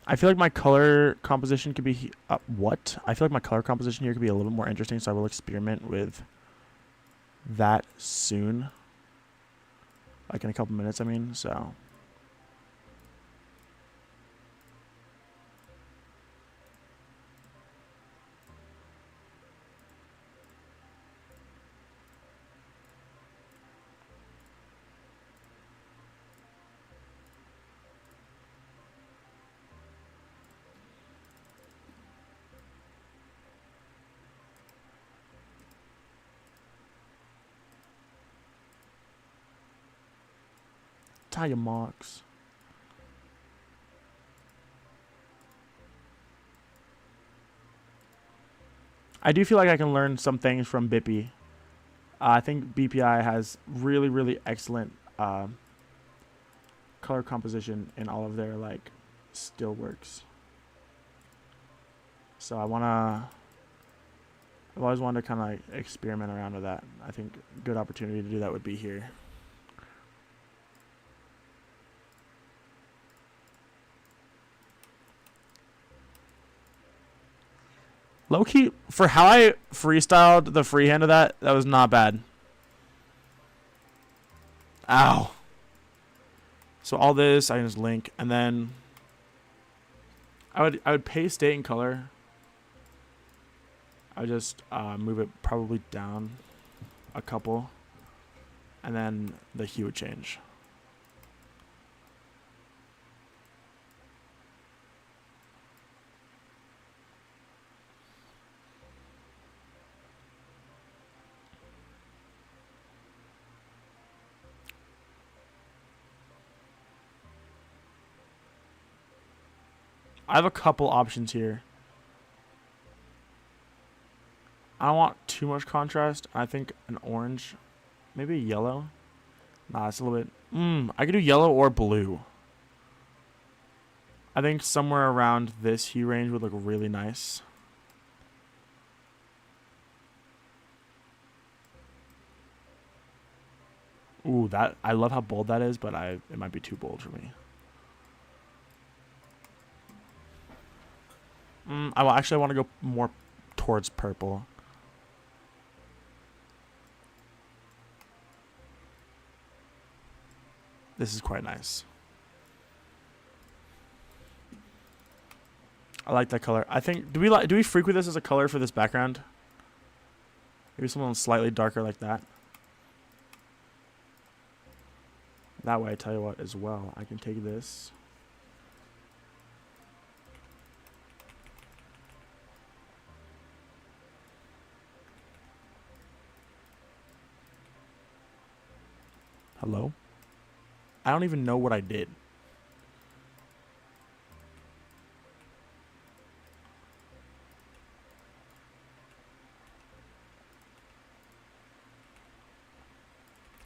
I feel like my color composition could be... what? I feel like my color composition here could be a little bit more interesting, so I will experiment with that soon. Like in a couple minutes, I mean, so... tire marks. I do feel like I can learn some things from Bippy. I think BPI has really, really excellent color composition in all of their like still works. So I've always wanted to kind of like experiment around with that. I think a good opportunity to do that would be here. Low key, for how I freestyled the freehand of that was not bad. Ow. So all this, I can just link, and then I would paste it in color. I would just move it probably down a couple, and then the hue would change. I have a couple options here. I don't want too much contrast. I think an orange, maybe a yellow. Nah, it's a little bit... I could do yellow or blue. I think somewhere around this hue range would look really nice. Ooh, that... I love how bold that is, but it might be too bold for me. I want to go more towards purple. This is quite nice. I like that color. I think do we freak with this as a color for this background? Maybe something slightly darker like that. That way, I tell you what, as well, I can take this. Hello? I don't even know what I did.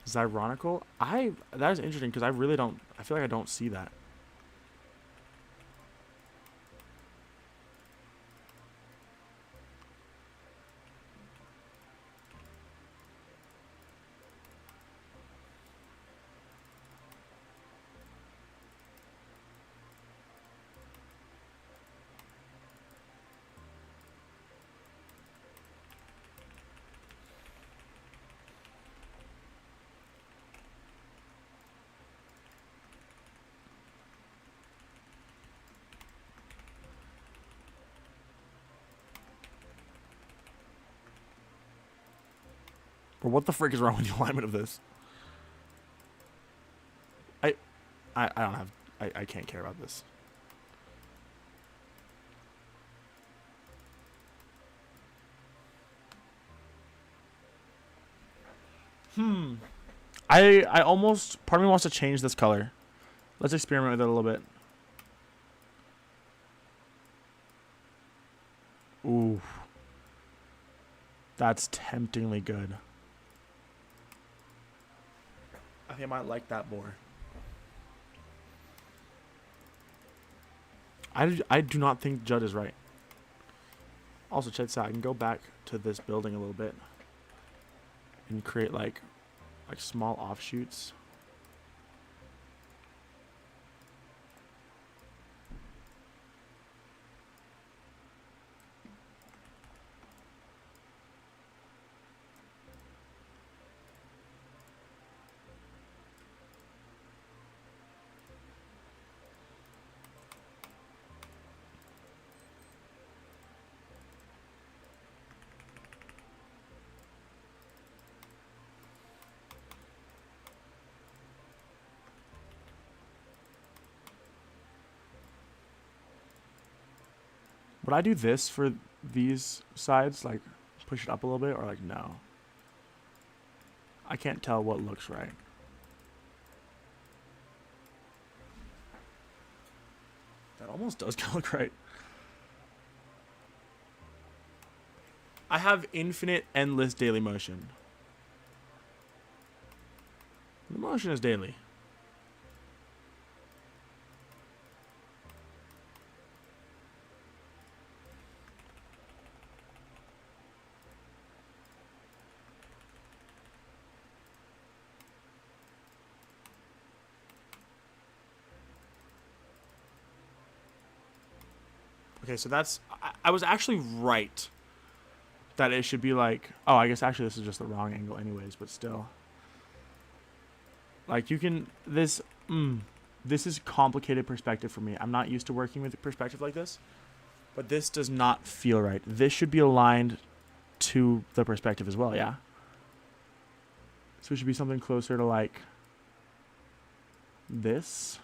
Is that ironical? That is interesting because I really don't... I feel like I don't see that. Or what the frick is wrong with the alignment of this? I don't have... I can't care about this. I almost... Part of me wants to change this color. Let's experiment with it a little bit. Ooh. That's temptingly good. I think I might like that more. I do not think Judd is right. Also, check this out. I can go back to this building a little bit and create like small offshoots. Would I do this for these sides? Like, push it up a little bit? Or, like, no? I can't tell what looks right. That almost does look right. I have infinite, endless daily motion. The motion is daily. Okay, so that's... I was actually right that it should be like... Oh, I guess actually this is just the wrong angle anyways, but still. Like, you can... This is complicated perspective for me. I'm not used to working with a perspective like this. But this does not feel right. This should be aligned to the perspective as well, yeah? So it should be something closer to, like... this...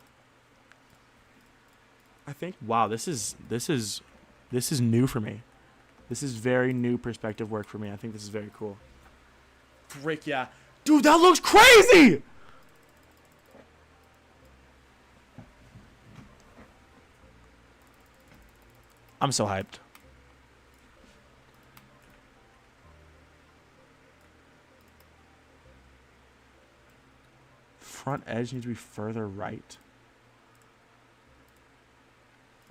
I think, wow, this is new for me. This is very new perspective work for me. I think this is very cool. Frick yeah. Dude, that looks crazy! I'm so hyped. Front edge needs to be further right.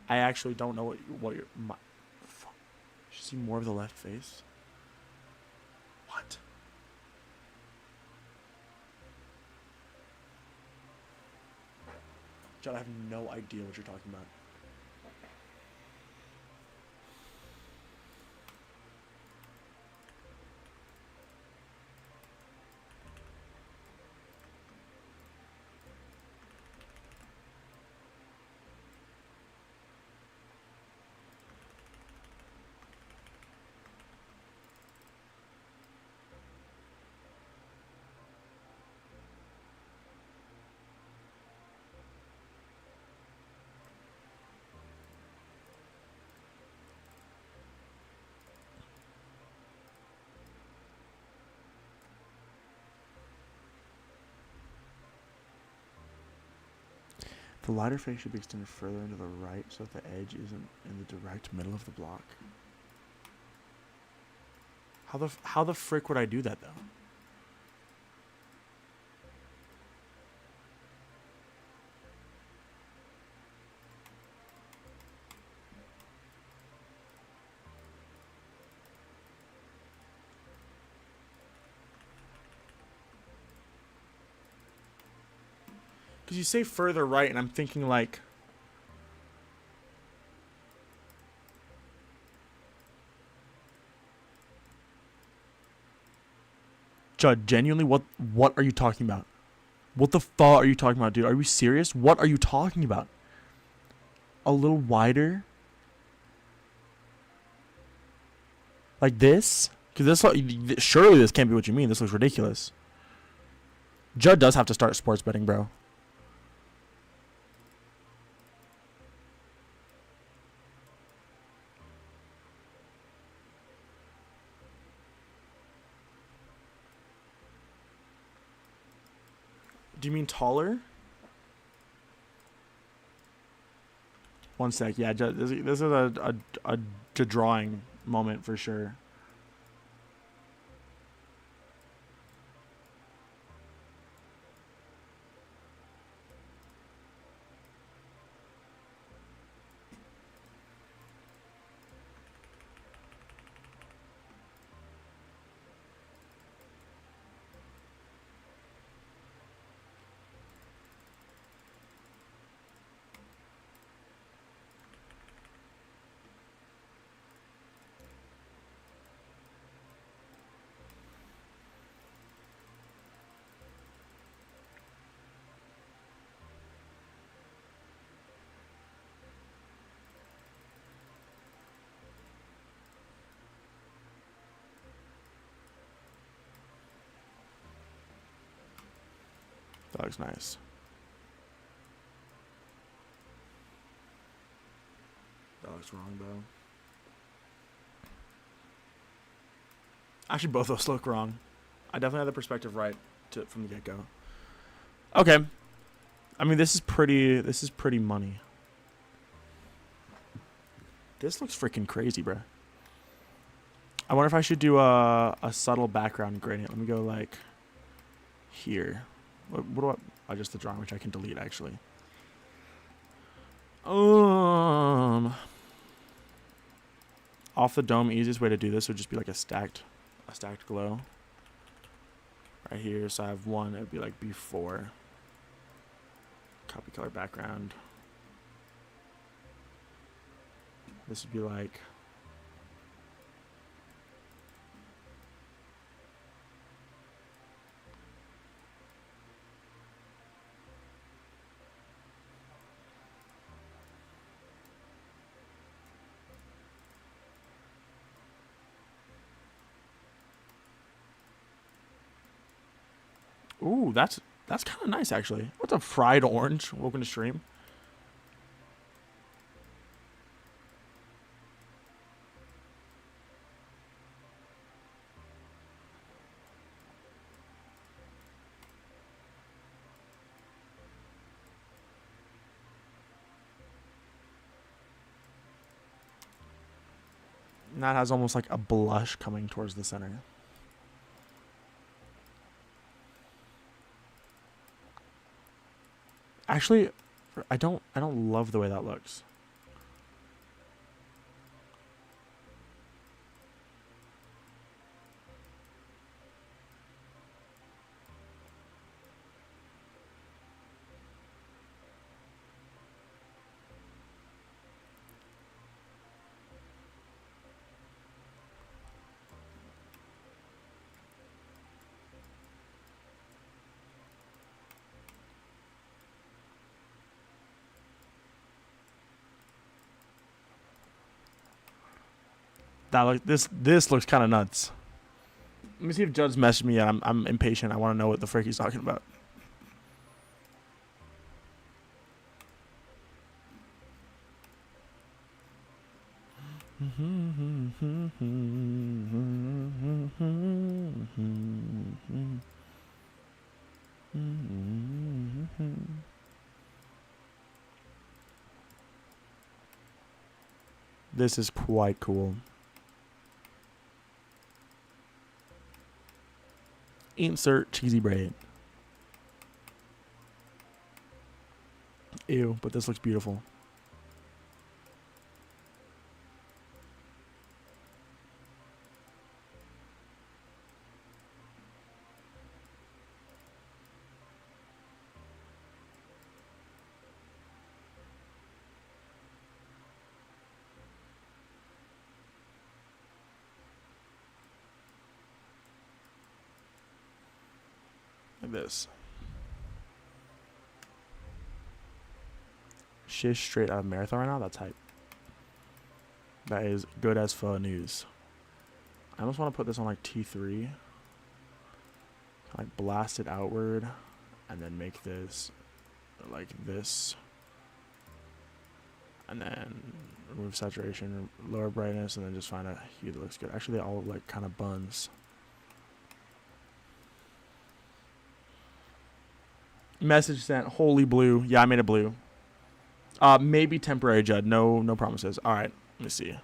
I actually don't know what your... Fuck. You should see more of the left face. What? John, I have no idea what you're talking about. The lighter face should be extended further into the right so that the edge isn't in the direct middle of the block. How the frick would I do that though? Because you say further right, and I'm thinking like... Judd, genuinely, what are you talking about? What the fuck are you talking about, dude? Are you serious? What are you talking about? A little wider? Like this? Because surely this can't be what you mean. This looks ridiculous. Judd does have to start sports betting, bro. Do you mean taller? One sec. Yeah, this is a drawing moment for sure. That looks nice. That looks wrong, though. Actually, both those look wrong. I definitely had the perspective right from the get-go. Okay. I mean, this is pretty money. This looks freaking crazy, bruh. I wonder if I should do a subtle background gradient. Let me go, like, here. What do I... just the drawing, which I can delete, actually. Off the dome, easiest way to do this would just be like a stacked glow. Right here, so I have one, it would be like before. Copy color background. This would be like... Ooh, that's kind of nice, actually. What's a fried orange? Welcome to stream. And that has almost like a blush coming towards the center. Actually, I don't love the way that looks. This looks kind of nuts. Let me see if Judd's messaged me yet. I'm impatient. I want to know what the frick he's talking about. This is quite cool. Insert cheesy braid. Ew, but this looks beautiful. Like this. Shish straight out of marathon right now. That's hype. That is good as for news. I almost want to put this on like T3. Like blast it outward and then make this like this. And then remove saturation, lower brightness, and then just find a hue that looks good. Actually, they all like kind of buns. Message sent. Holy blue. Yeah, I made it blue. Maybe temporary, Judd. No promises. All right, let me see.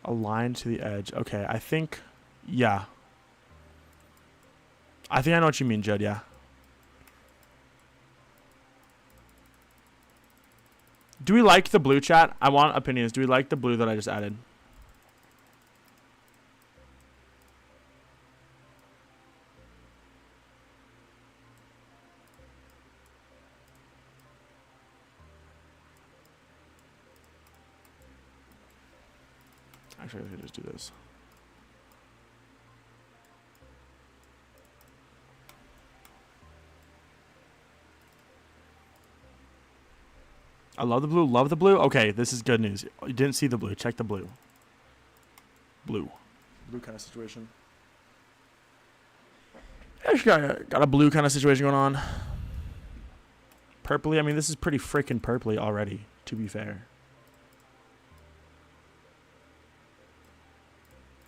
Aligned to the edge. Okay, I think, yeah. I think I know what you mean, Judd, yeah. Do we like the blue, chat? I want opinions. Do we like the blue that I just added? Actually, I could just do this. I love the blue. Love the blue. Okay, this is good news. You didn't see the blue. Check the blue. Blue. Blue kind of situation. Actually, got a blue kind of situation going on. Purpley. I mean, this is pretty freaking purpley already, to be fair.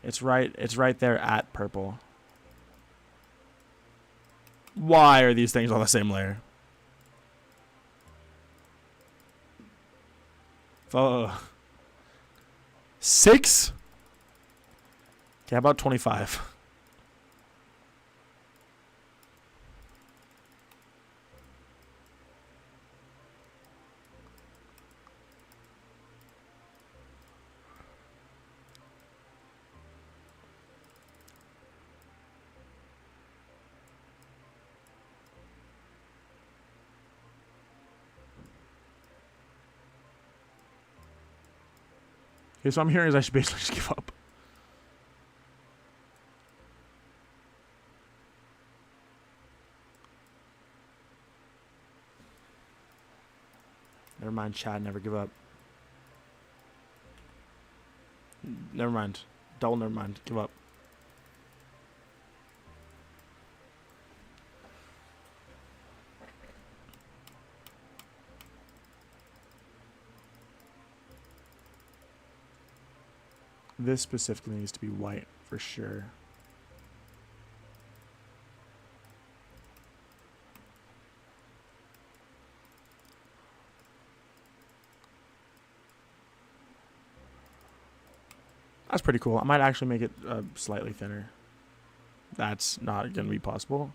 It's right there at purple. Why are these things on the same layer? Oh. 6? Okay, how about 25? Okay, so I'm hearing is I should basically just give up. Never mind, Chad. Never give up. Never mind. Double never mind. Give up. This specifically needs to be white for sure. That's pretty cool. I might actually make it slightly thinner. That's not going to be possible.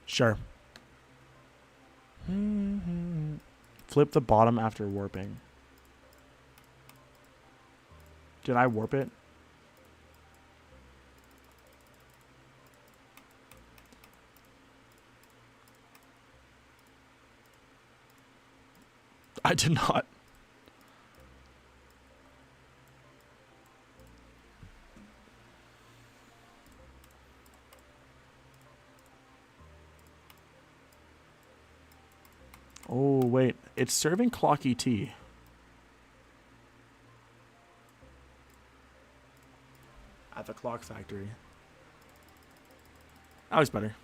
Sure. Flip the bottom after warping. Did I warp it? I did not. Oh, wait. It's serving clock ET. At the clock factory. That was better.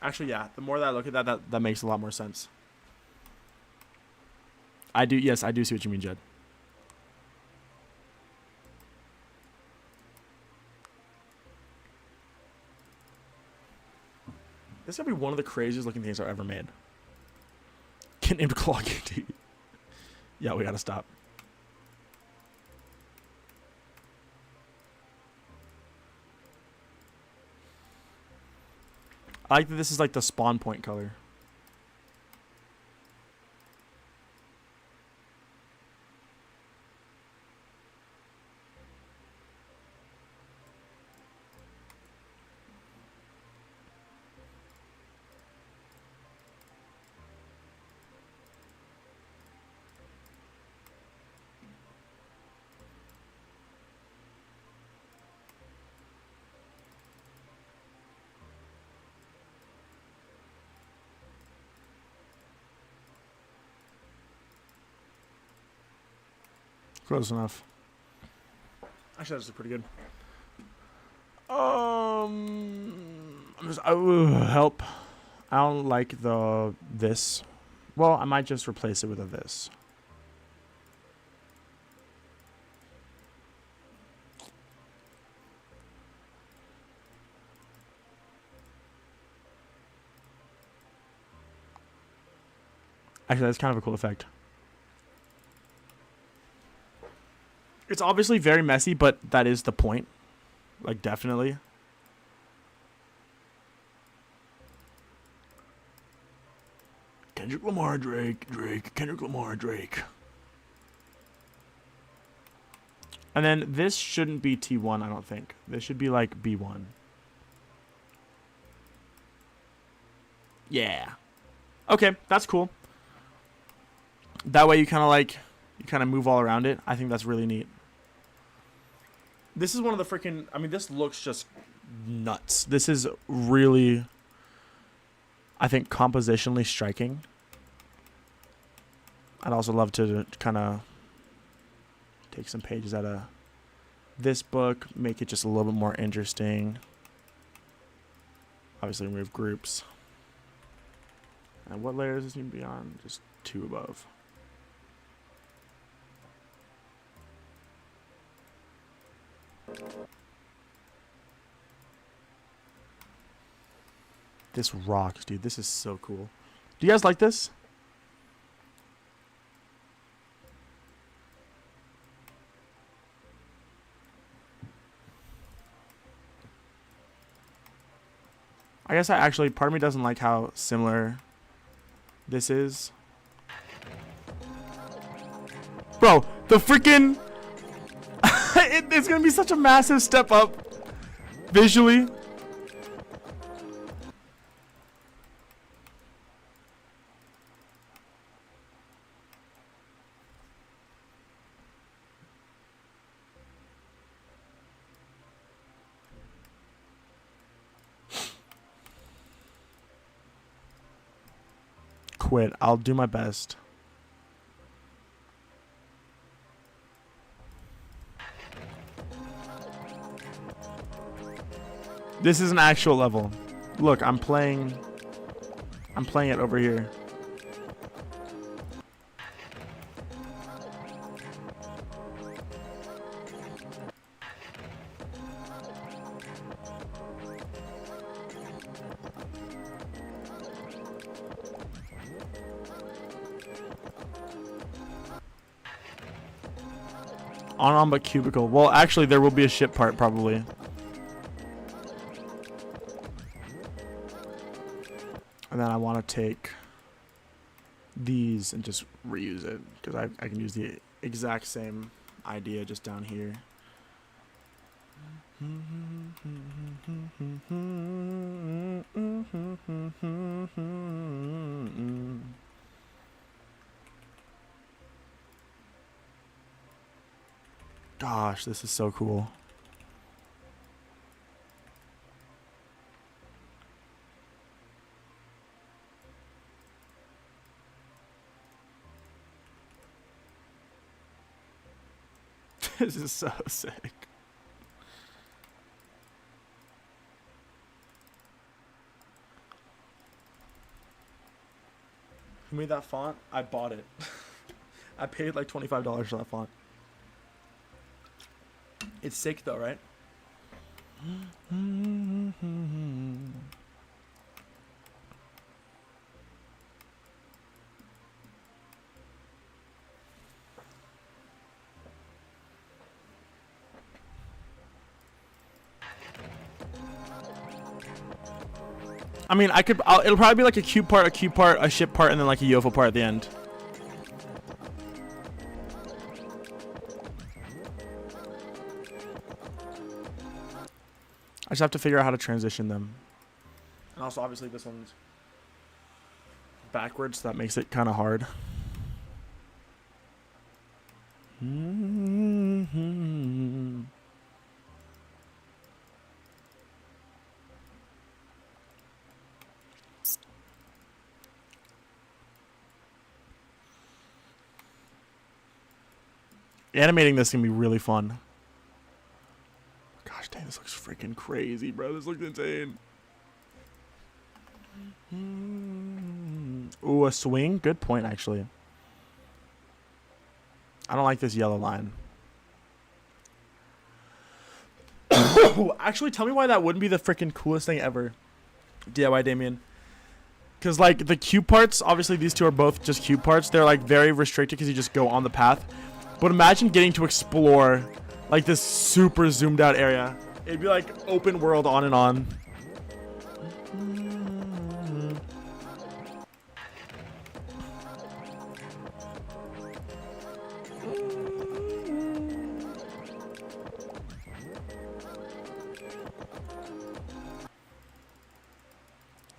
Actually, yeah. The more that I look at that makes a lot more sense. Yes, I do see what you mean, Jed. This is going to be one of the craziest looking things I've ever made. Get named Clock ET. Yeah, we got to stop. I like that this is like the spawn point color. Close enough. Actually, that's pretty good. Help. I don't like this. Well, I might just replace it with a this. Actually, that's kind of a cool effect. It's obviously very messy, but that is the point. Like, definitely. Kendrick Lamar, Drake, Kendrick Lamar, Drake. And then this shouldn't be T1, I don't think. This should be like B1. Yeah. Okay, that's cool. That way you kind of move all around it. I think that's really neat. This is one of the freaking, I mean, this looks just nuts. This is really, I think, compositionally striking. I'd also love to kind of take some pages out of this book, make it just a little bit more interesting. Obviously remove groups. And what layer does this need to be on? Just 2 above. This rocks, dude. This is so cool. Do you guys like this? I guess part of me doesn't like how similar this is. Bro, the freaking... it's going to be such a massive step up visually. Quit. I'll do my best. This is an actual level. Look, I'm playing it over here. On but cubicle. Well, actually, there will be a ship part probably. And then I want to take these and just reuse it because I can use the exact same idea just down here. Gosh, this is so cool. This is so sick. Who made that font? I bought it. I paid like $25 for that font. It's sick though, right? I mean, it'll probably be like a cube part, a ship part, and then like a UFO part at the end. I just have to figure out how to transition them. And also, obviously, this one's backwards, so that makes it kind of hard. Animating this is going to be really fun. Gosh dang, this looks freaking crazy, bro. This looks insane. Ooh, a swing? Good point, actually. I don't like this yellow line. Actually, tell me why that wouldn't be the freaking coolest thing ever. DIY Damien. Because, like, the cube parts, obviously these two are both just cube parts. They're, like, very restricted because you just go on the path. But imagine getting to explore, like, this super zoomed out area. It'd be, like, open world on and on.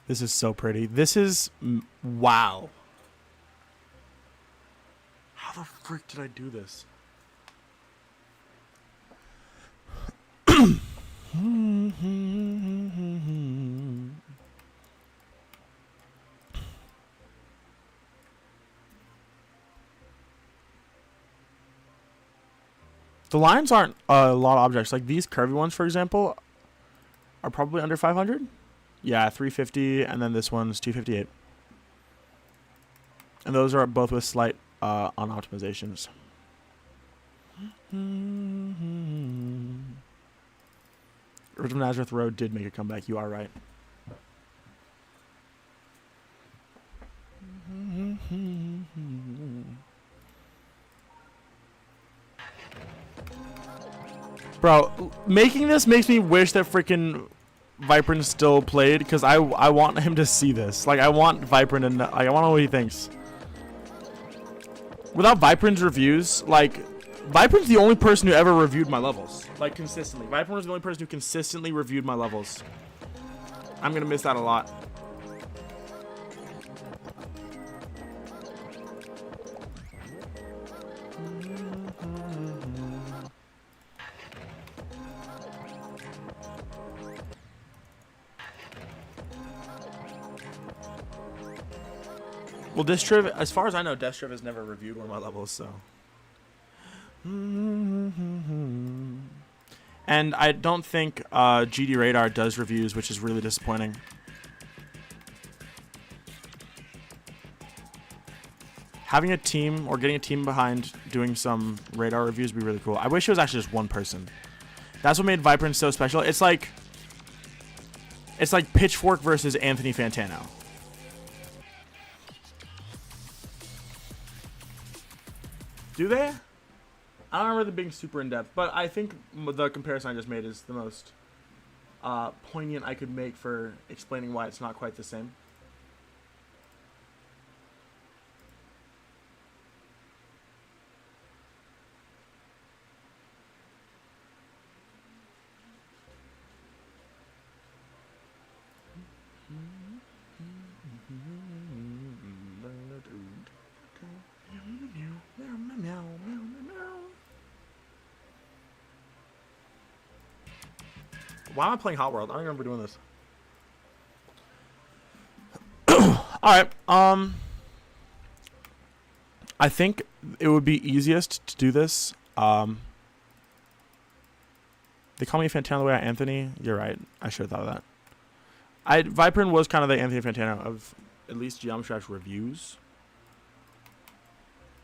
This is so pretty. This is... wow. How the frick did I do this? The lines aren't a lot of objects. Like these curvy ones, for example, are probably under 500. Yeah, 350, and then this one's 258. And those are both with slight on optimizations. Urge of Nazareth Road did make a comeback. You are right. Bro, making this makes me wish that freaking Viperin still played, because I want him to see this. Like, I want Viperin to know, like, I want to know what he thinks. Without Viperin's reviews, like, Viperin's the only person who ever reviewed my levels. Like, consistently. Viperin was the only person who consistently reviewed my levels. I'm going to miss that a lot. Well, Distriv, as far as I know, Distriv has never reviewed one of my levels, so. And I don't think GD Radar does reviews, which is really disappointing. Having a team or getting a team behind doing some Radar reviews would be really cool. I wish it was actually just one person. That's what made Viperin so special. It's like Pitchfork versus Anthony Fantano. Do they? I don't remember them being super in-depth, but I think the comparison I just made is the most poignant I could make for explaining why it's not quite the same. Why am I playing Hot World? I don't remember doing this. Alright, I think it would be easiest to do this. They call me Fantano the way I Anthony. You're right. I should have thought of that. Viperin was kind of the Anthony Fantano of at least Geometry Dash reviews.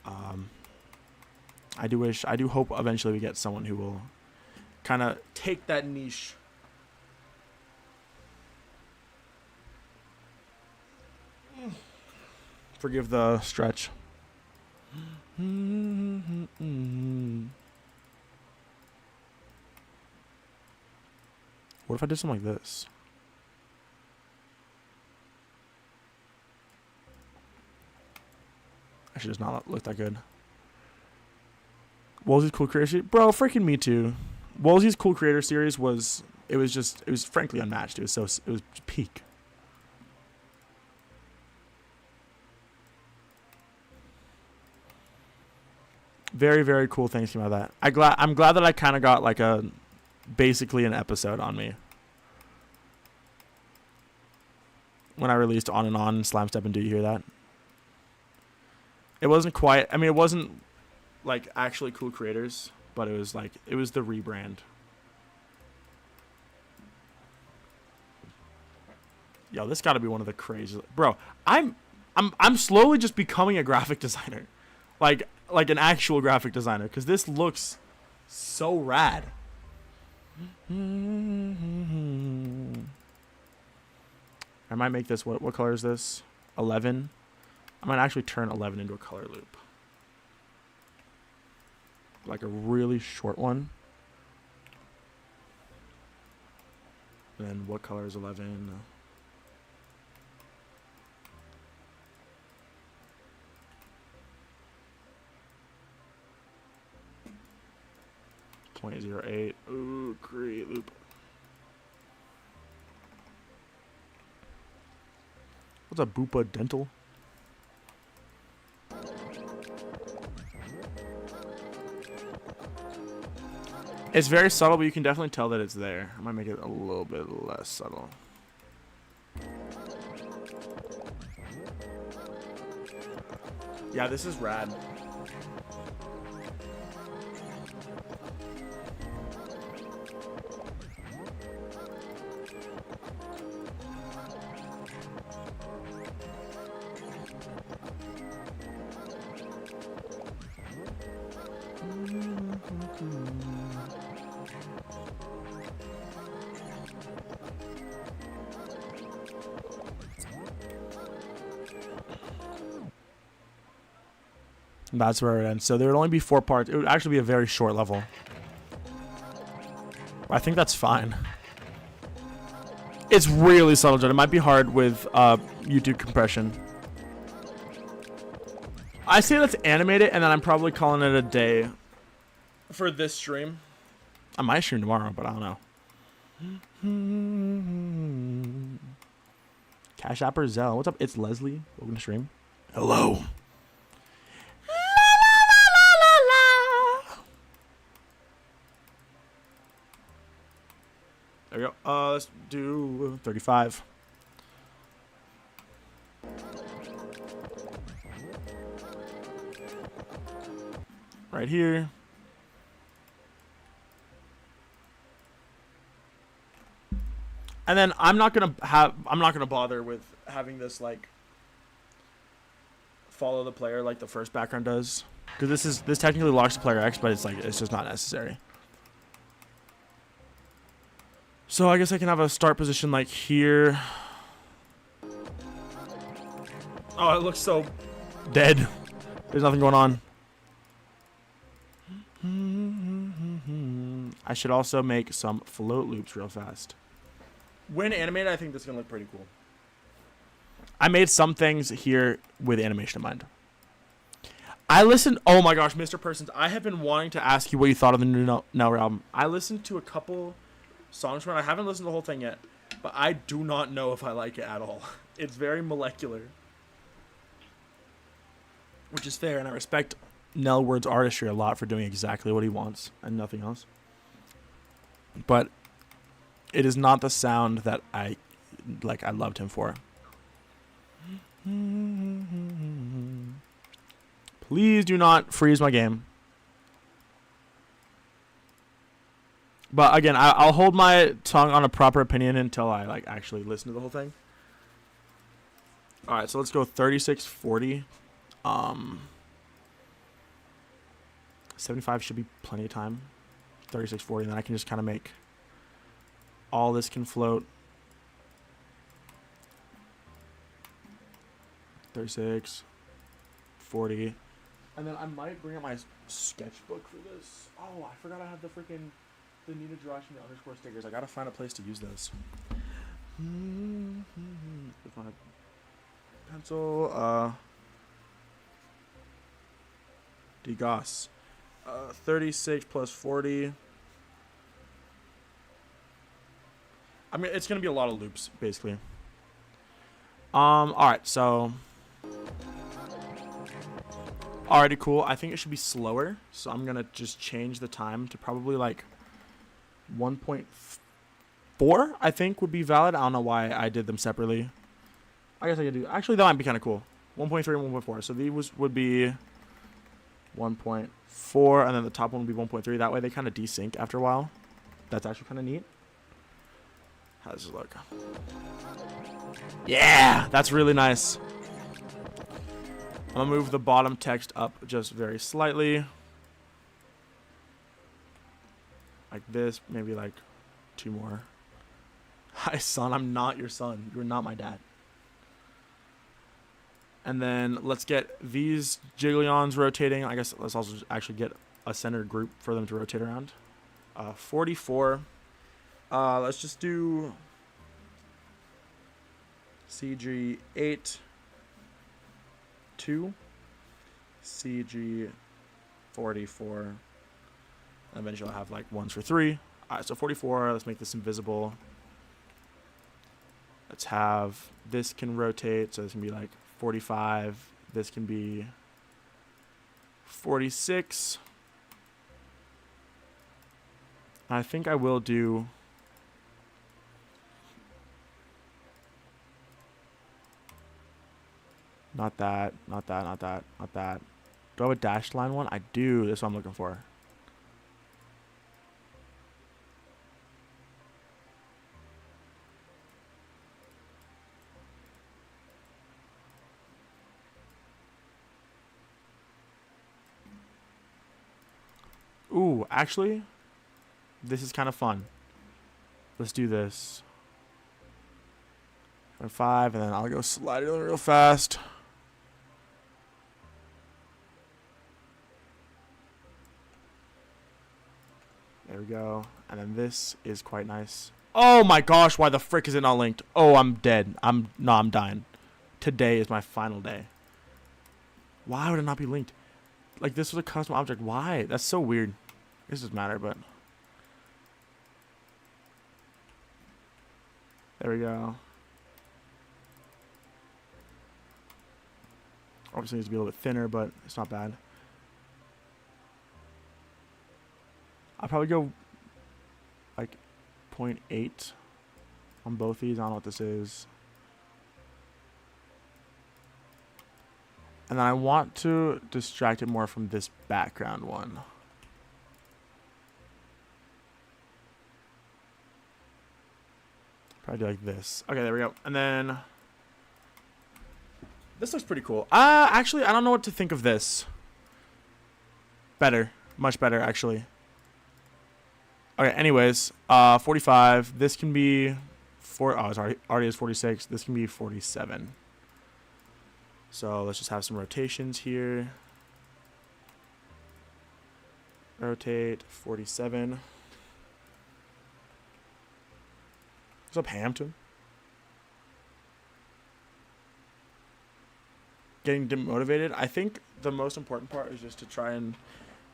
I do hope eventually we get someone who will kind of take that niche. Forgive the stretch. What if I did something like this? Actually, does not look that good. Woolsey's Cool Creator Series? Bro, freaking me too. Woolsey's Cool Creator Series was frankly unmatched. It was peak. Very, very cool things came out of that. I'm glad that I kind of got like basically an episode on me when I released On and On, Slam Step, and Do You Hear That? It wasn't quite. I mean, it wasn't like actually cool creators, but it was like it was the rebrand. Yo, this got to be one of the craziest, bro. I'm slowly just becoming a graphic designer, like an actual graphic designer, because this looks so rad. I might make this, what color is this? 11. I might actually turn 11 into a color loop, like a really short one. And then what color is 11? 0.08. Ooh, create loop. What's a Bupa Dental? It's very subtle, but you can definitely tell that it's there. I might make it a little bit less subtle. Yeah, this is rad. That's where it ends. So there would only be 4 parts. It would actually be a very short level. I think that's fine. It's really subtle, John. It might be hard with YouTube compression. I say let's animate it, and then I'm probably calling it a day for this stream. I might stream tomorrow, but I don't know. Cash App or Zelle? What's up? It's Leslie. Welcome to stream. Hello. There we go. Let's do 35. Right here. And then I'm not gonna bother with having this like follow the player like the first background does, because this technically locks the player X, but it's just not necessary. So I guess I can have a start position like here. Oh, it looks so dead. There's nothing going on. I should also make some float loops real fast. When animated, I think this is going to look pretty cool. I made some things here with animation in mind. I listened... Oh my gosh, Mr. Persons, I have been wanting to ask you what you thought of the new Nell album. I listened to a couple songs from it. I haven't listened to the whole thing yet, but I do not know if I like it at all. It's very molecular, which is fair, and I respect Nell Word's artistry a lot for doing exactly what he wants and nothing else. But it is not the sound that I loved him for. Please do not freeze my game. But again, I'll hold my tongue on a proper opinion until I actually listen to the whole thing. All right, so let's go 3640. 75 should be plenty of time. 3640, and then I can just kind of make all this can float. 36, 40, and then I might bring up my sketchbook for this. Oh, I forgot I have the Nina Joachim _ stickers. I gotta find a place to use those. With my pencil, DeGoss. 36 plus 40. I mean, it's gonna be a lot of loops, basically. All right, so already cool. I think it should be slower, so I'm gonna just change the time to probably like 1.4. I think would be valid. I don't know why I did them separately. I guess I could do. Actually, that might be kind of cool. 1.3 and 1.4. So these would be 1.4 4, and then the top one will be 1.3. That way they kind of desync after a while. That's actually kind of neat. How does it look? Yeah, that's really nice. I'm gonna move the bottom text up just very slightly. Like this, maybe like 2 more. Hi, son, I'm not your son. You're not my dad. And then let's get these jigglyons rotating. I guess let's also actually get a centered group for them to rotate around. 44. Let's just do CG 8, 2, CG 44. And eventually I'll have like 1s for 3. All right, so 44. Let's make this invisible. Let's have this can rotate, so this can be like 45. This can be 46. I think I will do not that, not that, not that, not that. Do I have a dashed line one? I do. That's what I'm looking for. Ooh, actually, this is kind of fun. Let's do this. 5, and then I'll go slide it in real fast. There we go. And then this is quite nice. Oh my gosh, why the frick is it not linked? Oh, I'm dead. I'm dying. Today is my final day. Why would it not be linked? Like, this was a custom object. Why? That's so weird. This doesn't matter, but there we go. Obviously needs to be a little bit thinner, but it's not bad. I'll probably go like 0.8 on both these. I don't know what this is. And then I want to distract it more from this background one. Probably do like this. Okay, there we go. And then this looks pretty cool. Actually, I don't know what to think of this. Better. Much better, actually. Okay, anyways, 45. This can be it's already is 46. This can be 47. So let's just have some rotations here. Rotate 47. What's up, Hampton? Getting demotivated. I think the most important part is just to try and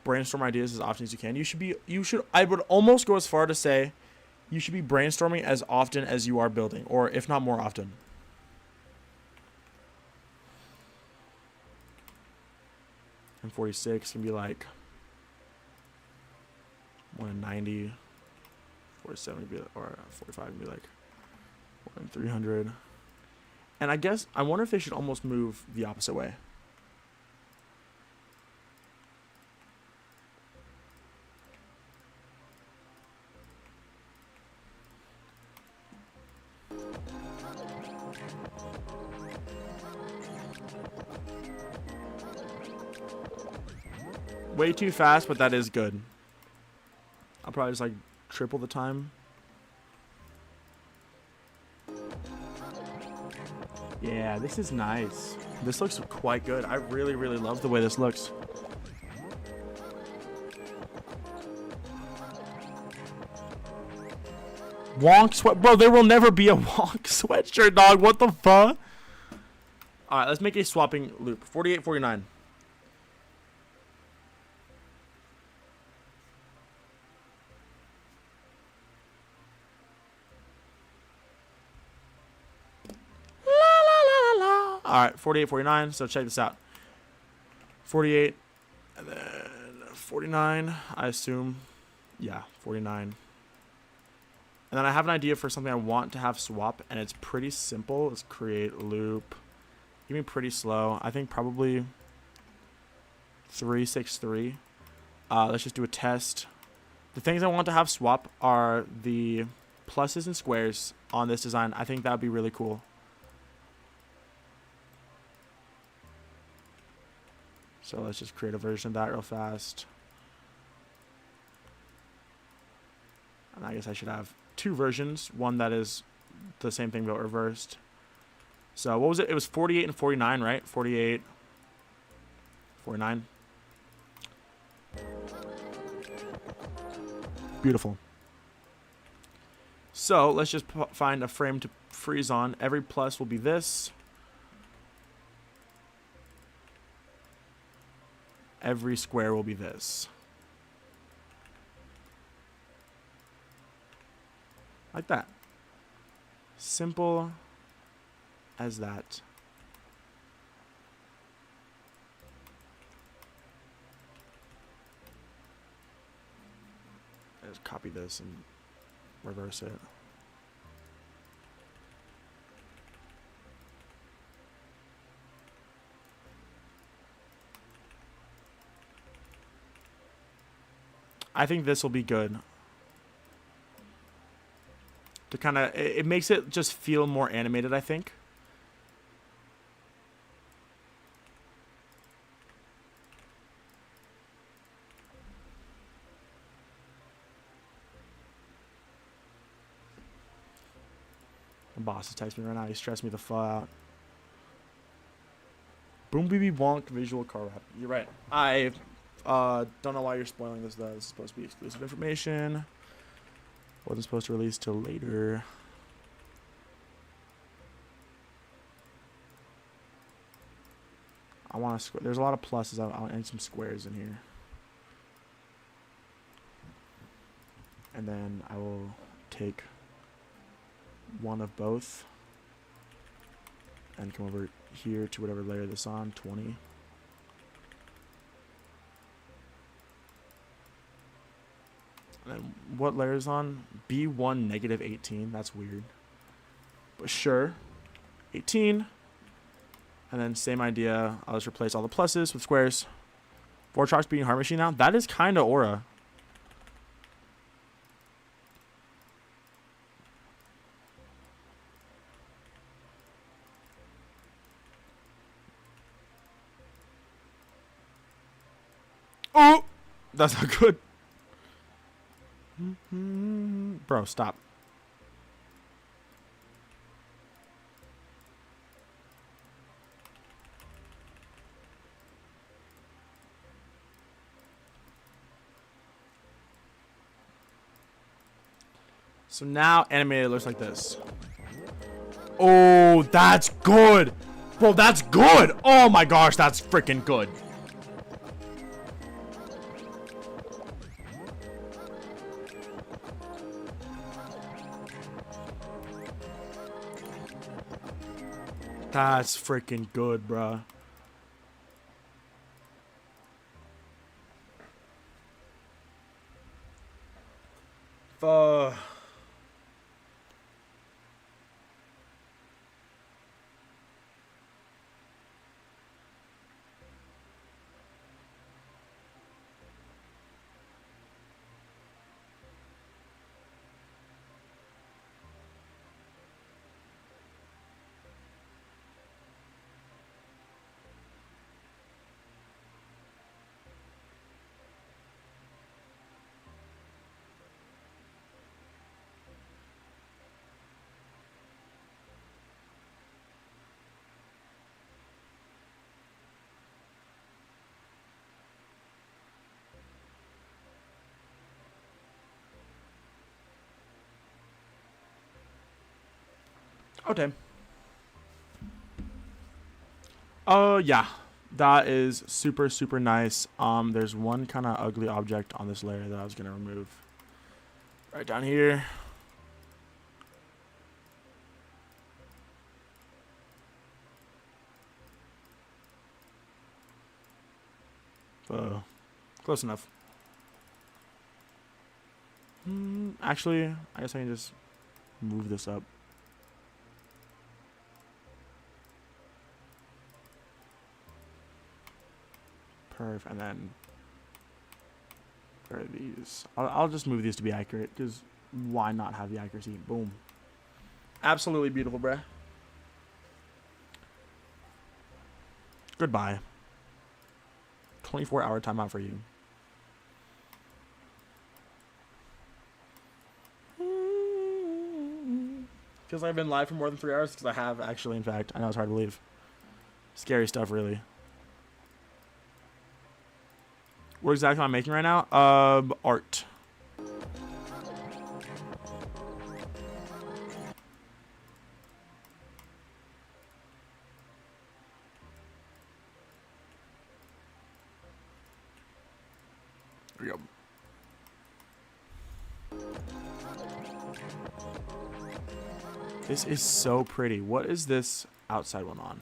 brainstorm ideas as often as you can. I would almost go as far to say you should be brainstorming as often as you are building, or if not more often. And 46 can be like 1 in 90. 47 would be, or 45 would be like 1 in 300. And I wonder if they should almost move the opposite way. Way too fast, but that is good. I'll probably just like triple the time. Yeah, this is nice. This looks quite good. I really, really love the way this looks. Wonk sweat. Bro, there will never be a wonk sweatshirt, dog. What the fuck? Alright, let's make a swapping loop. 48, 49. Alright, 48, 49. So check this out. 48. And then 49, I assume. Yeah, 49. And then I have an idea for something I want to have swap, and it's pretty simple. Let's create loop. Give me pretty slow. I think probably 363. Let's just do a test. The things I want to have swap are the pluses and squares on this design. I think that would be really cool. So let's just create a version of that real fast. And I guess I should have two versions. One that is the same thing but reversed. So what was it? It was 48 and 49, right? 48, 49. Beautiful. So let's just find a frame to freeze on. Every plus will be this. Every square will be this. Like that. Simple as that. Just copy this and reverse it. I think this will be good. To kind of, it makes it just feel more animated, I think. My boss is texting me right now. He stressed me the fuck out. Boom BB Wonk visual car wrap. You're right. I don't know why you're spoiling this though. This is supposed to be exclusive information. Wasn't supposed to release till later. I want to. There's a lot of pluses. I need some squares in here. And then I will take one of both and come over here to whatever layer this on, 20. And then what layer is on? B1 negative 18. That's weird. But sure. 18. And then same idea. I'll just replace all the pluses with squares. Vortrox being Heart Machine now. That is kind of aura. Oh! That's not good. Bro, stop. So now animated looks like this. Oh, that's good. Bro, that's good. Oh my gosh, that's freaking good. That's freaking good, bruh. Okay. Oh, yeah. That is super, super nice. There's one kind of ugly object on this layer that I was going to remove. Right down here. Close enough. Actually, I guess I can just move this up. Perf, and then Where are these? I'll just move these to be accurate, because why not have the accuracy? Boom. Absolutely beautiful, bruh. Goodbye. 24-hour timeout for you. Feels like I've been live for more than 3 hours, because I have actually, in fact. I know it's hard to believe. Scary stuff, really. What exactly am I making right now? Art. There we go. This is so pretty. What is this outside one on?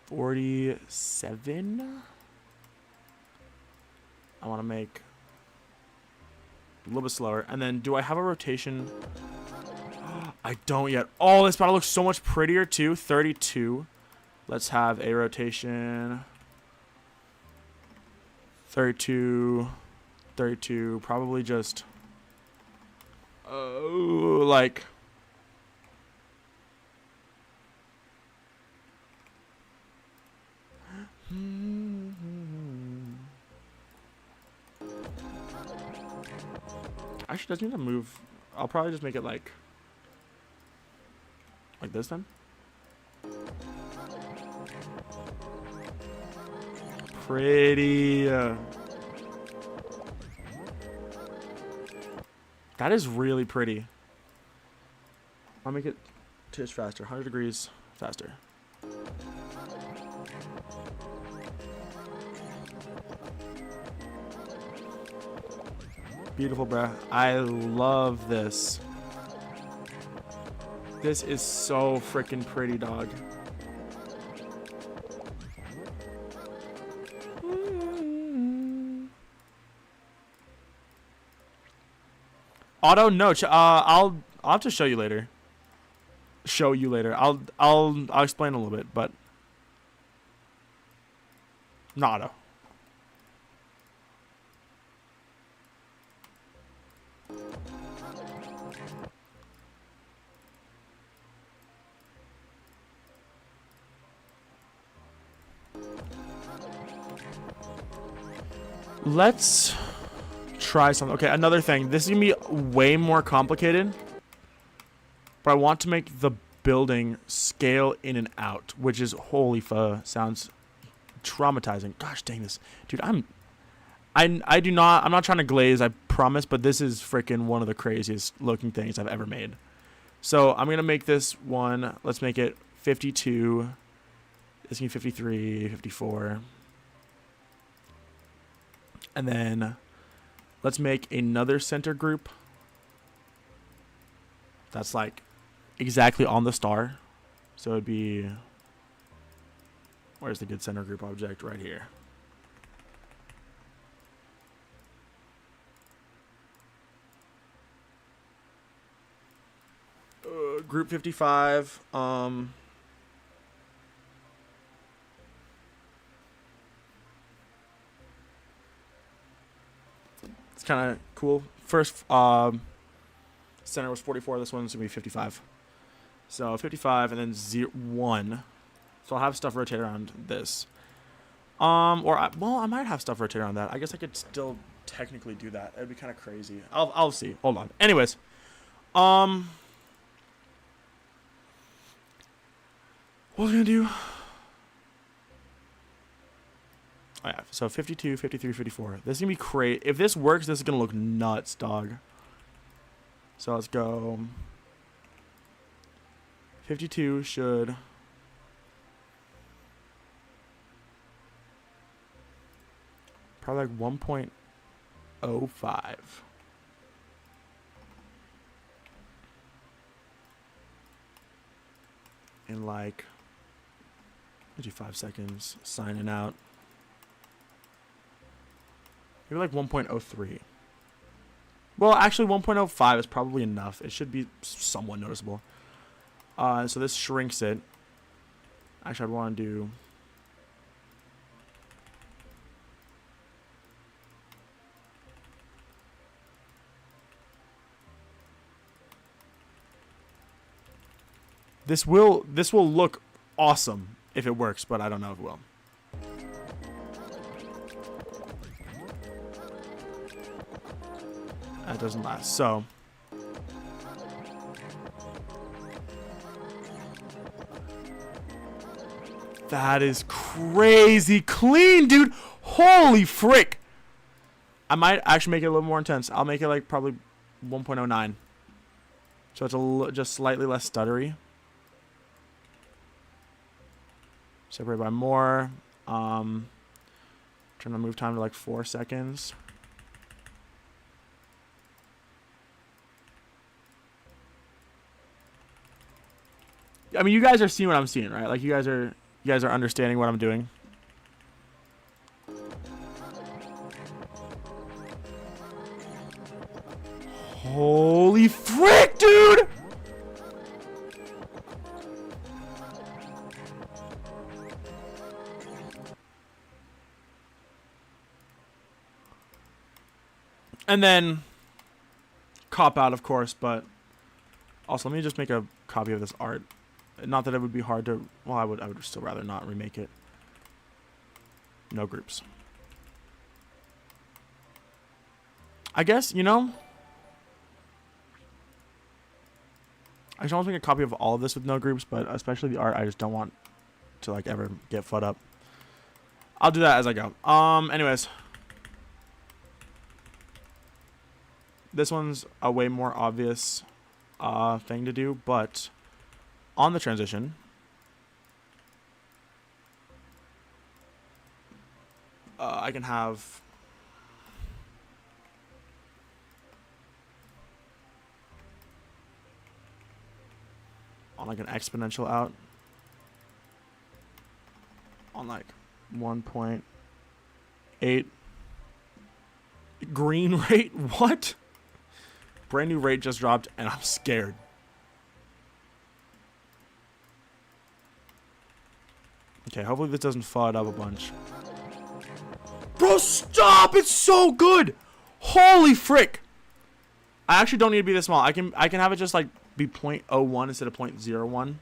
47? I want to make a little bit slower. And then do I have a rotation? I don't yet. Oh, this battle looks so much prettier too. 32. Let's have a rotation. 32. 32. Probably just... like... Actually, doesn't need to move. I'll probably just make it like this then. Pretty. That is really pretty. I'll make it tish faster. 100 degrees faster. Beautiful, bruh. I love this. This is so freaking pretty, dog. Auto, no. I'll have to show you later. Show you later. I'll explain a little bit, but not auto. Let's try something. Okay, another thing. This is going to be way more complicated. But I want to make the building scale in and out, which is, holy fuck, sounds traumatizing. Gosh dang this. Dude, I'm not trying to glaze, I promise, but this is freaking one of the craziest looking things I've ever made. So I'm going to make this one. Let's make it 52. This can be 53, 54. And then let's make another center group that's like exactly on the star. So it'd be, where's the good center group object? Right here. Group 55. It's kind of cool. First center was 44. This one's gonna be 55. So 55 and then 1. So I'll have stuff rotate around this. Well, I might have stuff rotate around that. I guess I could still technically do that. It'd be kind of crazy. I'll see. Hold on. Anyways, what was I gonna do? Oh yeah, so 52, 53, 54. This is gonna be crazy. If this works, this is gonna look nuts, dog. So let's go. 52 should probably like 1.05. In like 55 seconds, signing out. Maybe like 1.03. Well, actually 1.05 is probably enough. It should be somewhat noticeable. So this shrinks it. Actually, I'd want to do... This will look awesome if it works, but I don't know if it will. That doesn't last. So that is crazy clean, dude. Holy frick. I might actually make it a little more intense. I'll make it like probably 1.09. So it's just slightly less stuttery. Separate by more. Turn the move time to like 4 seconds. I mean, you guys are seeing what I'm seeing, right? Like you guys are understanding what I'm doing. Holy frick, dude! And then cop out, of course, but also let me just make a copy of this art. Not that it would be hard to, well, I would still rather not remake it. No groups. I guess, you know, I just want to make a copy of all of this with no groups, but especially the art, I just don't want to like ever get FUD up. I'll do that as I go. Anyways. This one's a way more obvious thing to do, but on the transition, I can have on like an exponential out on like 1.8 green rate. What? Brand new rate just dropped and I'm scared. Okay, hopefully this doesn't FUD up a bunch. Bro, stop! It's so good! Holy frick! I actually don't need to be this small. I can have it just like be 0.01 instead of 0.01.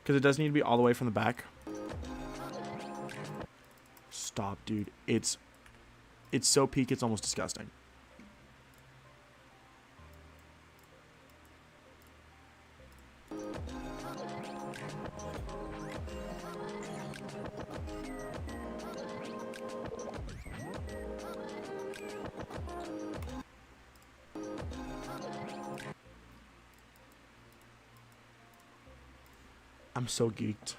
Because it does need to be all the way from the back. Stop, dude. It's so peak, it's almost disgusting. I'm so geeked.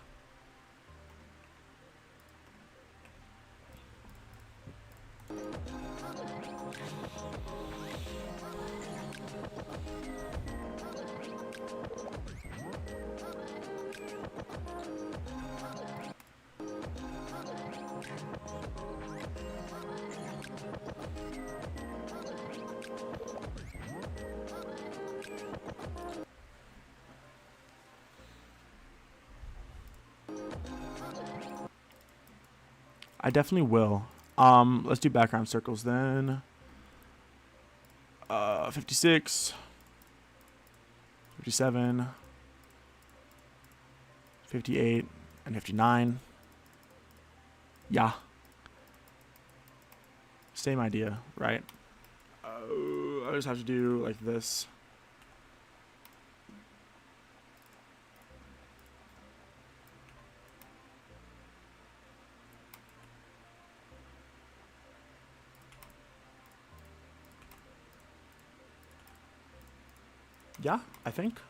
I definitely will. Let's do background circles then. 56, 57, 58, and 59. Yeah. Same idea, right? I just have to do like this. Yeah, I think.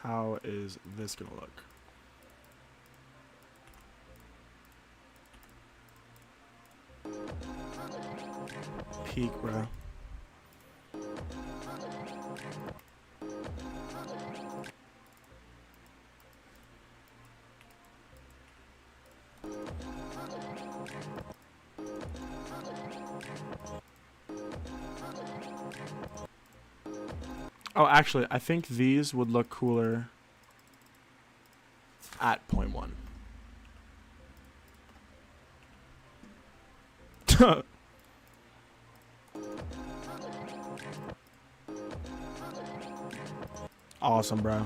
How is this gonna look? Peak, bro. Oh, actually, I think these would look cooler at 0.1. Awesome, bro.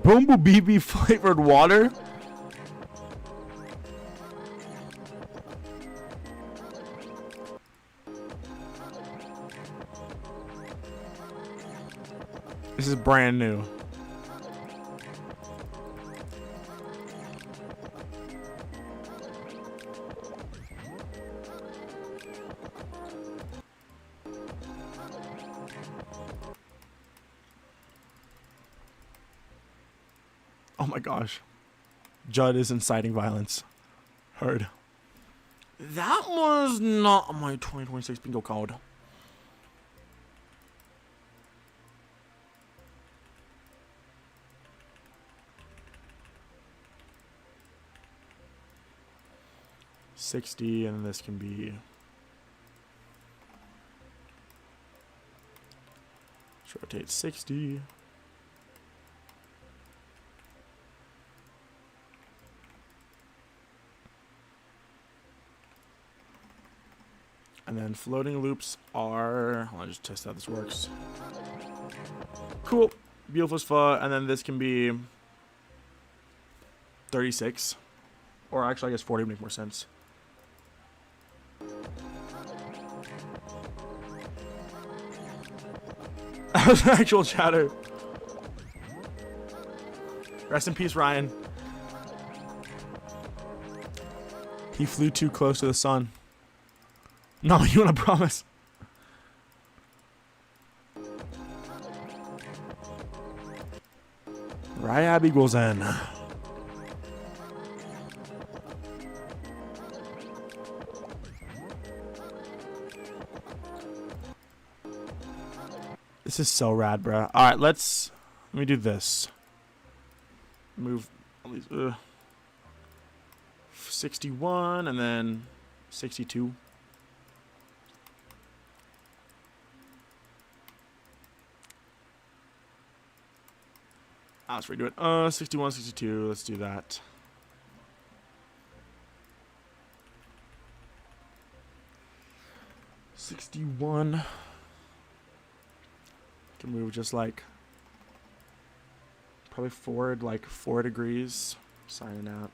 Bumblebee flavored water? This is brand new. Oh my gosh. Judd is inciting violence. Heard. That was not my 2026 bingo code. $60, and this can be. Let's rotate 60. And then floating loops are, I'll just test how this works. Cool, beautiful as fuck. And then this can be 36, or actually I guess 40 would make more sense. That was actual chatter. Rest in peace, Ryan. He flew too close to the sun. No, you wanna promise? Ryab equals N. This is so rad, bro. All right, let me do this. Move at least 61 and then 62. Let's redo it. 61, 62. Let's do that. $61. Can move just like probably forward like 4 degrees. Signing out.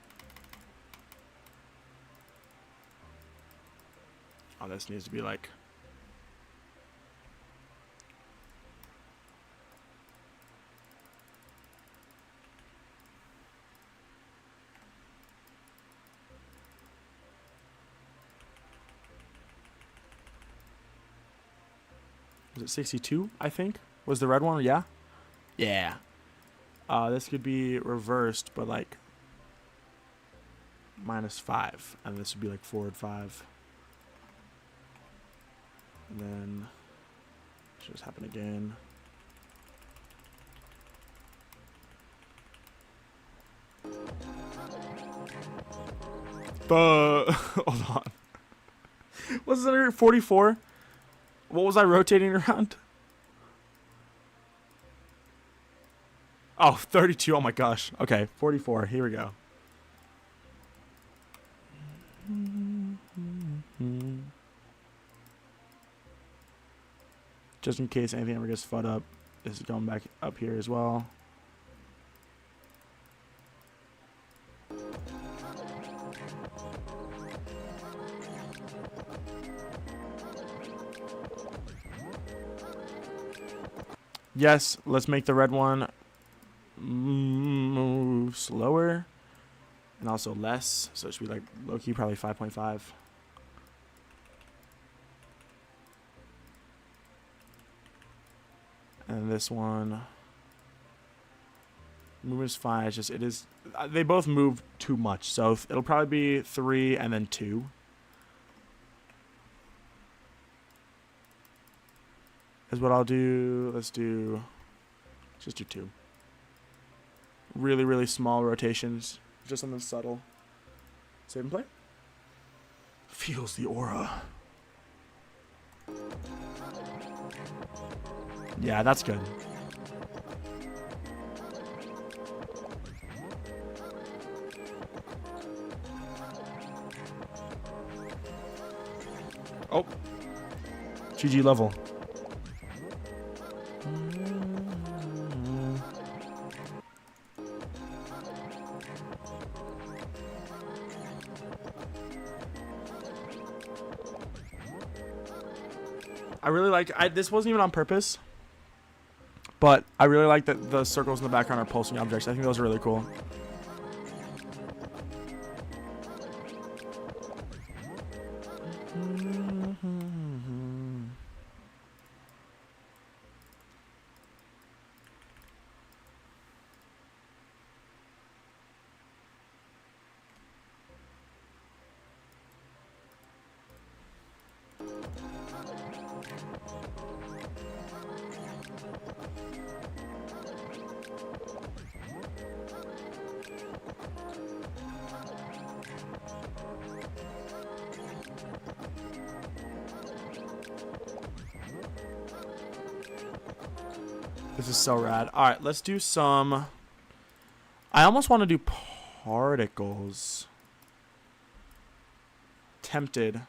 Oh, this needs to be like. Was it 62, I think? Was the red one? Yeah? Yeah. This could be reversed, but like -5. And this would be like forward 5. And then it should just happen again. Hold on. Was it 44? What was I rotating around? Oh, 32. Oh my gosh. Okay, 44. Here we go. Just in case anything ever gets fucked up, this is going back up here as well. Yes, let's make the red one move slower and also less. So it should be like low-key probably 5.5. And this one, movement is fine. It's just, it is, they both move too much. So it'll probably be 3 and then 2. Is what I'll do. Let's just do 2. Really, really small rotations. Just something subtle. Save and play. Feels the aura. Yeah, that's good. Oh. GG level. I really like, this wasn't even on purpose, but I really like that the circles in the background are pulsing objects. I think those are really cool. This is so rad. All right, let's do some. I almost want to do particles. Tempted.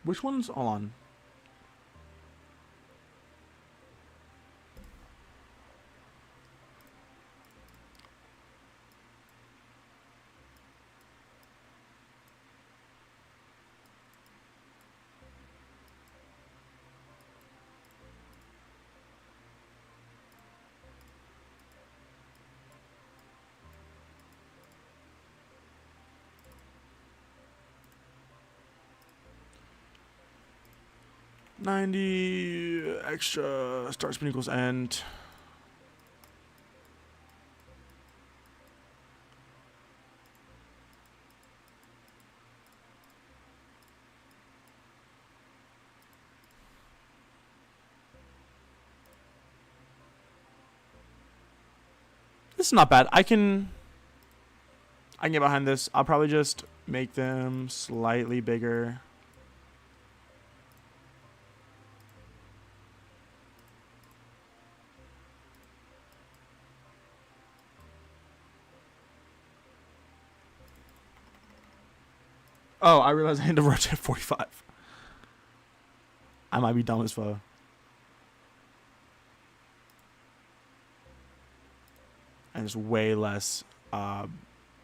Which one's on? $90 extra start spin equals end. This is not bad. I can get behind this. I'll probably just make them slightly bigger. Oh, I realized I need to rotate 45. I might be dumb as fuck. And it's way less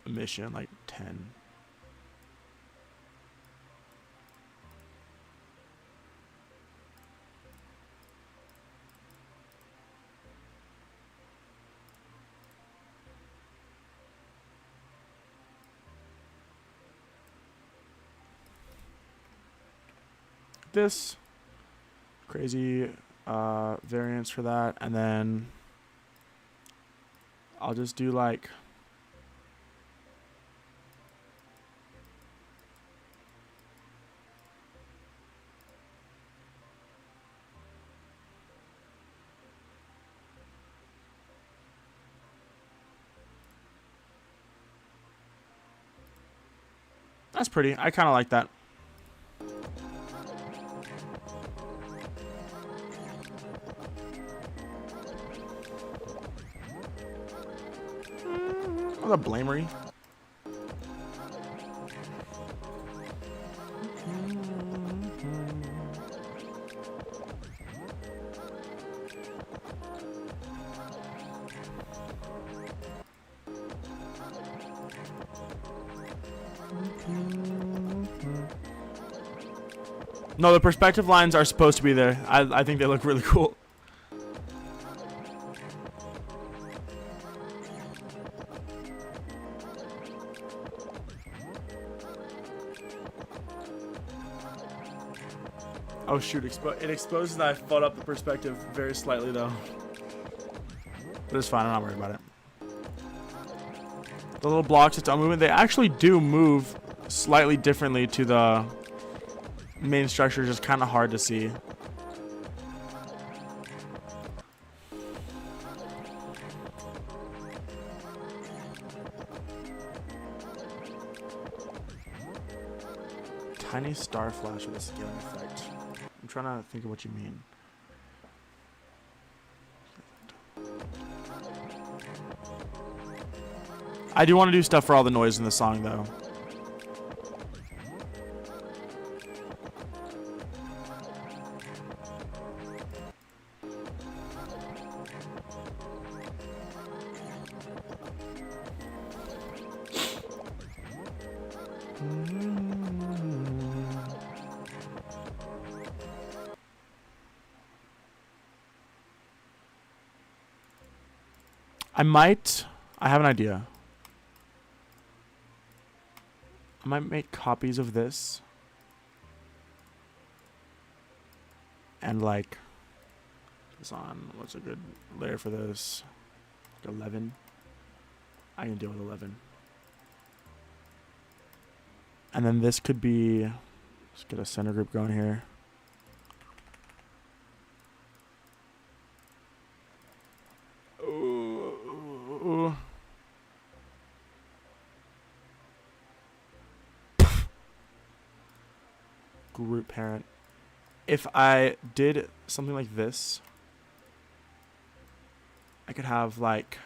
emission, like 10. This crazy variance for that, and then I'll just do like that's pretty. I kind of like that. The blamery. No, the perspective lines are supposed to be there. I think they look really cool. Oh shoot, it exposes that I fucked up the perspective very slightly though. But it's fine, I'm not worried about it. The little blocks it's on movement, they actually do move slightly differently to the main structure, just kind of hard to see. Tiny star flash with a scaling effect. I'm trying to think of what you mean. I do want to do stuff for all the noise in the song though. I have an idea. I might make copies of this. And like, this on, what's a good layer for this? Like 11. I can deal with 11. And then this could be, let's get a center group going here. Ooh. Group parent. If I did something like this, I could have like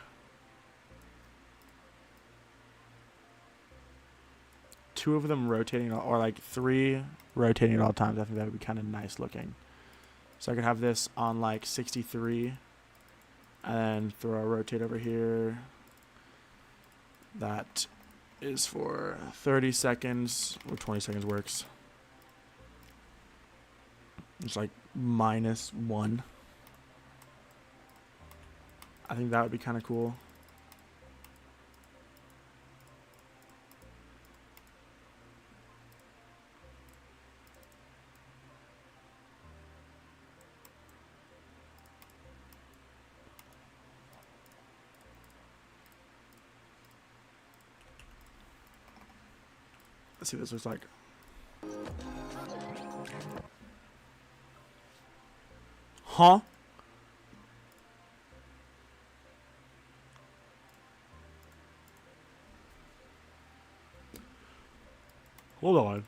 two of them rotating, or like three rotating at all times. I think that would be kind of nice looking. So I could have this on like 63 and then throw a rotate over here. That is for 30 seconds, or 20 seconds works. It's like -1. I think that would be kind of cool. Let's see what this looks like. Huh? Hold on.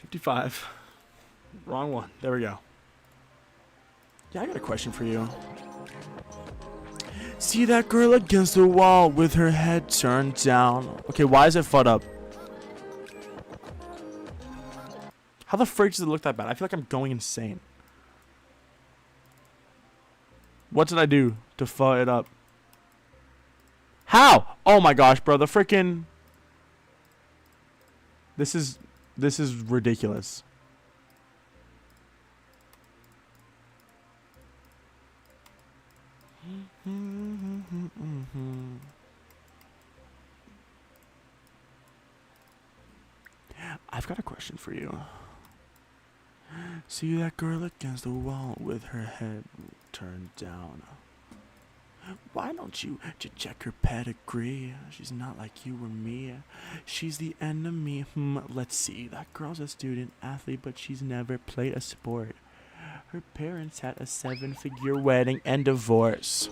55. Wrong one. There we go. Yeah, I got a question for you. See that girl against the wall with her head turned down. Okay, why is it FUD up? How the frick does it look that bad? I feel like I'm going insane. What did I do to FUD it up? How? Oh my gosh, bro. The freaking... This is ridiculous. I've got a question for you. See that girl against the wall with her head turned down. Why don't you check her pedigree? She's not like you or me. She's the enemy. Let's see. That girl's a student athlete, but she's never played a sport. Her parents had a 7-figure wedding and divorce.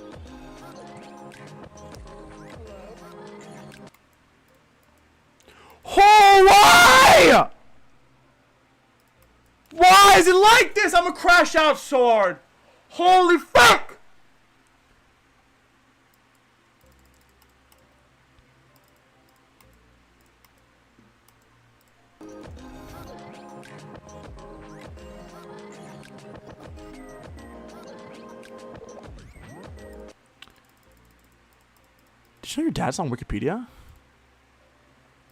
Oh, why? Why is it like this? I'm gonna crash out so hard. Holy fuck! Did you know your dad's on Wikipedia?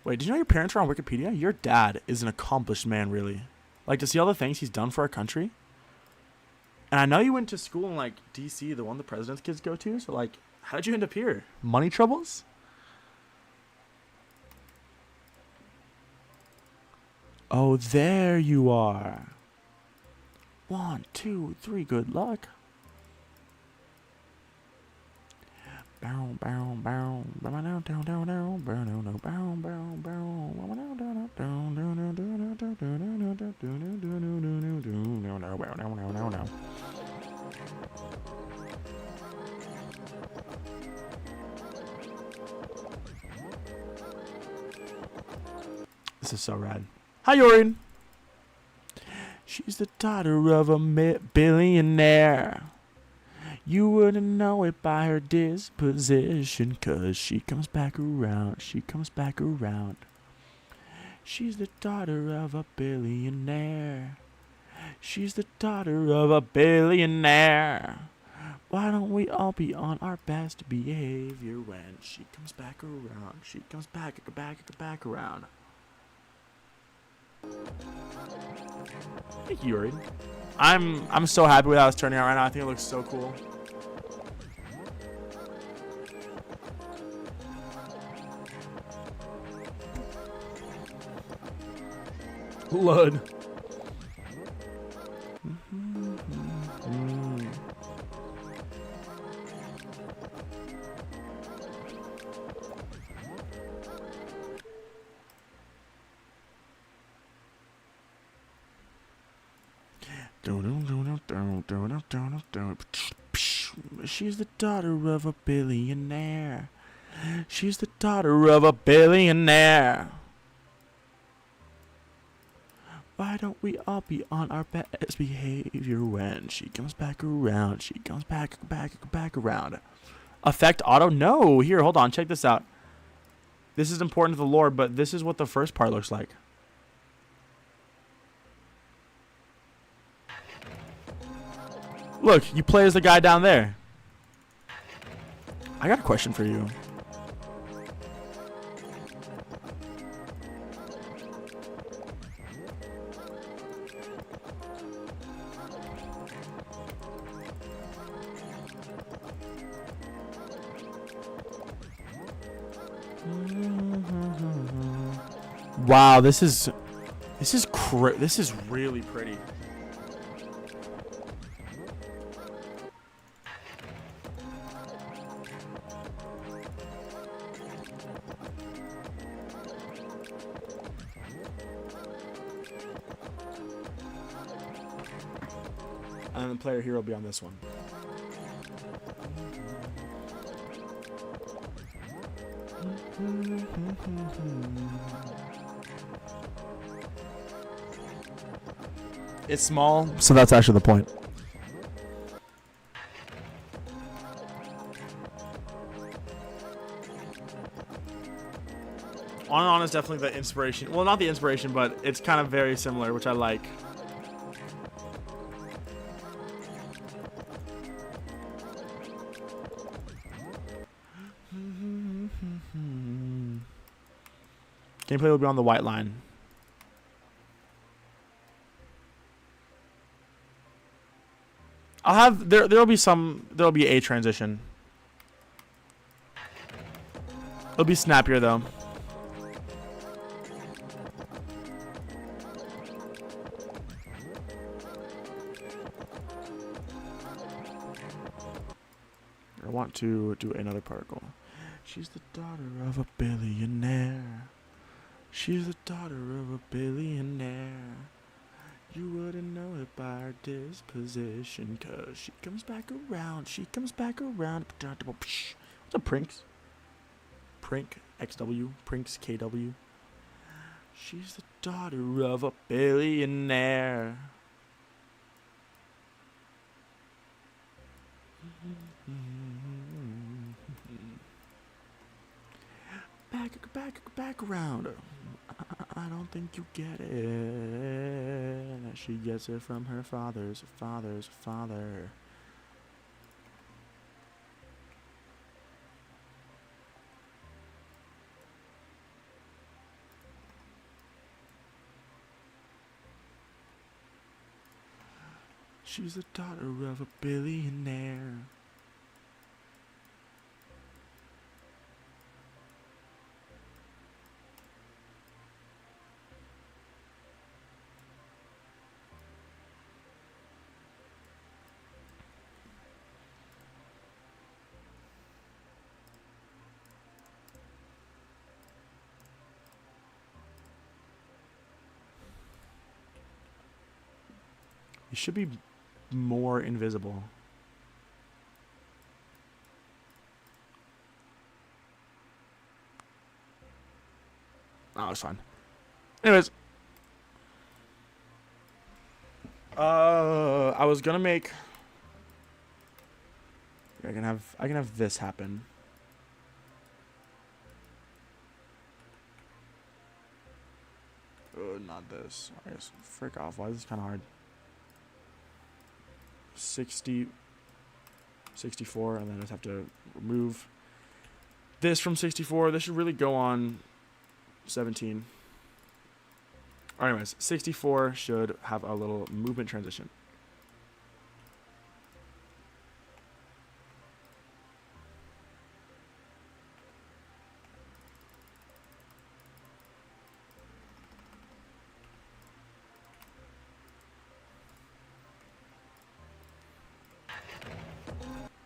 Wait, did you know your parents are on Wikipedia? Your dad is an accomplished man, really. Like, to see all the things he's done for our country. And I know you went to school in, like, D.C., the one the president's kids go to. So, like, how did you end up here? Money troubles? Oh, there you are. 1, 2, 3, good luck. Bow, bow, bow, bow, down, down, down, down, bow, down, down, bow, bow, bow, bow, down, down, down, down, down, down, down. This is so rad. Hi, Yorin. She's the daughter of a billionaire. You wouldn't know it by her disposition, 'cause she comes back around, she comes back around. She's the daughter of a billionaire. She's the daughter of a billionaire. Why don't we all be on our best behavior when she comes back around? She comes back around. Thank you, Yuri. I'm so happy with how it's turning out right now. I think it looks so cool. Lud. She's the daughter of a billionaire. She's the daughter of a billionaire. Why don't we all be on our best behavior when she comes back around? She comes back around. Effect auto? No. Here, hold on. Check this out. This is important to the lore, but this is what the first part looks like. Look, you play as the guy down there. I got a question for you. Wow, this is really pretty. And then the player here will be on this one. It's small, so that's actually the point. On and On is definitely the inspiration. Well, not the inspiration, but it's kind of very similar, which I like. Gameplay will be on the white line. I'll have there'll be a transition. It'll be snappier though. I want to do another particle. She's the daughter of a billionaire. She's the daughter of a billionaire. You wouldn't know it by her disposition, 'cause she comes back around. She comes back around. What's up, Prinks? Prink, XW. Prinks, KW. She's the daughter of a billionaire. Back around. I don't think you get it. She gets it from her father's father. She's the daughter of a billionaire. You should be more invisible. Oh, it's fine. Anyways. I was gonna make I can have this happen. Oh, not this. I guess frick off. Why is this kinda hard? 60, 64, and then I just have to remove this from 64. This should really go on 17. Anyways, 64 should have a little movement transition.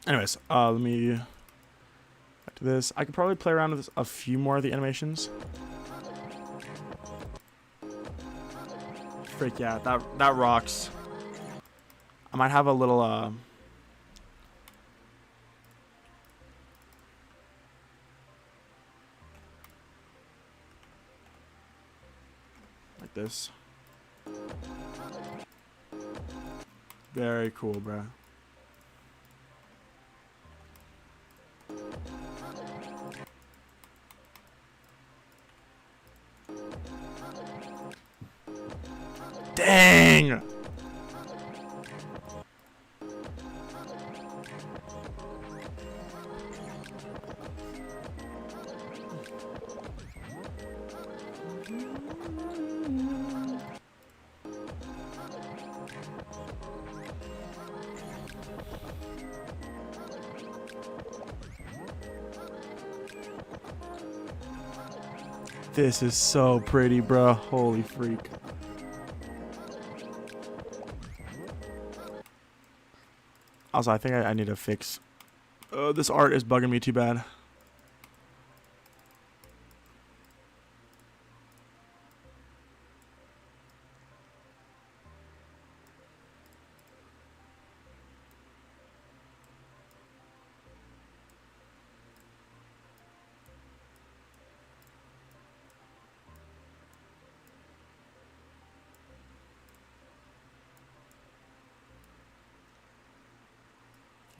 Anyways, let me back to this. I could probably play around with a few more of the animations. Freak yeah, that rocks. I might have a little like this. Very cool, bruh. Dang! This is so pretty, bro. Holy freak. Also, I think I need to fix... this art is bugging me too bad.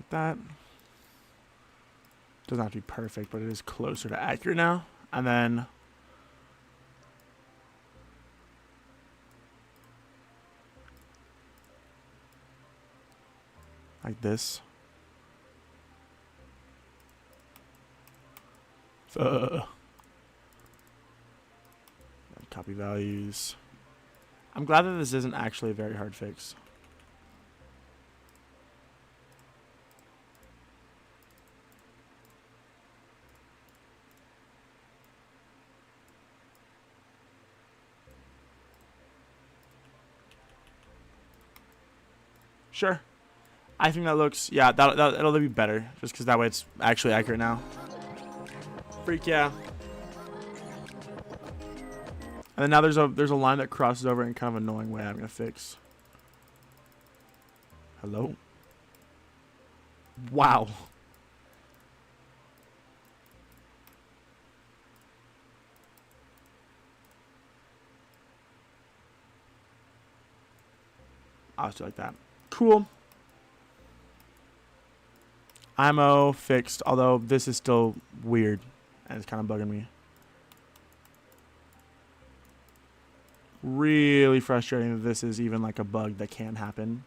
That doesn't have to be perfect, but it is closer to accurate now. And then like this. Copy values. I'm glad that this isn't actually a very hard fix. Sure. I think that looks, yeah, that'll be better. Just because that way it's actually accurate now. Freak yeah. And then now there's a line that crosses over in kind of an annoying way I'm going to fix. Hello? Wow. I'll do like that. Cool. IMO fixed, although this is still weird and it's kind of bugging me. Really frustrating that this is even like a bug that can happen.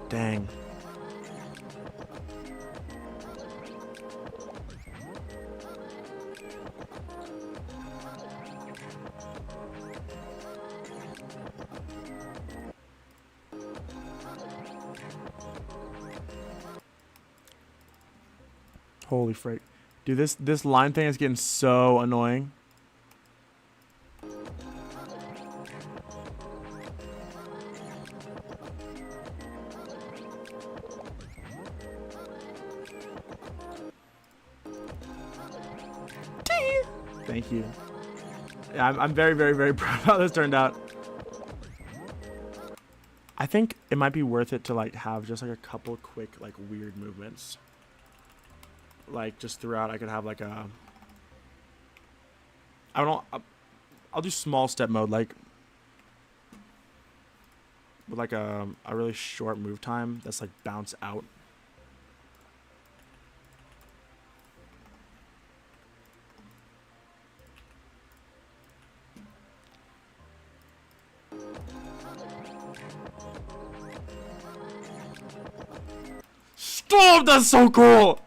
Dang. Holy frick. Dude, this line thing is getting so annoying. Thank you. Yeah, I'm very, very, very proud of how this turned out. I think it might be worth it to like have just like a couple quick like weird movements. Like just throughout, I could have like a. I don't know. I'll do small step mode, like with like a really short move time that's like bounce out. Stop! That's so cool.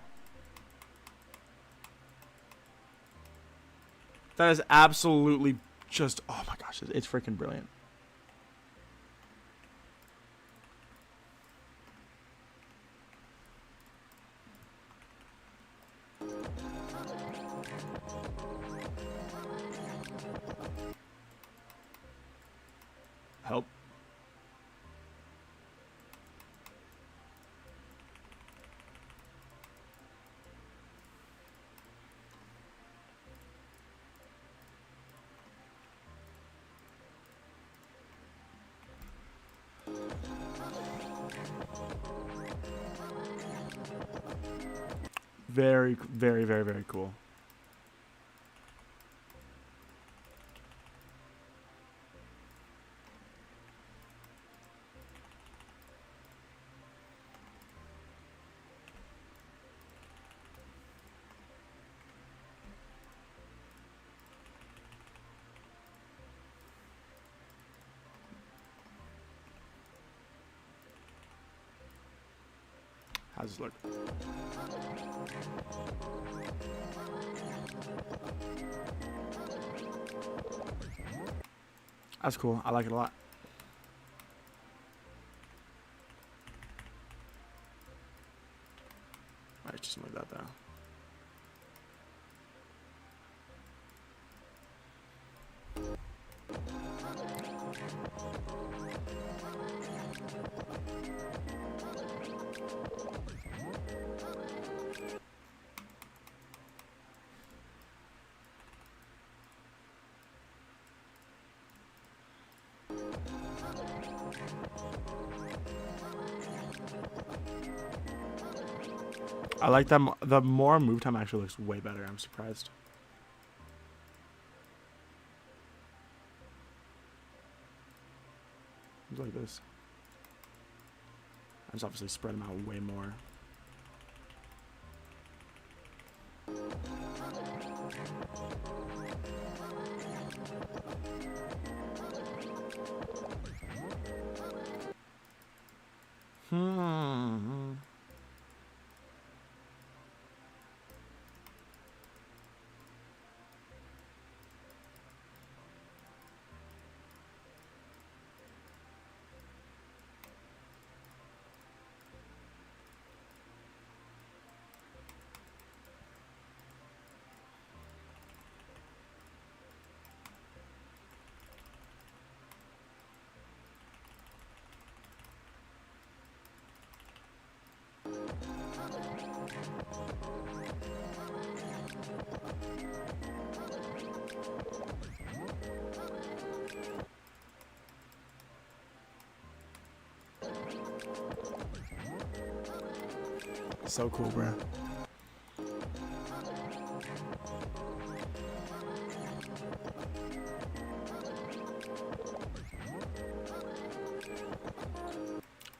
That is absolutely just, oh my gosh, it's freaking brilliant. Help. Very, very, very, very cool. How's this look? That's cool. I like it a lot. Alright, just like that though. I like that. The more move time actually looks way better. I'm surprised. Like this. I just obviously spread them out way more. So cool, bro.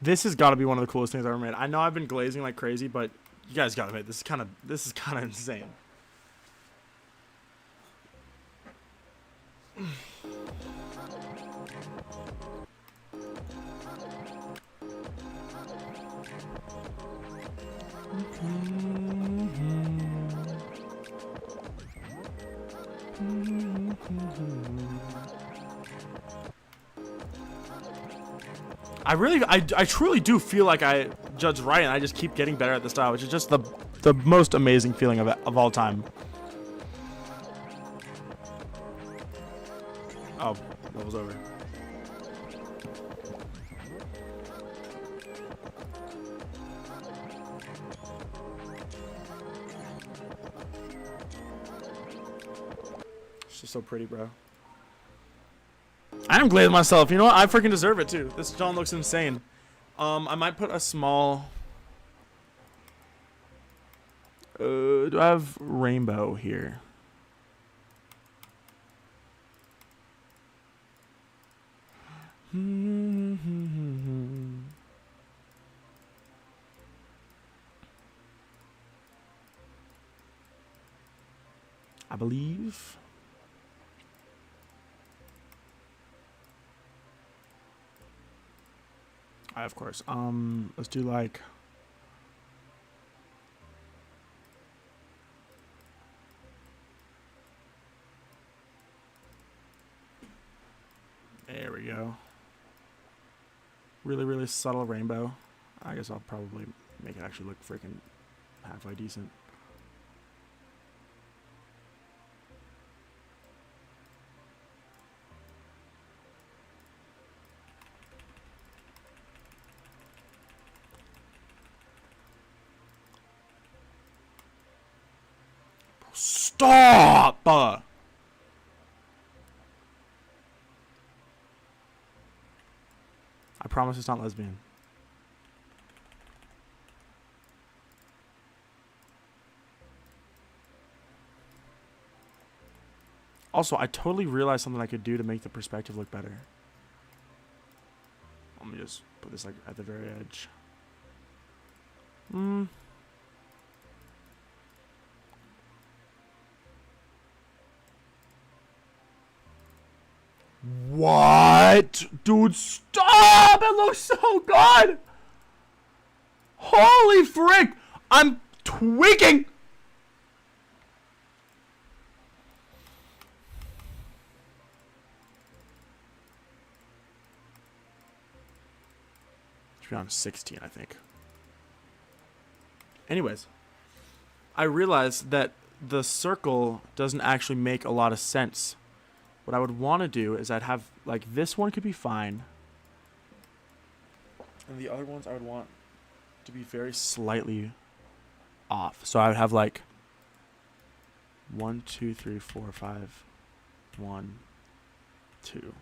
This has got to be one of the coolest things I've ever made. I know I've been glazing like crazy, but you guys got to admit this is kind of insane. I truly do feel like I judged right, and I just keep getting better at the style, which is just the most amazing feeling of all time. Oh, that was over. It's just so pretty, bro. I am glad with myself. You know what? I freaking deserve it too. This John looks insane. I might put a small. Do I have rainbow here? I believe. Of course. Let's do like. There we go. Really, really subtle rainbow. I guess I'll probably make it actually look freaking halfway decent. Stop! I promise it's not lesbian. Also, I totally realized something I could do to make the perspective look better. Let me just put this like at the very edge. What? Dude, stop! It looks so good! Holy frick! I'm tweaking! Should be on 16, I think. Anyways, I realized that the circle doesn't actually make a lot of sense. What I would want to do is I'd have, like, this one could be fine. And the other ones I would want to be very slightly off. So I would have, like, 1, 2, 3, 4, 5, 1, 2.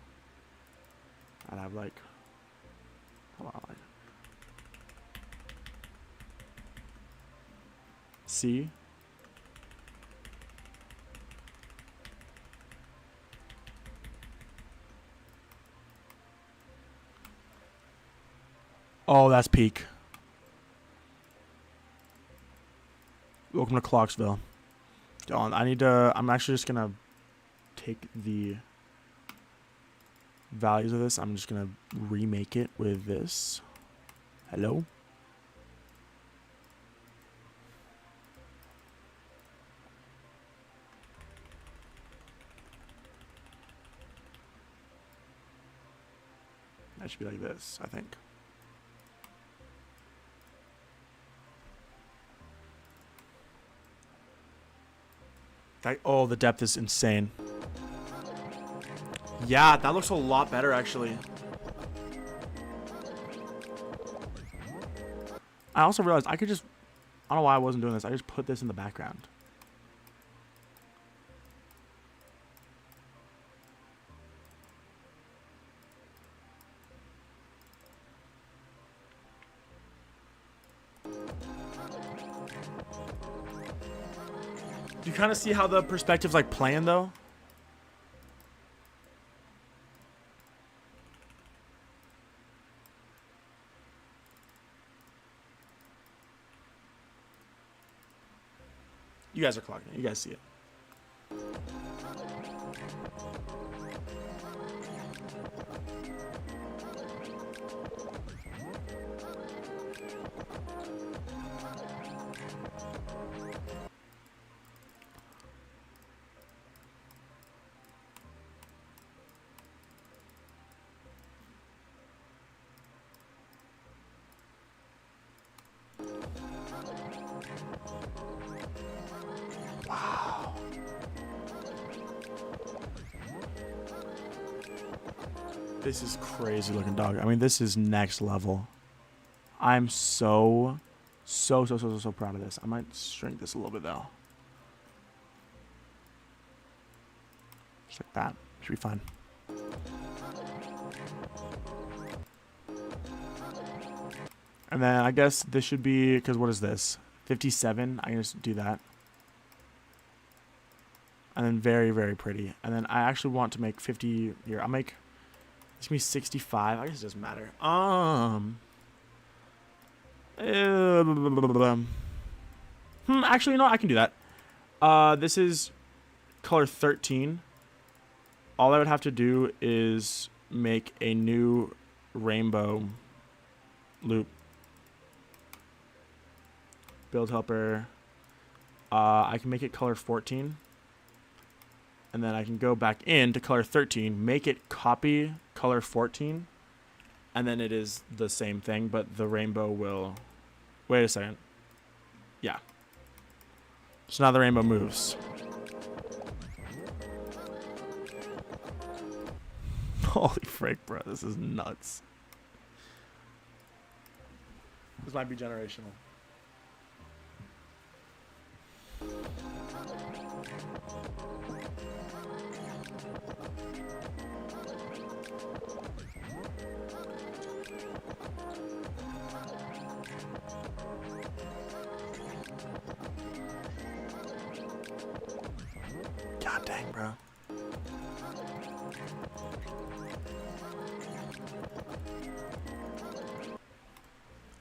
I'd have, like, hold on, like, see? Oh, that's peak. Welcome to Clarksville. I'm actually just gonna take the values of this. I'm just gonna remake it with this. Hello? That should be like this, I think. Oh, the depth is insane. Yeah, that looks a lot better, actually. I also realized I could just... I don't know why I wasn't doing this. I just put this in the background. You kind of see how the perspective's like playing though? You guys are clocking it. You guys see it. Wow. This is crazy looking, dog. I mean, this is next level. I'm so proud of this. I might shrink this a little bit though. Just like that. Should be fine. And then I guess this should be, because what is this? 57. I can just do that. And then very, very pretty. And then I actually want to make 50 here. I'll make, it's gonna be 65. I guess it doesn't matter. Actually, no, I can do that. This is color 13. All I would have to do is make a new rainbow loop. Build helper. I can make it color 14. And then I can go back into color 13, make it copy color 14. And then it is the same thing, but the rainbow will... Wait a second. Yeah. So now the rainbow moves. Holy frick, bro. This is nuts. This might be generational. God dang, bro.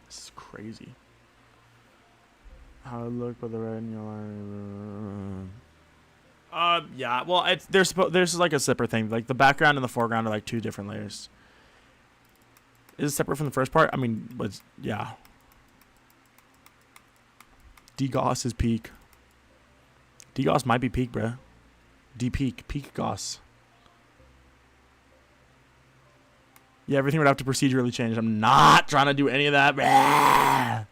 This is crazy. How it look with the red and yellow. Yeah. Well, it's there's like a separate thing. Like the background and the foreground are like two different layers. Is it separate from the first part? I mean, but yeah. D-Goss is peak. D-Goss might be peak, bruh. D-peak. Peak Goss. Yeah, everything would have to procedurally change. I'm not trying to do any of that. Blah.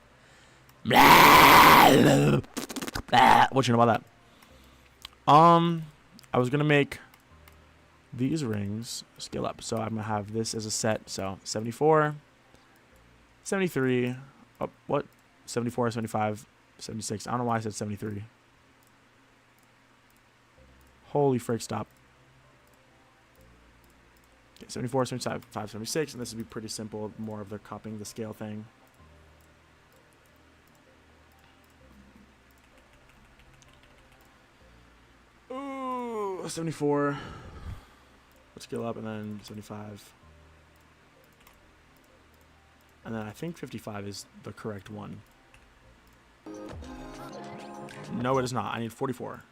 Blah. Blah. What you know about that? I was gonna make these rings scale up. So I'm gonna have this as a set. So 74, 73, oh, what? 74, 75, 76. I don't know why I said 73. Holy frick, stop. Okay, 74, 75, 76, and this would be pretty simple, more of the copying the scale thing. Ooh, 74. Let's scale up, and then 75. And then I think 55 is the correct one. No, it is not. I need 44.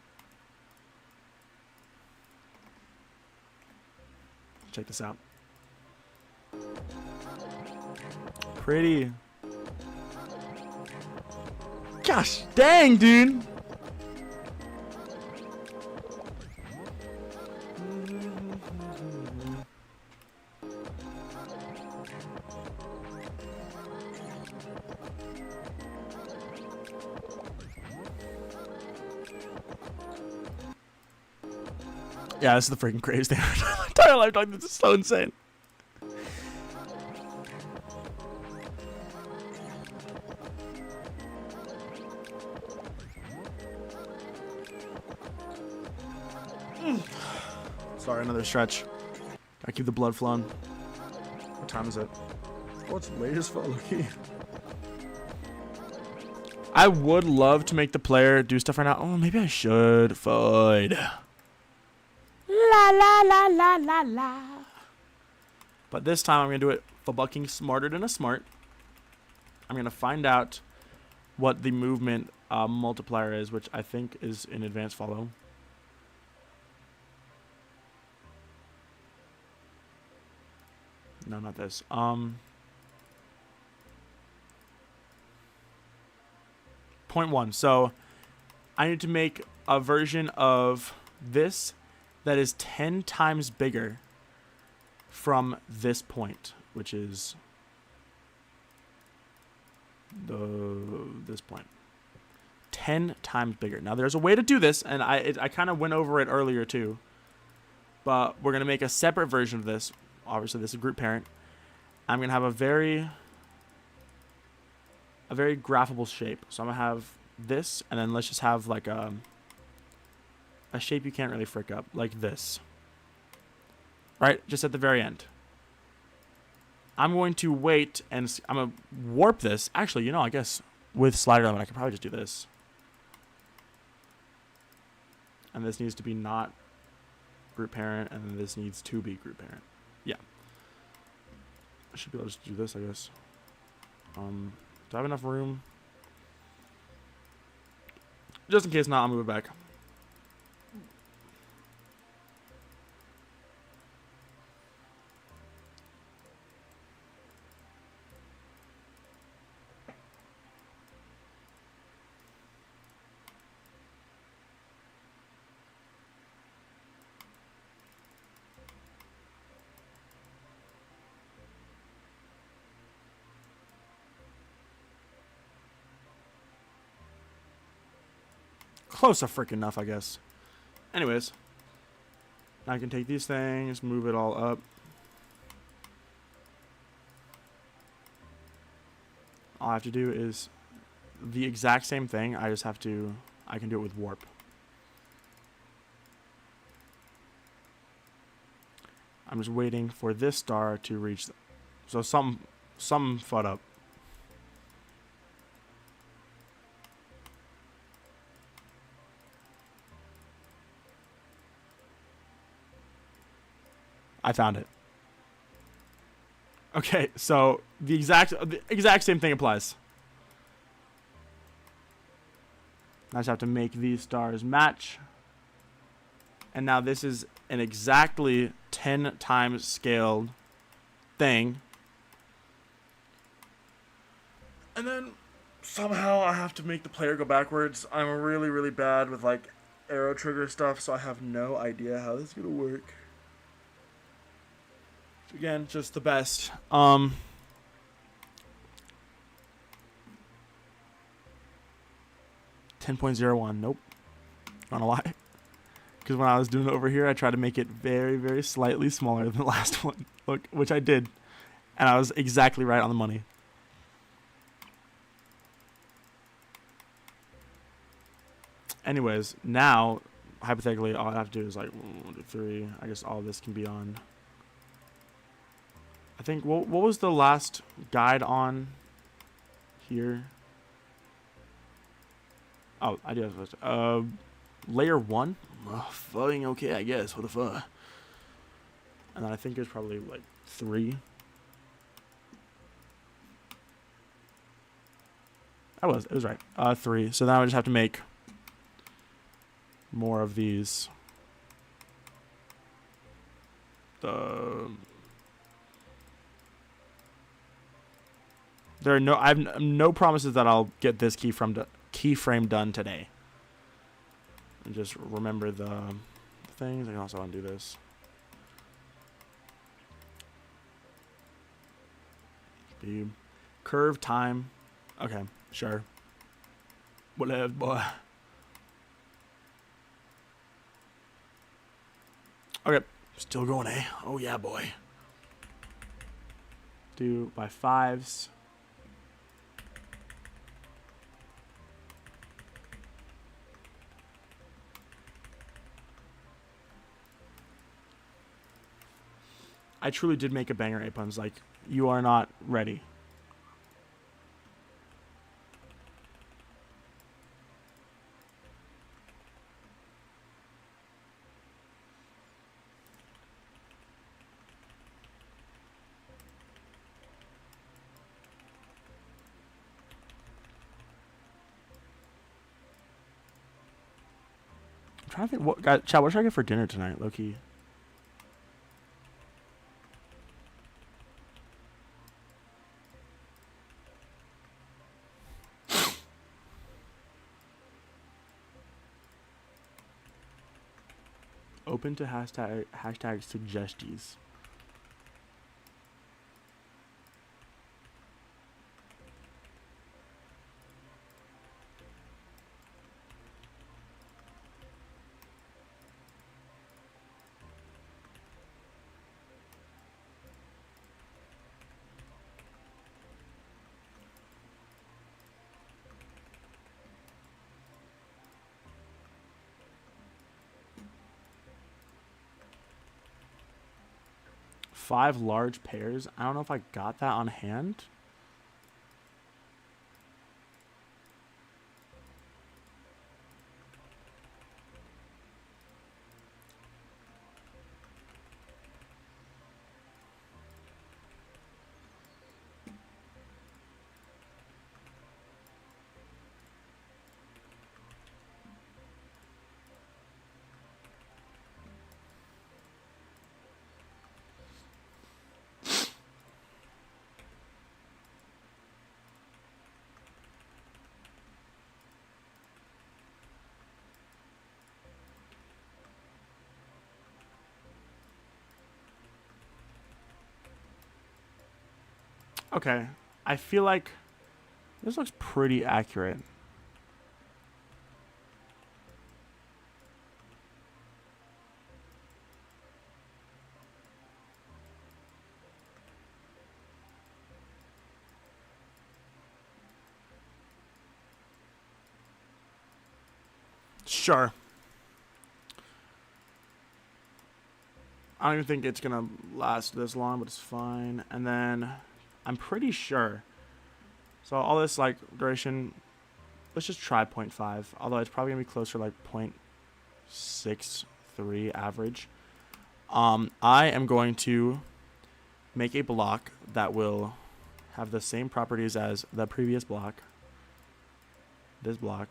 Check this out. Pretty. Gosh dang, dude. Yeah, this is the freaking craziest thing I've done my entire life. Dog. This is so insane. Sorry, another stretch. Gotta keep the blood flowing. What time is it? Oh, it's late as fuck, Loki. I would love to make the player do stuff right now. Oh, maybe I should. Fine. La la la la la la. But this time I'm gonna do it for bucking smarter than a smart. I'm gonna find out what the movement multiplier is, which I think is in advanced follow. No, not this. 0.1. So I need to make a version of this that is 10 times bigger from this point, which is this point. 10 times bigger. Now, there's a way to do this, and I kind of went over it earlier too. But we're going to make a separate version of this. Obviously, this is group parent. I'm going to have a very graphable shape. So I'm going to have this, and then let's just have like a shape you can't really frick up, like this. Right? Just at the very end. I'm going to wait, and I'm going to warp this. Actually, I guess with slider element, I could probably just do this. And this needs to be not group parent, and then this needs to be group parent. Yeah. I should be able to just do this, I guess. Do I have enough room? Just in case not, I'll move it back. Close enough, I guess. Anyways, now I can take these things, move it all up. All I have to do is the exact same thing. I can do it with warp. I'm just waiting for this star to reach. So some FUD up. I found it. Okay, so the exact same thing applies. I just have to make these stars match. And now this is an exactly 10 times scaled thing. And then somehow I have to make the player go backwards. I'm really, really bad with like arrow trigger stuff, so I have no idea how this is gonna work. Again, just the best. 10.01. Nope. Not gonna lie. Because when I was doing it over here, I tried to make it very, very slightly smaller than the last one. Look, which I did. And I was exactly right on the money. Anyways, now, hypothetically, all I have to do is like 1, 2, 3. I guess all of this can be on. I think, what was the last guide on here? Oh, I do have layer 1. Oh, fucking okay, I guess. What the fuck? And then I think it was probably like 3. It was right. 3. So now I just have to make more of these. I have no promises that I'll get this keyframe done today. And just remember the things. I can also undo this. Speed. Curve time. Okay, sure. Whatever, boy. Okay, still going, eh? Oh yeah, boy. Do by 5s. I truly did make a banger, A-Puns. Like, you are not ready. I'm trying to think, Chad, what should I get for dinner tonight, low-key? Open to hashtag suggesties. 5 large pairs. I don't know if I got that on hand. Okay, I feel like this looks pretty accurate. Sure. I don't even think it's gonna last this long, but it's fine. And then I'm pretty sure. So all this like duration, let's just try 0.5. Although it's probably gonna be closer like 0.63 average. I am going to make a block that will have the same properties as the previous block. This block.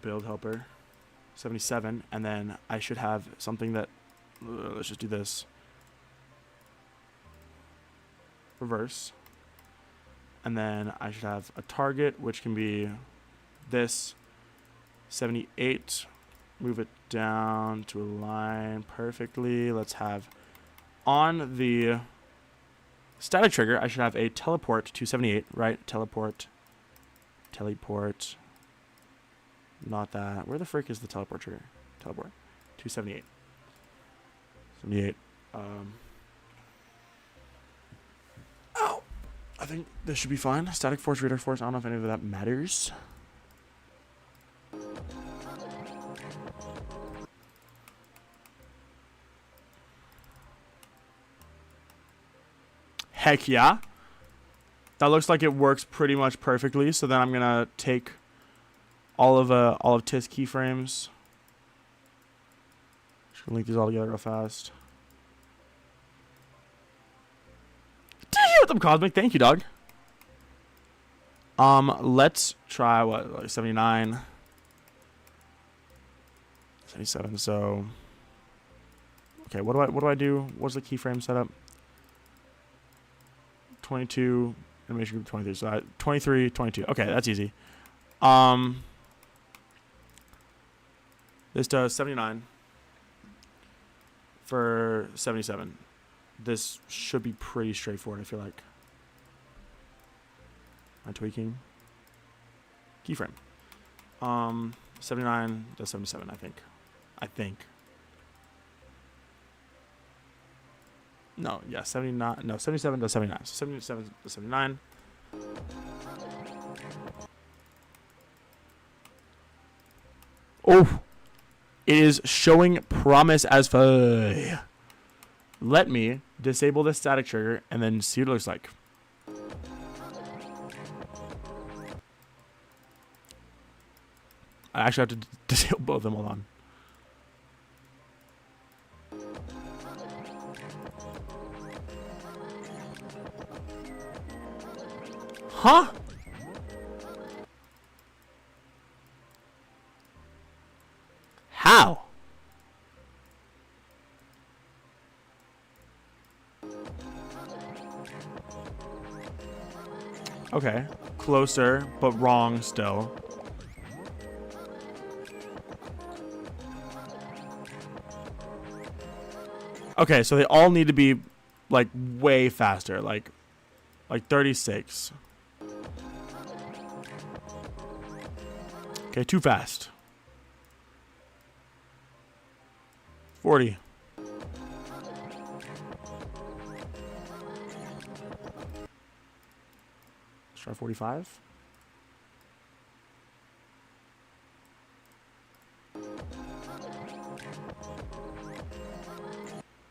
Build helper 77, and then I should have something that let's just do this reverse, and then I should have a target which can be this 78, move it down to align perfectly. Let's have on the static trigger I should have a teleport to 78, right? Teleport, not that. Where the frick is the teleport trigger? Teleport. 278. 78. Oh! I think this should be fine. Static force, radar force. I don't know if any of that matters. Heck yeah. That looks like it works pretty much perfectly. So then I'm going to take all of TIS keyframes. Just gonna link these all together real fast. With them Cosmic, thank you, dog. Let's try what, like 79, 77. So, okay, what do I do? What's the keyframe setup? 22, animation group 23. So 23, 22. Okay, that's easy. This does 79 for 77. This should be pretty straightforward, I feel like. Am I tweaking? Keyframe. 79 does 77, I think. No, yeah, 79. No, 77 does 79. So 77 does 79. Oh! It is showing promise as fuck. Let me disable this static trigger and then see what it looks like. I actually have to disable both of them. Hold on. Huh? How? Okay. Closer, but wrong still. Okay, so they all need to be like way faster, like 36. Okay, too fast. 40. Let's try 45.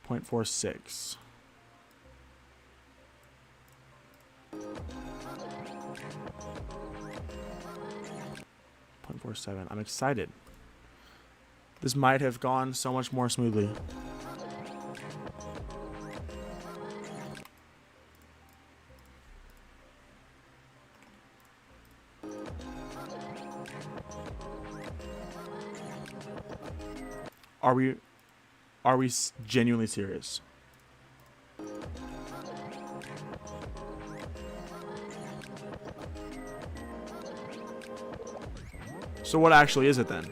0.46. 0.47. I'm excited. This might have gone so much more smoothly. Are we genuinely serious? So what actually is it then?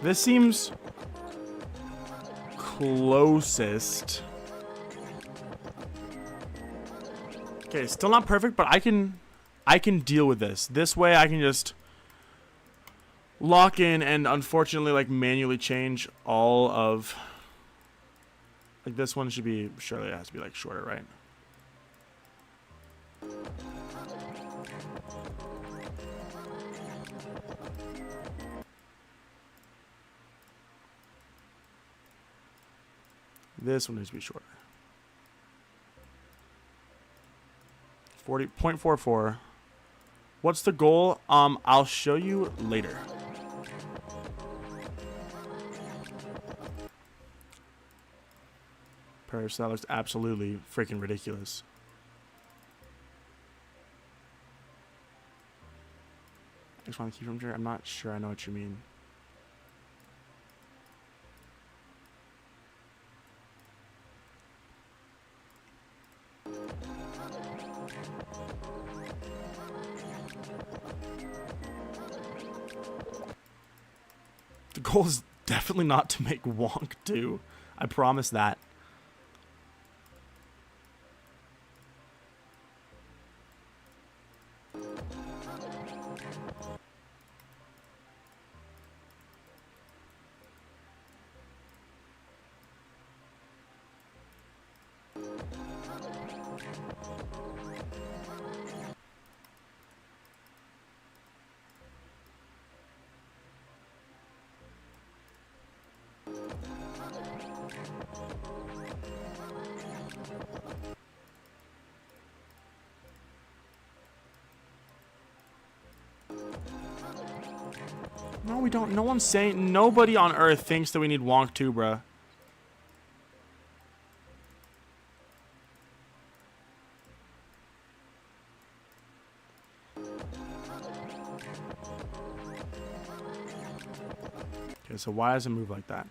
This seems closest. Okay, still not perfect, but I can deal with this. This way I can just lock in and unfortunately like manually change all of, like this one should be, surely it has to be like shorter, right? This one needs to be shorter. 40.44. What's the goal? I'll show you later. Paris, that looks absolutely freaking ridiculous. I just want to keep from here. I'm not sure I know what you mean. The goal is definitely not to make Wonk 2. I promise that. No, we don't. No one's saying. Nobody on Earth thinks that we need Wonk 2, bruh. Okay, so why does it move like that?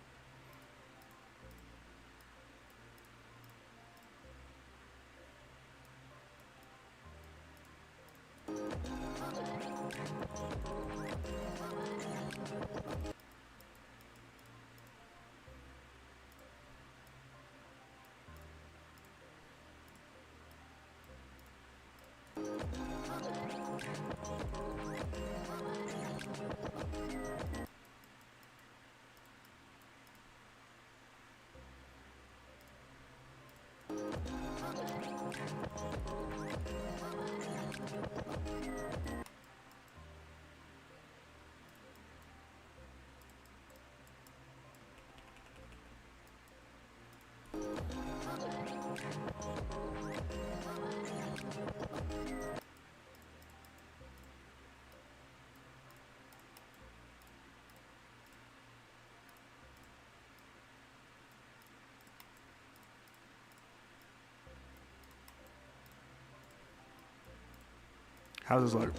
How does this look?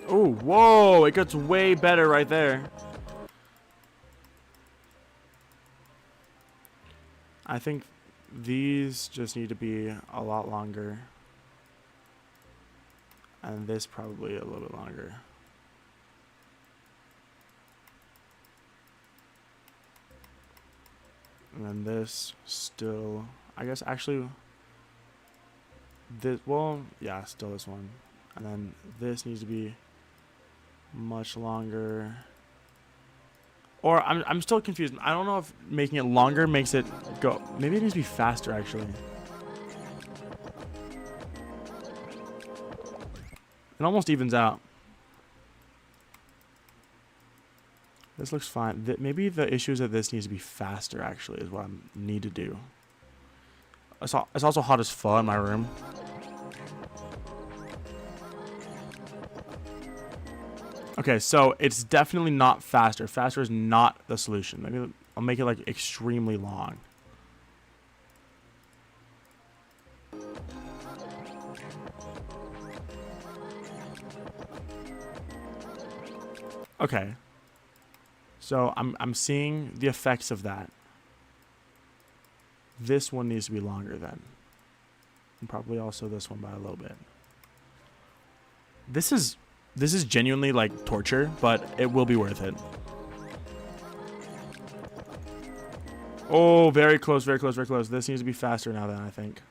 Oh, whoa, it gets way better right there. I think these just need to be a lot longer. And this probably a little bit longer. And then this still, I guess actually, this, well, yeah, still this one. And then this needs to be much longer. Or I'm still confused. I don't know if making it longer makes it go. Maybe it needs to be faster, actually. It almost evens out. This looks fine. Maybe the issue is that this needs to be faster, actually, is what I need to do. It's also hot as fuck in my room. Okay, so it's definitely not faster. Faster is not the solution. Maybe I'll make it like extremely long. Okay. So I'm seeing the effects of that. This one needs to be longer then. And probably also this one by a little bit. This is genuinely like torture, but it will be worth it. Oh, very close, very close, very close. This needs to be faster now then, I think.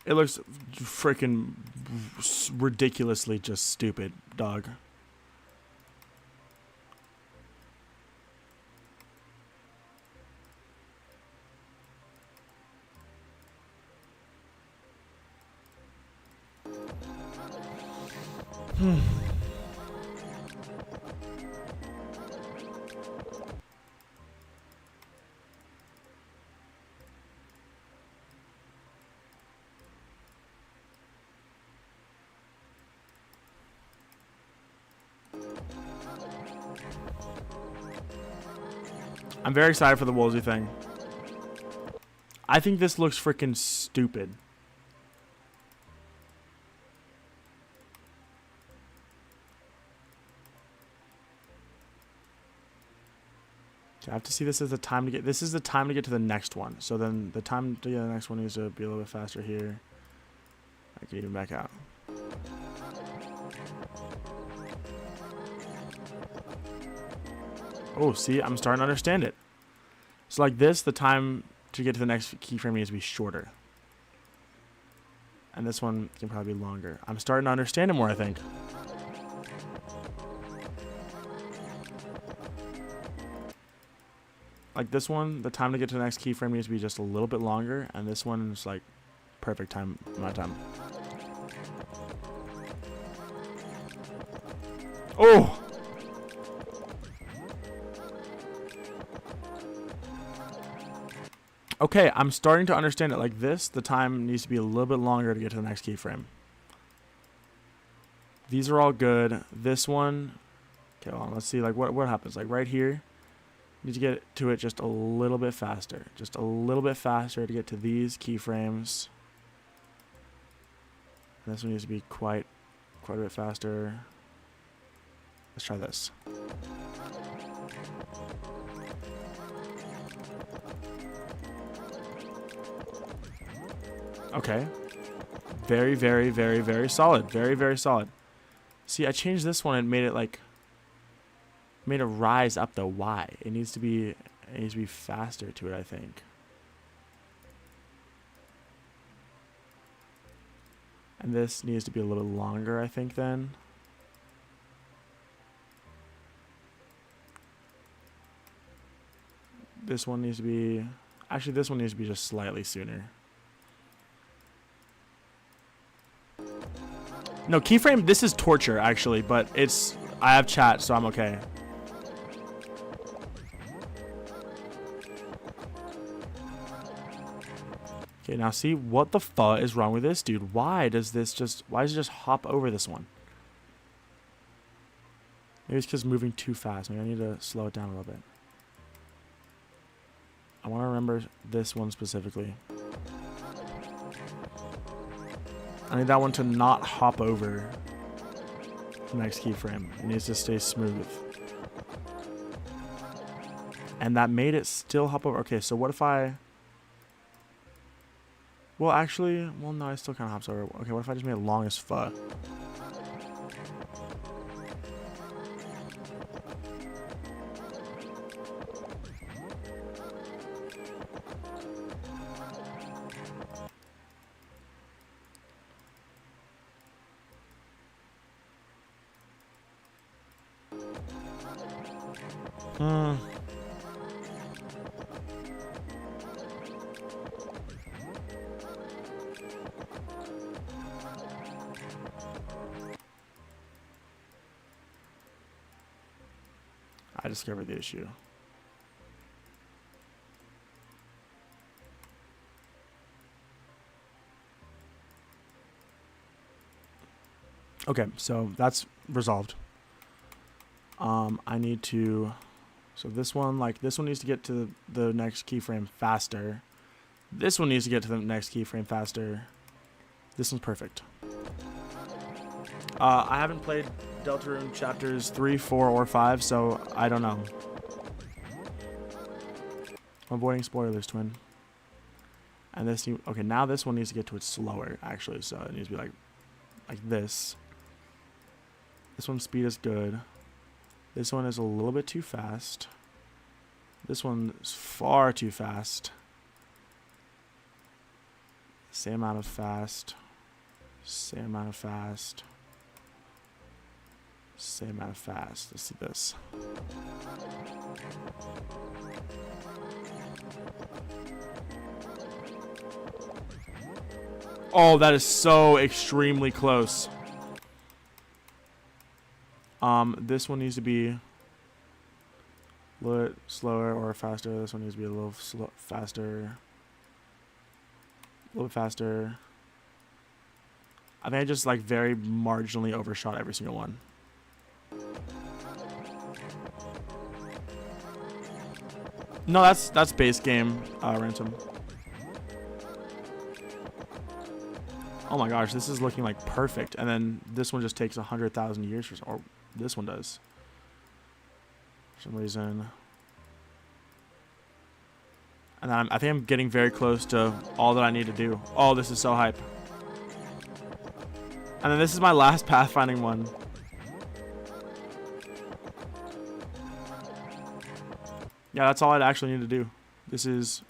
It looks freaking ridiculously just stupid, dog. I'm very excited for the Woolsey thing. I think this looks freaking stupid. I have to see this as the time to get. This is the time to get to the next one. So then the time to get to the next one needs to be a little bit faster here. I can even back out. Oh, see, I'm starting to understand it. So like this, the time to get to the next keyframe needs to be shorter. And this one can probably be longer. I'm starting to understand it more, I think. Like this one, the time to get to the next keyframe needs to be just a little bit longer. And this one is like perfect time, amount of time. Oh! Okay, I'm starting to understand it. Like this, the time needs to be a little bit longer to get to the next keyframe. These are all good. This one, okay, well, let's see like what happens. Like right here, you need to get to it just a little bit faster. Just a little bit faster to get to these keyframes. And this one needs to be quite a bit faster. Let's try this. Okay. Very, very, very, very solid. Very, very solid. See, I changed this one and made it like made it rise up though. Why? It needs to be faster to it, I think. And this needs to be a little bit longer, I think, then. This one needs to be actually this one needs to be just slightly sooner. No, keyframe, this is torture, actually, but I have chat, so I'm okay. Okay, now see, what the fuck is wrong with this, dude? Why does it just hop over this one? Maybe it's because moving too fast. Maybe I need to slow it down a little bit. I want to remember this one specifically. I need that one to not hop over the next keyframe. It needs to stay smooth. And that made it still hop over. Okay, so what if I Well, actually, well, no, I still kind of hops over. Okay, what if I just made it long as fuck? I discovered the issue. Okay, so that's resolved. I need to, so this one, like this one needs to get to the next keyframe faster. This one needs to get to the next keyframe faster. This one's perfect. I haven't played Deltarune chapters 3, 4, or 5, so I don't know. I'm avoiding spoilers, twin. And this, okay, now this one needs to get to it slower, actually, so it needs to be like this. This one's speed is good. This one is a little bit too fast. This one is far too fast. Same amount of fast. Same amount of fast. Same amount of fast. Let's see this. Oh, that is so extremely close. This one needs to be a little bit slower or faster. This one needs to be a little faster. A little bit faster. I think I just like very marginally overshot every single one. No, that's base game ransom. Oh my gosh, this is looking like perfect. And then this one just takes 100,000 years for, or this one does. For some reason. And then I think I'm getting very close to all that I need to do. Oh, this is so hype. And then this is my last pathfinding one. Yeah, that's all I'd actually need to do. This is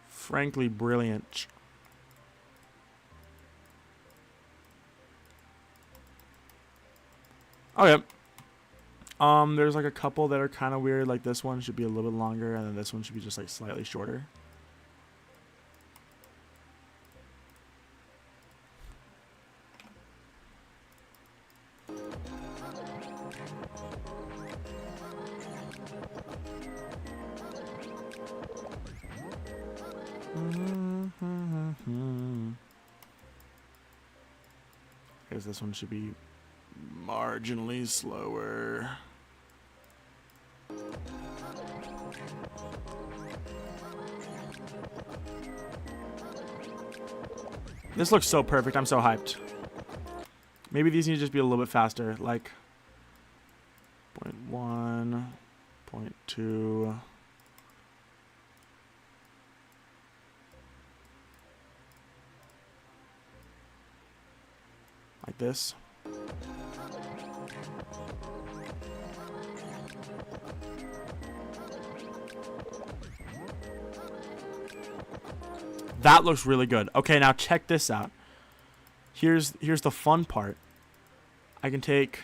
frankly brilliant. Okay. There's like a couple that are kind of weird. Like this one should be a little bit longer, and then this one should be just like slightly shorter. I guess this one should be marginally slower. This looks so perfect. I'm so hyped. Maybe these need to just be a little bit faster, like 0.1, 0.2. Like this. That looks really good. Okay, now check this out. Here's the fun part. I can take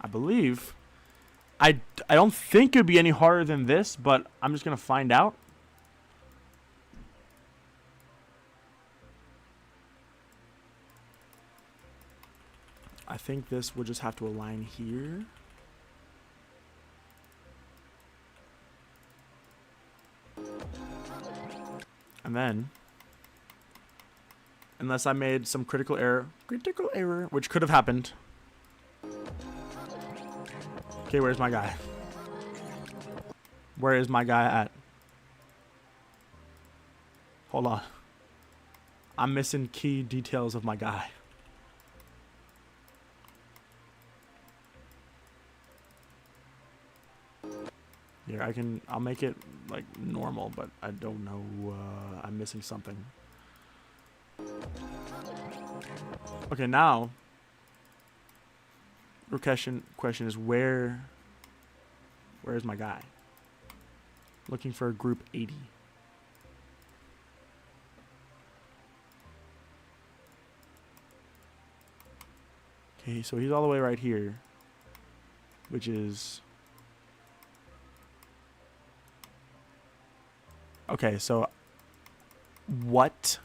I believe I don't think it'd be any harder than this, but I'm just gonna find out. I think this would just have to align here. And then, unless I made some critical error, which could have happened. Okay, where's my guy? Where is my guy at? Hold on. I'm missing key details of my guy. Here, I'll make it like normal, but I don't know, I'm missing something. Okay, now, the question is where's my guy? Looking for group 80. Okay, so he's all the way right here, which is... Okay, so what?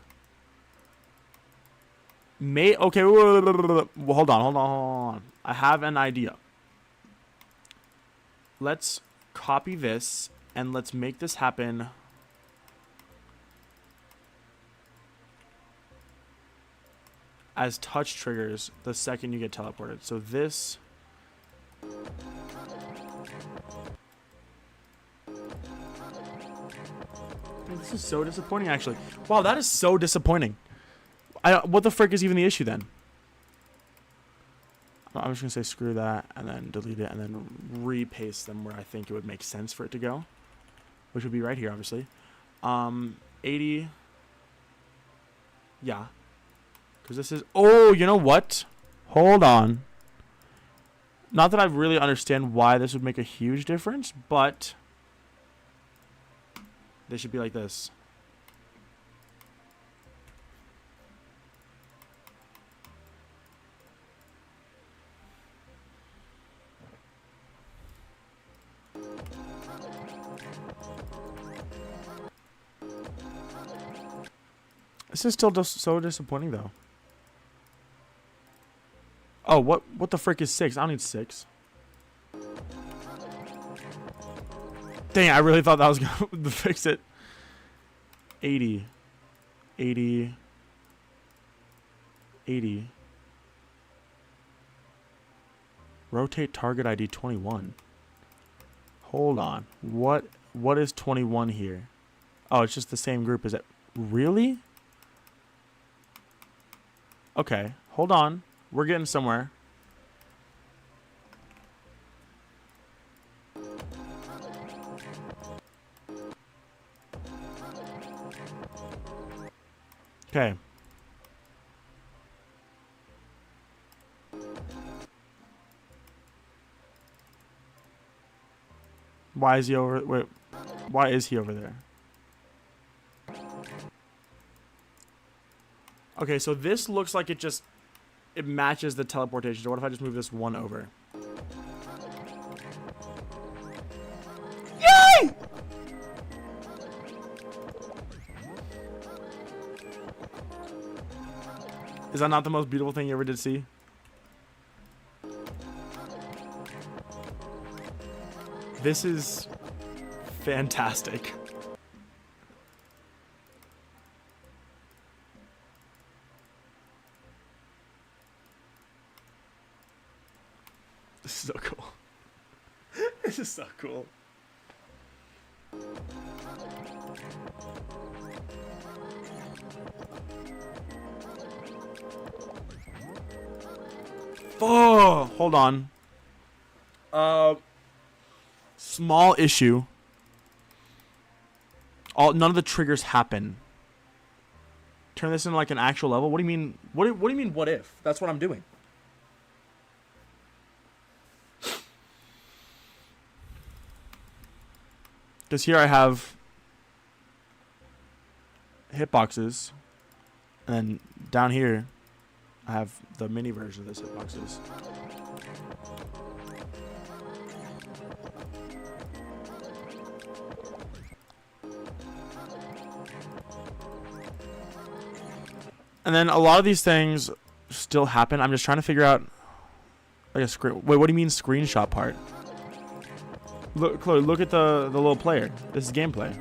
Okay, well, hold on. I have an idea. Let's copy this and let's make this happen. As touch triggers the second you get teleported. So this... This is so disappointing, actually. Wow, that is so disappointing. What the frick is even the issue then? I'm just going to say screw that and then delete it and then repaste them where I think it would make sense for it to go. Which would be right here, obviously. 80. Yeah. Because this is... Oh, you know what? Hold on. Not that I really understand why this would make a huge difference, but... They should be like this. This is still just so disappointing, though. Oh, what the frick is 6? I don't need 6. Dang, I really thought that was going to fix it. 80. 80. 80. Rotate target ID 21. Hold on. What is 21 here? Oh, it's just the same group as it. Really? Okay, hold on. We're getting somewhere. Okay. Why is he over? Wait. Why is he over there? Okay, so this looks like it matches the teleportation. So what if I just move this one over? Yay! Is that not the most beautiful thing you ever did see? This is fantastic. This is so cool. This is so cool. Oh, hold on. Small issue. None of the triggers happen. Turn this into like an actual level. What do you mean? What do you mean? What if? That's what I'm doing. Because here I have hitboxes, and then down here I have the mini version of this hitboxes. And then a lot of these things still happen. I'm just trying to figure out like a screen. Wait, what do you mean screenshot part? Look, Chloe, look at the little player. This is gameplay.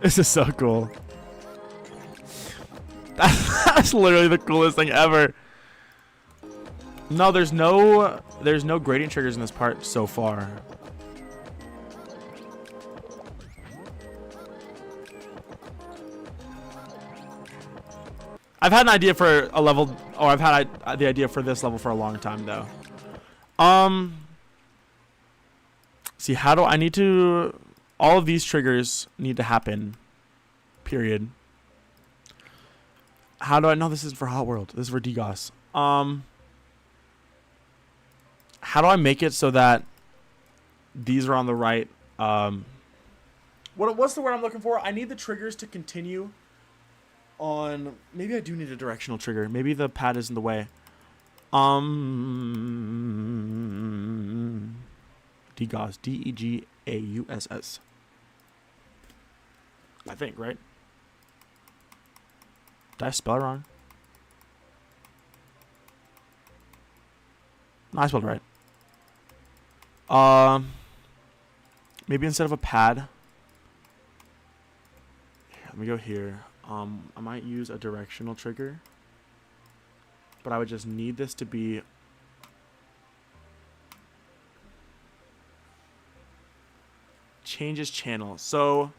This is so cool. That's literally the coolest thing ever. No, there's no gradient triggers in this part so far. I've had an idea for a level, or I've had the idea for this level for a long time though. See, how do I need to? All of these triggers need to happen. Period. How do I know this is for Hot World? This is for DGOS. How do I make it so that these are on the right? What's the word I'm looking for? I need the triggers to continue on. Maybe I do need a directional trigger. Maybe the pad is in the way. DGAUSS. DEGAUSS. I think, right? Did I spell it wrong? No, I spelled it right. Maybe instead of a pad. Let me go here. I might use a directional trigger. But I would just need this to be changes channel. So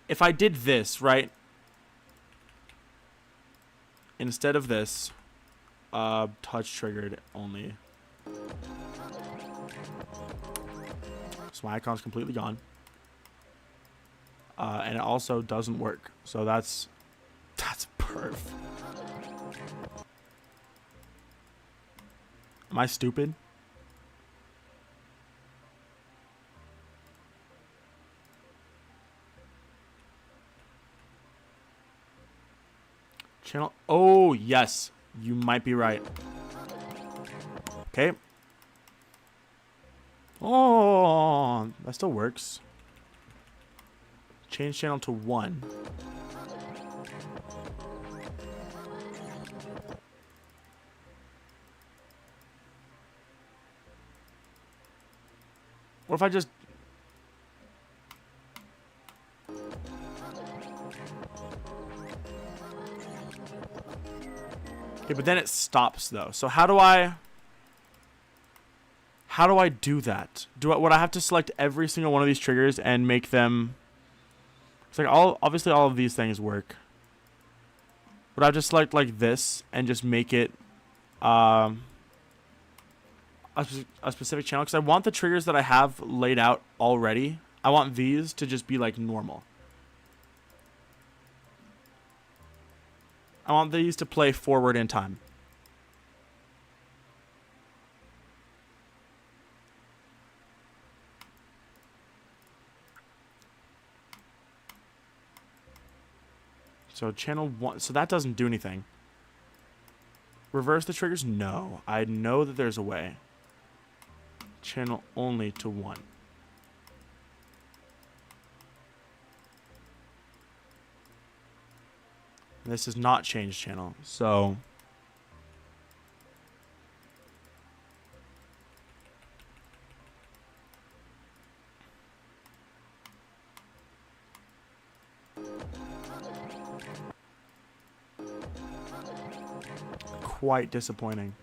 if I did this, right? Instead of this, touch triggered only. So my icon's completely gone. And it also doesn't work. So that's perf. Am I stupid? Channel. Oh, yes. You might be right. Okay. Oh, that still works. Change channel to 1. What if I just... Okay, but then it stops though. So how do I do that? Would I have to select every single one of these triggers and make them? It's like obviously all of these things work. Would I just select like this and just make it a specific channel? Because I want the triggers that I have laid out already. I want these to just be like normal. I want these to play forward in time. So channel 1, so that doesn't do anything. Reverse the triggers? No. I know that there's a way. Channel only to 1. This is not change channel, so... Quite disappointing.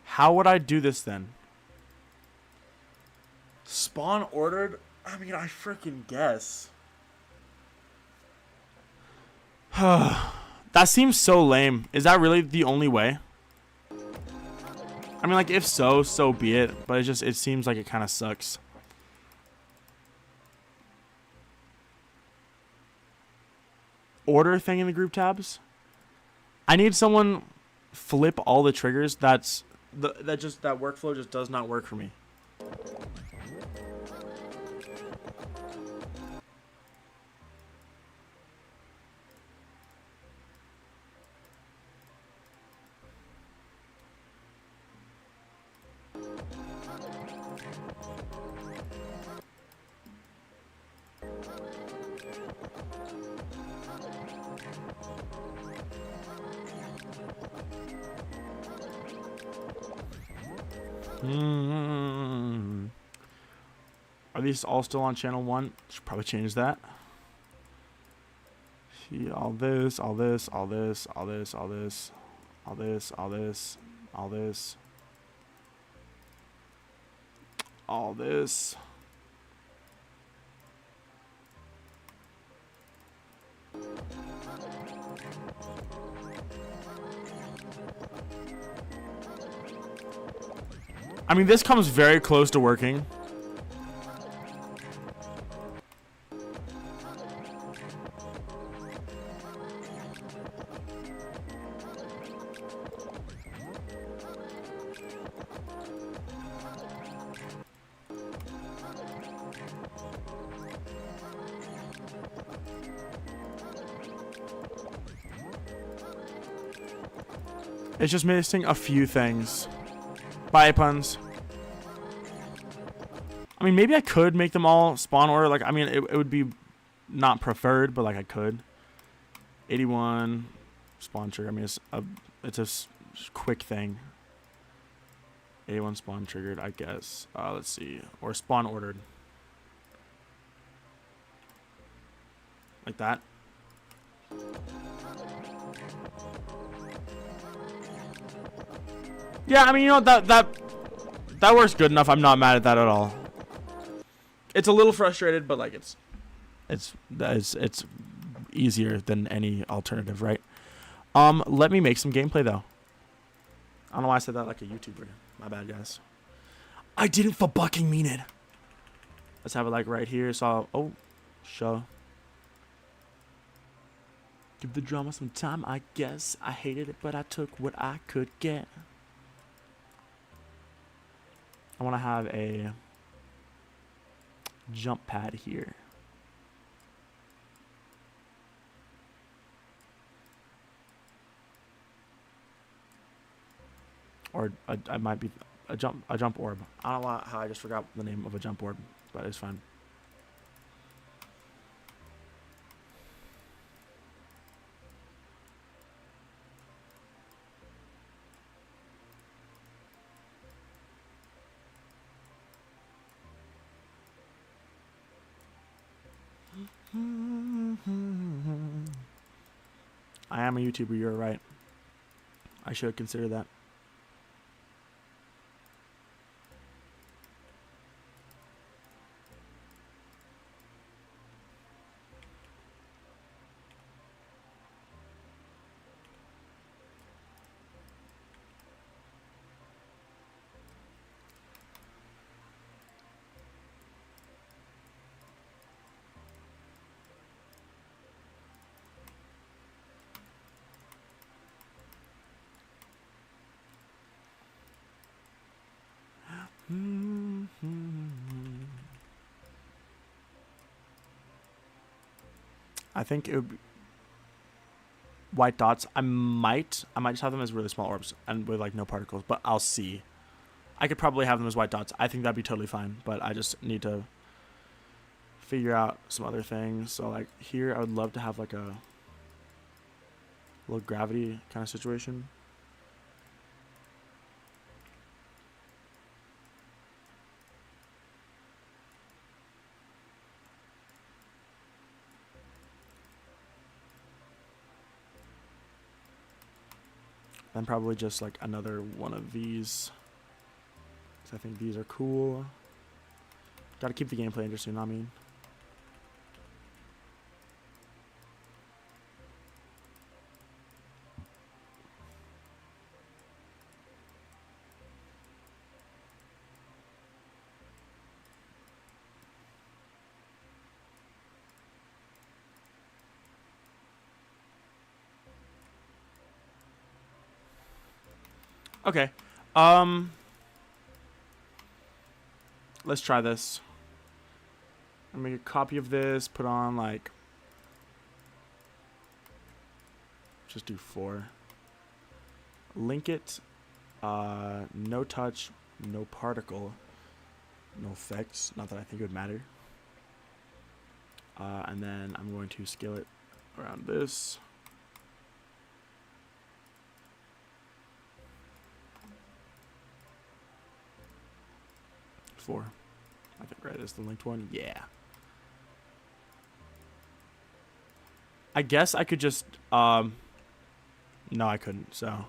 How would I do this then? Spawn ordered? I mean, I freaking guess. That seems so lame. Is that really the only way? I mean, like, if so, so be it. But it seems like it kind of sucks. Order thing in the group tabs? I need someone flip all the triggers. That workflow just does not work for me. Are these all still on channel 1? Should probably change that. See, all this, all this, all this, all this, all this, all this, all this, all this, all this. I mean, this comes very close to working. It's just missing a few things. Bye, puns. I mean, maybe I could make them all spawn order. Like, I mean, it would be not preferred, but like I could. 81 spawn trigger. I mean, it's a quick thing. 81 spawn triggered, I guess. Let's see, or spawn ordered, like that. Yeah, I mean, you know, that works good enough. I'm not mad at that at all. It's a little frustrated, but like it's easier than any alternative, right? Let me make some gameplay though. I don't know why I said that like a YouTuber. My bad, guys. I didn't fucking mean it. Let's have it like right here. So, show. Give the drama some time, I guess. I hated it, but I took what I could get. I want to have a jump pad here. Or I might be a jump orb. I don't know how I just forgot the name of a jump orb, but it's fine. I am a YouTuber, you're right. I should consider that. I think it would be white dots. I might just have them as really small orbs and with like no particles, but I'll see. I could probably have them as white dots. I think that'd be totally fine, but I just need to figure out some other things. So like here, I would love to have like a little gravity kind of situation. Then probably just like another one of these. I think these are cool. Gotta keep the gameplay interesting, I mean. Okay. Let's try this. I'll make a copy of this, put on like, just do 4. Link it, no touch, no particle, no effects, not that I think it would matter. And then I'm going to scale it around this. I think right is the linked one. Yeah. I guess I could just no, I couldn't, so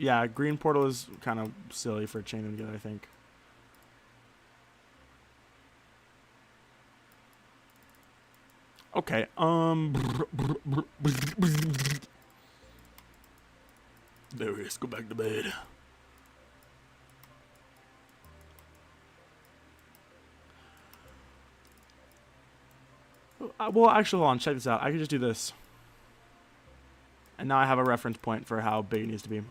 Yeah, green portal is kind of silly for chaining them together, I think. Okay, there he is. Go back to bed. Well, actually, hold on. Check this out. I can just do this. And now I have a reference point for how big it needs to be.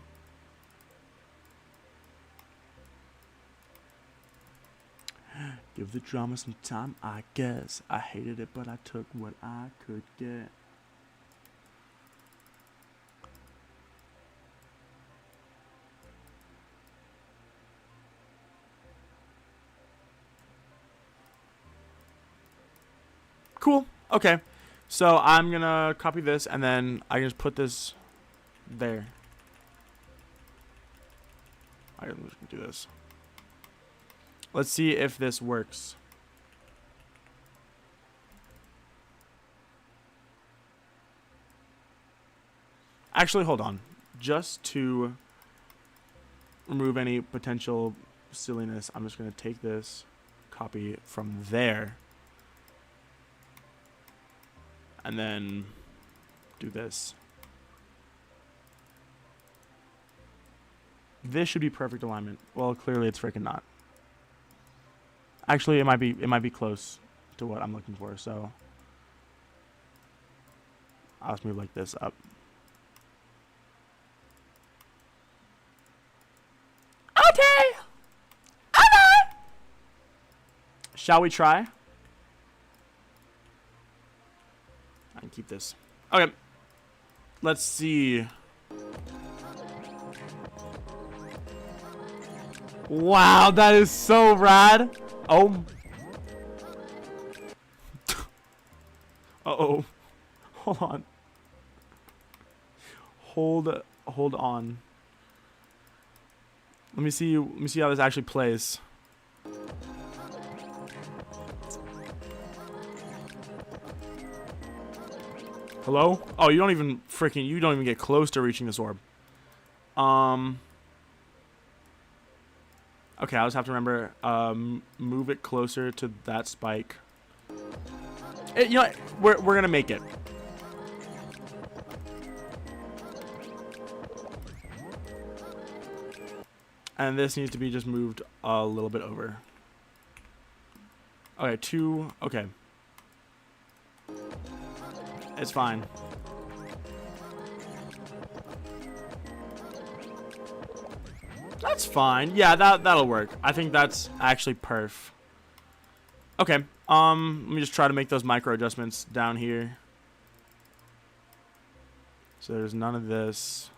Give the drama some time, I guess. I hated it, but I took what I could get. Cool. Okay. So I'm going to copy this, and then I can just put this there. I'm just going to do this. Let's see if this works. Actually, hold on. Just to remove any potential silliness, I'm just going to take this, copy from there, and then do this. This should be perfect alignment. Well, clearly it's freaking not. Actually, it might be close to what I'm looking for, so I'll just move like this up. Okay. Okay. Shall we try? I can keep this. Okay. Let's see. Wow, that is so rad. Oh. Uh-oh. Hold on. Hold on. Let me see how this actually plays. Hello? Oh, you don't even get close to reaching this orb. Okay, I'll just have to remember, move it closer to that spike. You know what? We're gonna make it. And this needs to be just moved a little bit over. Okay, 2, okay. It's fine. That's fine. Yeah, that'll work. I think that's actually perf. Okay. Let me just try to make those micro adjustments down here. So there's none of this.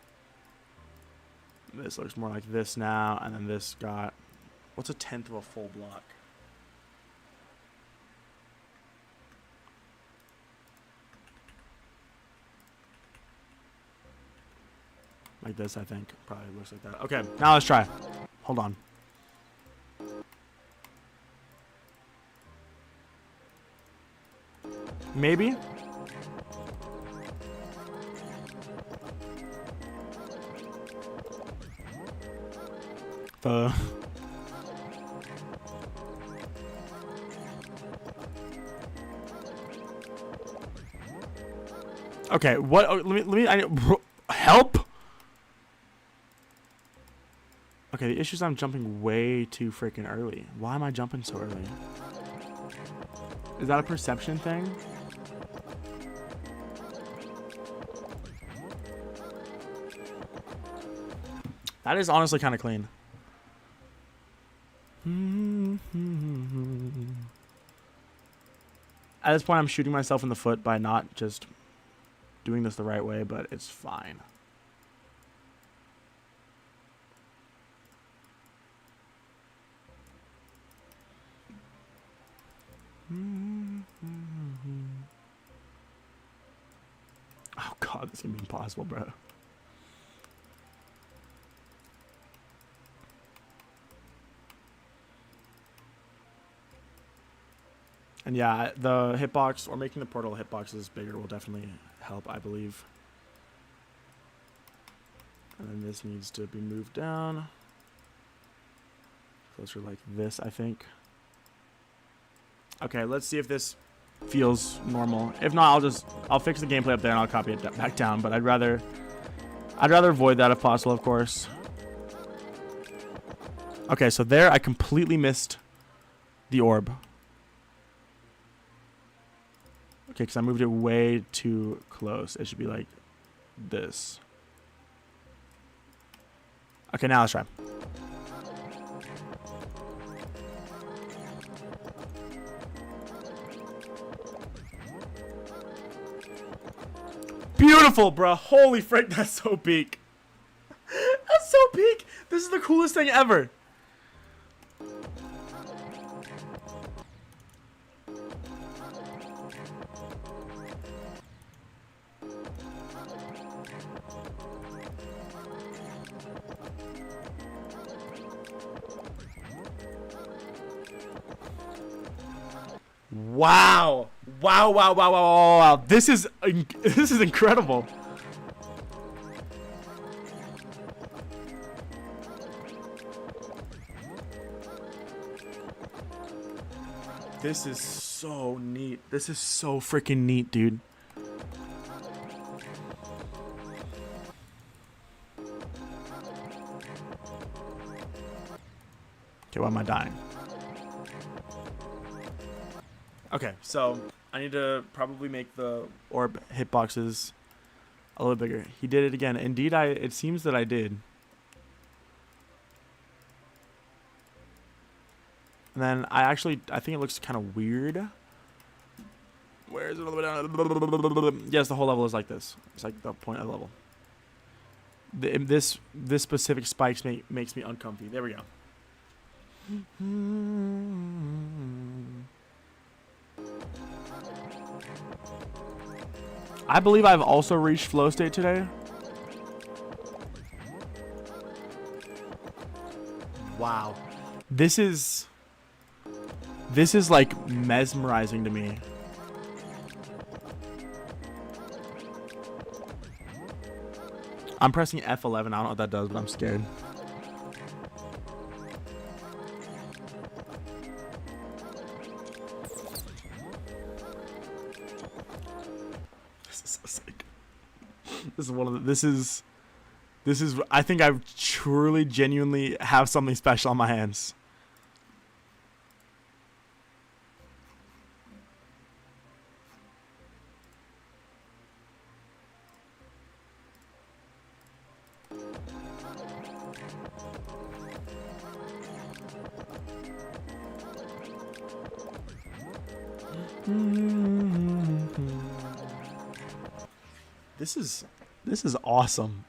This looks more like this now, and then this got, what's a tenth of a full block? Like this, I think. Probably looks like that. Okay, now let's try. Hold on. Maybe? Okay, what? Oh, let me. Help? Okay, the issue is I'm jumping way too freaking early. Why am I jumping so early? Is that a perception thing? That is honestly kind of clean. At this point, I'm shooting myself in the foot by not just doing this the right way, but it's fine. Oh god, this is gonna be impossible, bro. And yeah, the hitbox, or making the portal hitboxes bigger, will definitely help, I believe. And then this needs to be moved down. Closer like this, I think. Okay, let's see if this feels normal. If not, I'll fix the gameplay up there and I'll copy it back down. But I'd rather avoid that if possible, of course. Okay, so there I completely missed the orb. Okay, because I moved it way too close. It should be like this. Okay, now let's try. Beautiful, bro. Holy frick, that's so peak. That's so peak. This is the coolest thing ever. Wow. Wow, wow, wow, wow, wow, wow. This is incredible. This is so neat. This is so freaking neat, dude. Okay, why am I dying? Okay, so I need to probably make the orb hitboxes a little bigger. He did it again. Indeed, it seems that I did. And then I think it looks kind of weird. Where is it all the way down? Yes, the whole level is like this. It's like the point of the level. This specific spikes makes me uncomfy. There we go. I believe I've also reached flow state today. Wow. This is like mesmerizing to me. I'm pressing F11. I don't know what that does, but I'm scared. This is so sick. This is one of the, this is I think I truly genuinely have something special on my hands. This is awesome.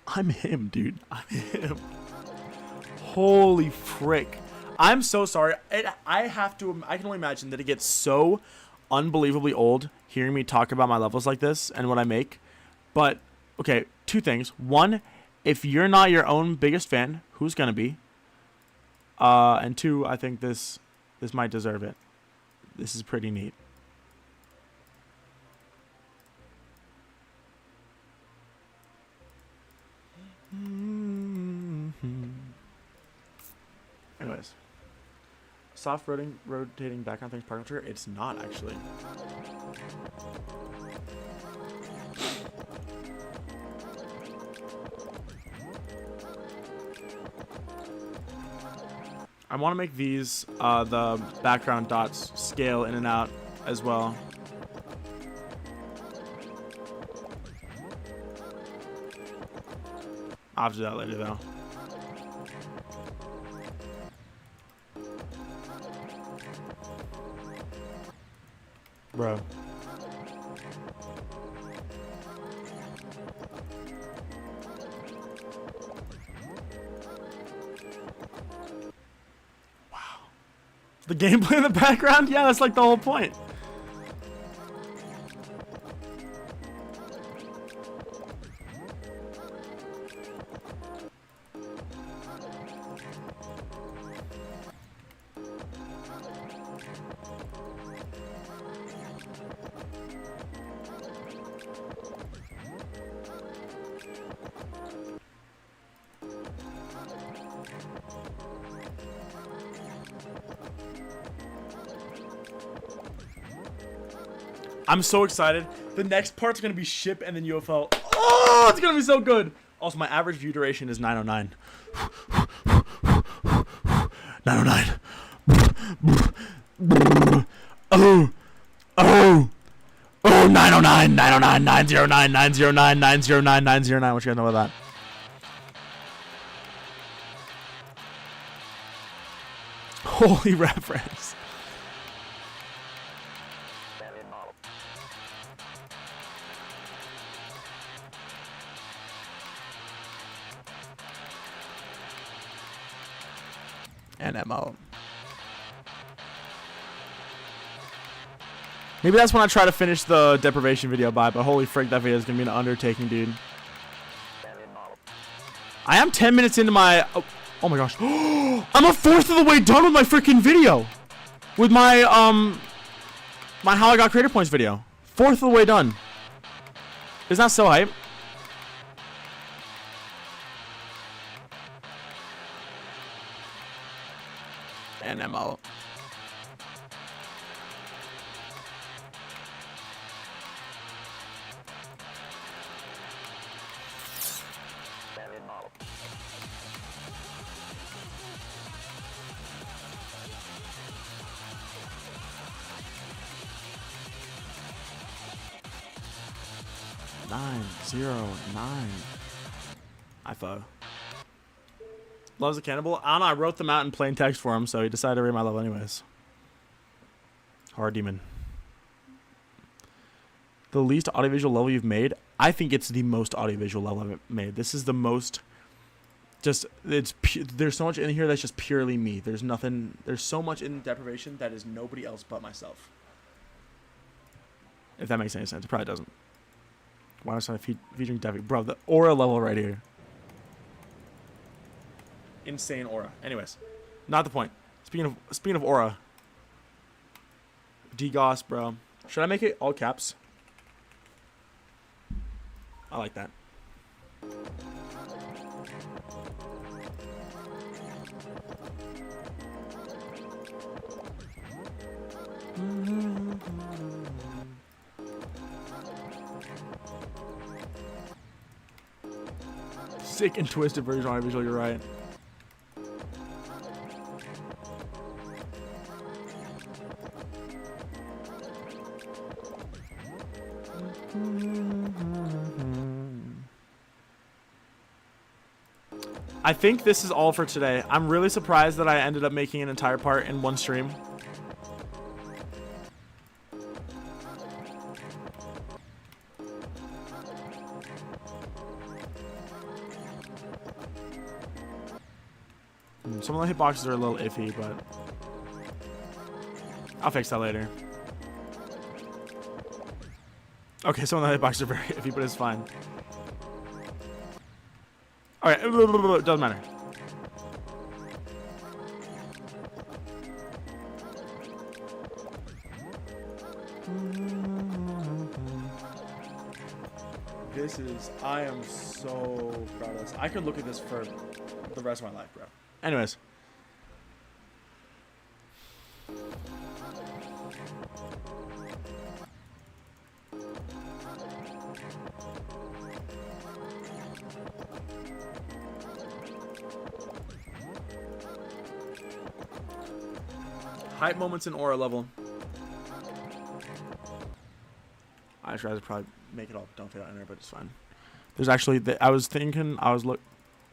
I'm him, dude. I'm him. Holy frick. I'm so sorry. I can only imagine that it gets so unbelievably old hearing me talk about my levels like this and what I make. But, okay, two things. One, if you're not your own biggest fan, who's gonna be? And two, I think this might deserve it. This is pretty neat. Anyways. Soft rotating background things particle trigger? It's not actually. I want to make these the background dots scale in and out as well. I'll have to do that later though. Bro. Wow. The gameplay in the background? Yeah, that's like the whole point. I'm so excited. The next part's gonna be ship and then UFO. Oh, it's gonna be so good. Also, my average view duration is 909. 909. Oh, 909, 909, 909, 909, 909, 909. What you guys know about that? Holy reference. And MO. Maybe that's when I try to finish the deprivation video by, but holy frick, that video is gonna be an undertaking, dude. I am 10 minutes into my. Oh my gosh. I'm a fourth of the way done with my freaking video. With my my how I got creator points video. Fourth of the way done. Isn't that so hype? And MO. Nine, 0, 9. iPhone. Loves a cannibal. I don't know. I wrote them out in plain text for him, so he decided to read my level anyways. Hard demon. The least audiovisual level you've made? I think it's the most audiovisual level I've made. This is the most. Just there's so much in here that's just purely me. There's nothing. There's so much in deprivation that is nobody else but myself. If that makes any sense, it probably doesn't. Why not featuring Devi? Bro, the aura level right here. Insane aura. Anyways, not the point. Speaking of aura. DGOS, bro. Should I make it all caps? I like that. Sick and twisted version of audiovisual, you're right. I think this is all for today. I'm really surprised that I ended up making an entire part in one stream. Some of the hitboxes are a little iffy, but I'll fix that later. Okay, some of the hitboxes are very iffy, but it's fine. Alright, doesn't matter. I am so proud of this. I could look at this for the rest of my life, bro. Anyways. Hype moments in aura level. I should probably make it all. Don't fit out in there, but it's fine. There's actually, I was thinking,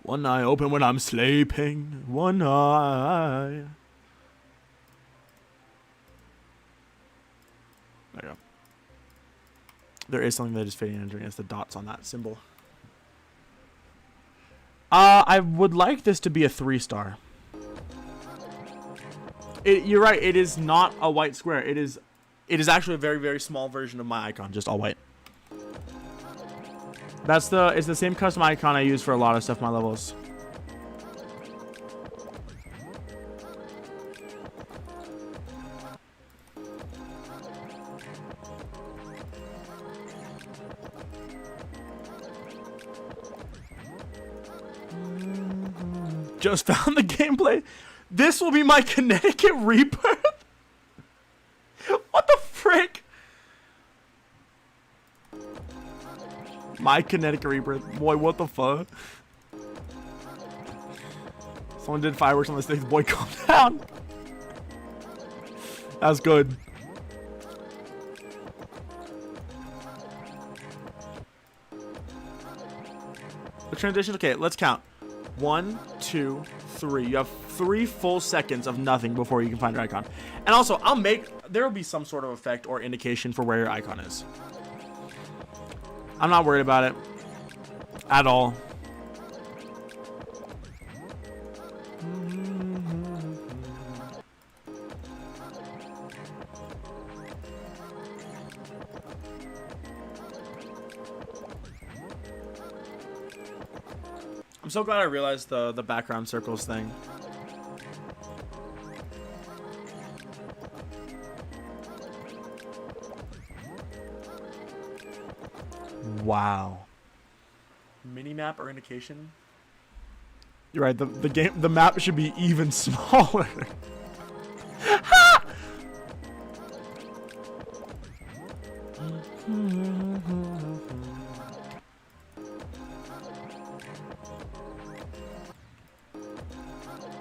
one eye open when I'm sleeping. One eye. There you go. There is something that is fading and entering. It's the dots on that symbol. I would like this to be a 3-star. You're right. It is not a white square. It is actually a very, very small version of my icon, just all white. It's the same custom icon I use for a lot of stuff in my levels. just found the gameplay. This will be my Connecticut rebirth? What the frick? My Connecticut rebirth. Boy, what the fuck? Someone did fireworks on the stage. Boy, calm down. That was good. The transition. Okay, let's count. 1, 2, 3. You have 3 full seconds of nothing before you can find your icon. And also, there will be some sort of effect or indication for where your icon is. I'm not worried about it at all. I'm so glad I realized the background circles thing. Wow. Minimap or indication? You're right. The map should be even smaller.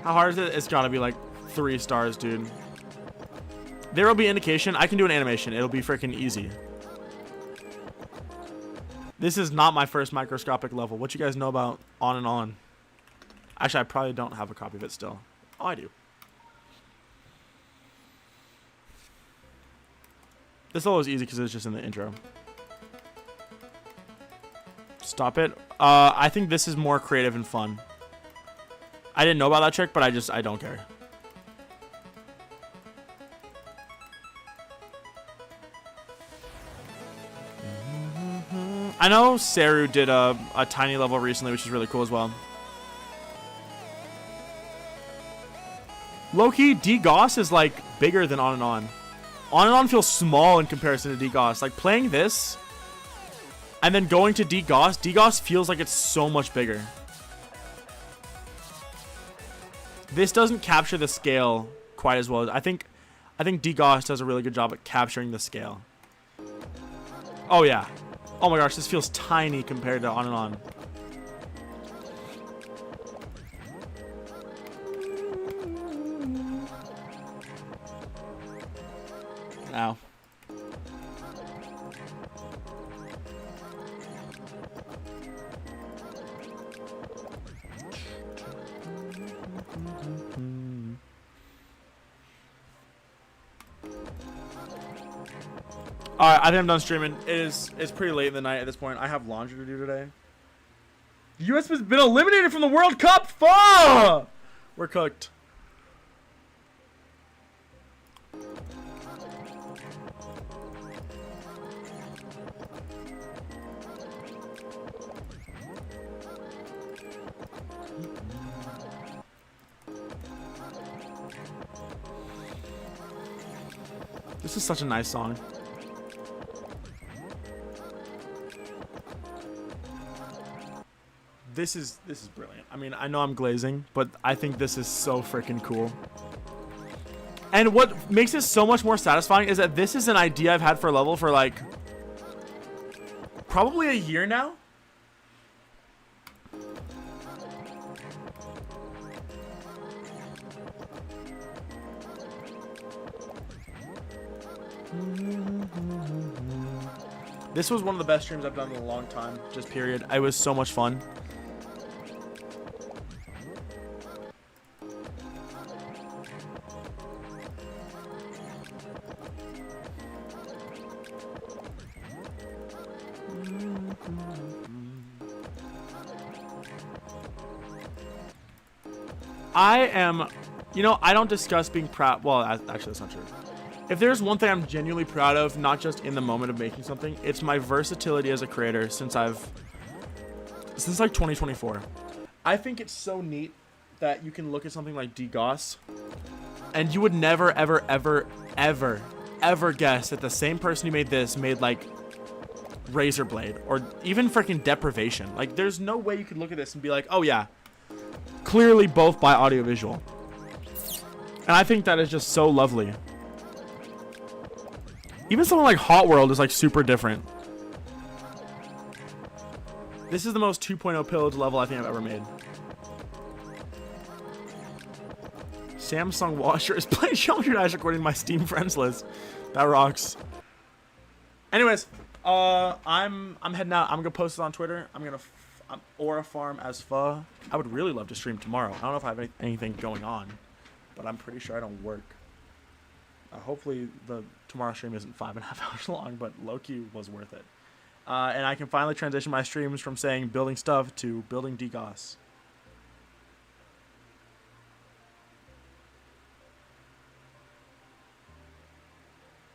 How hard is it? It's gotta be like 3 stars, dude. There will be indication. I can do an animation. It'll be freaking easy. This is not my first microscopic level. What you guys know about On and On? Actually, I probably don't have a copy of it still. Oh, I do. This level is easy because it's just in the intro. Stop it. I think this is more creative and fun. I didn't know about that trick, but I don't care. I know Saru did a tiny level recently, which is really cool as well. Low-key, DGOS is like bigger than On and On. On and On feels small in comparison to DGOS. Like playing this and then going to DGOS feels like it's so much bigger. This doesn't capture the scale quite as well. I think DGOS does a really good job at capturing the scale. Oh yeah. Oh my gosh, this feels tiny compared to On and On. Ow. Alright, I think I'm done streaming. It's pretty late in the night at this point. I have laundry to do today. The US has been eliminated from the World Cup. Fuck! We're cooked. This is such a nice song. This is brilliant. I mean, I know I'm glazing, but I think this is so freaking cool. And what makes it so much more satisfying is that this is an idea I've had for a level for like probably a year now. This was one of the best streams I've done in a long time, just period. It was so much fun. I am, you know, I don't discuss being proud. Well, actually, that's not true. If there's one thing I'm genuinely proud of, not just in the moment of making something, it's my versatility as a creator since like 2024. I think it's so neat that you can look at something like DGOS and you would never, ever, ever, ever, ever guess that the same person who made this made like Razor Blade or even freaking Deprivation. Like, there's no way you could look at this and be like, oh yeah, clearly both by AudioVisual. And I think that is just so lovely. Even something like Hot World is like super different. This is the most 2.0 pillage level I think I've ever made. Samsung Washer is playing Shoulder Dash according to my Steam friends list. That rocks. Anyways, I'm heading out. I'm gonna post it on Twitter. I'm Aura Farm as pho. I would really love to stream tomorrow. I don't know if I have anything going on, but I'm pretty sure I don't work. Hopefully the tomorrow stream isn't 5.5 hours long, but low-key was worth it. And I can finally transition my streams from saying building stuff to building DGOS.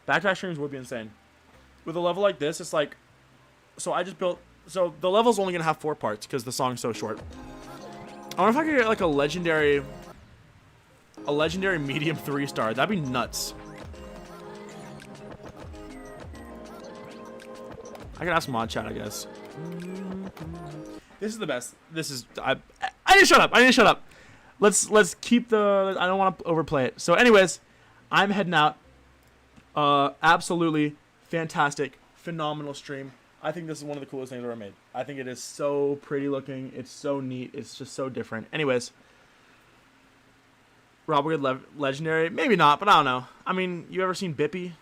Back-to-back streams would be insane. With a level like this, it's like, so I just built, so the level's only gonna have 4 parts because the song's so short. I wonder if I could get like a legendary medium 3-star. That'd be nuts. I could ask mod chat, I guess. This is the best. This is, I need to shut up. I need to shut up. Let's keep the, I don't want to overplay it. So anyways, I'm heading out. Absolutely fantastic, phenomenal stream. I think this is one of the coolest things I've ever made. I think it is so pretty looking. It's so neat. It's just so different. Anyways, Rob will get legendary. Maybe not, but I don't know. I mean, you ever seen Bippy?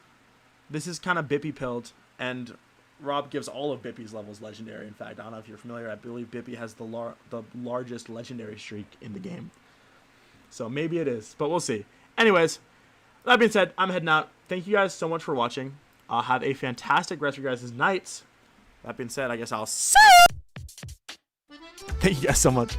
This is kind of Bippy pilled, and Rob gives all of Bippy's levels legendary. In fact, I don't know if you're familiar. I believe Bippy has the largest legendary streak in the game. So maybe it is, but we'll see. Anyways, that being said, I'm heading out. Thank you guys so much for watching. Have a fantastic rest of your guys' nights. That being said, I guess I'll see you. Thank you guys so much.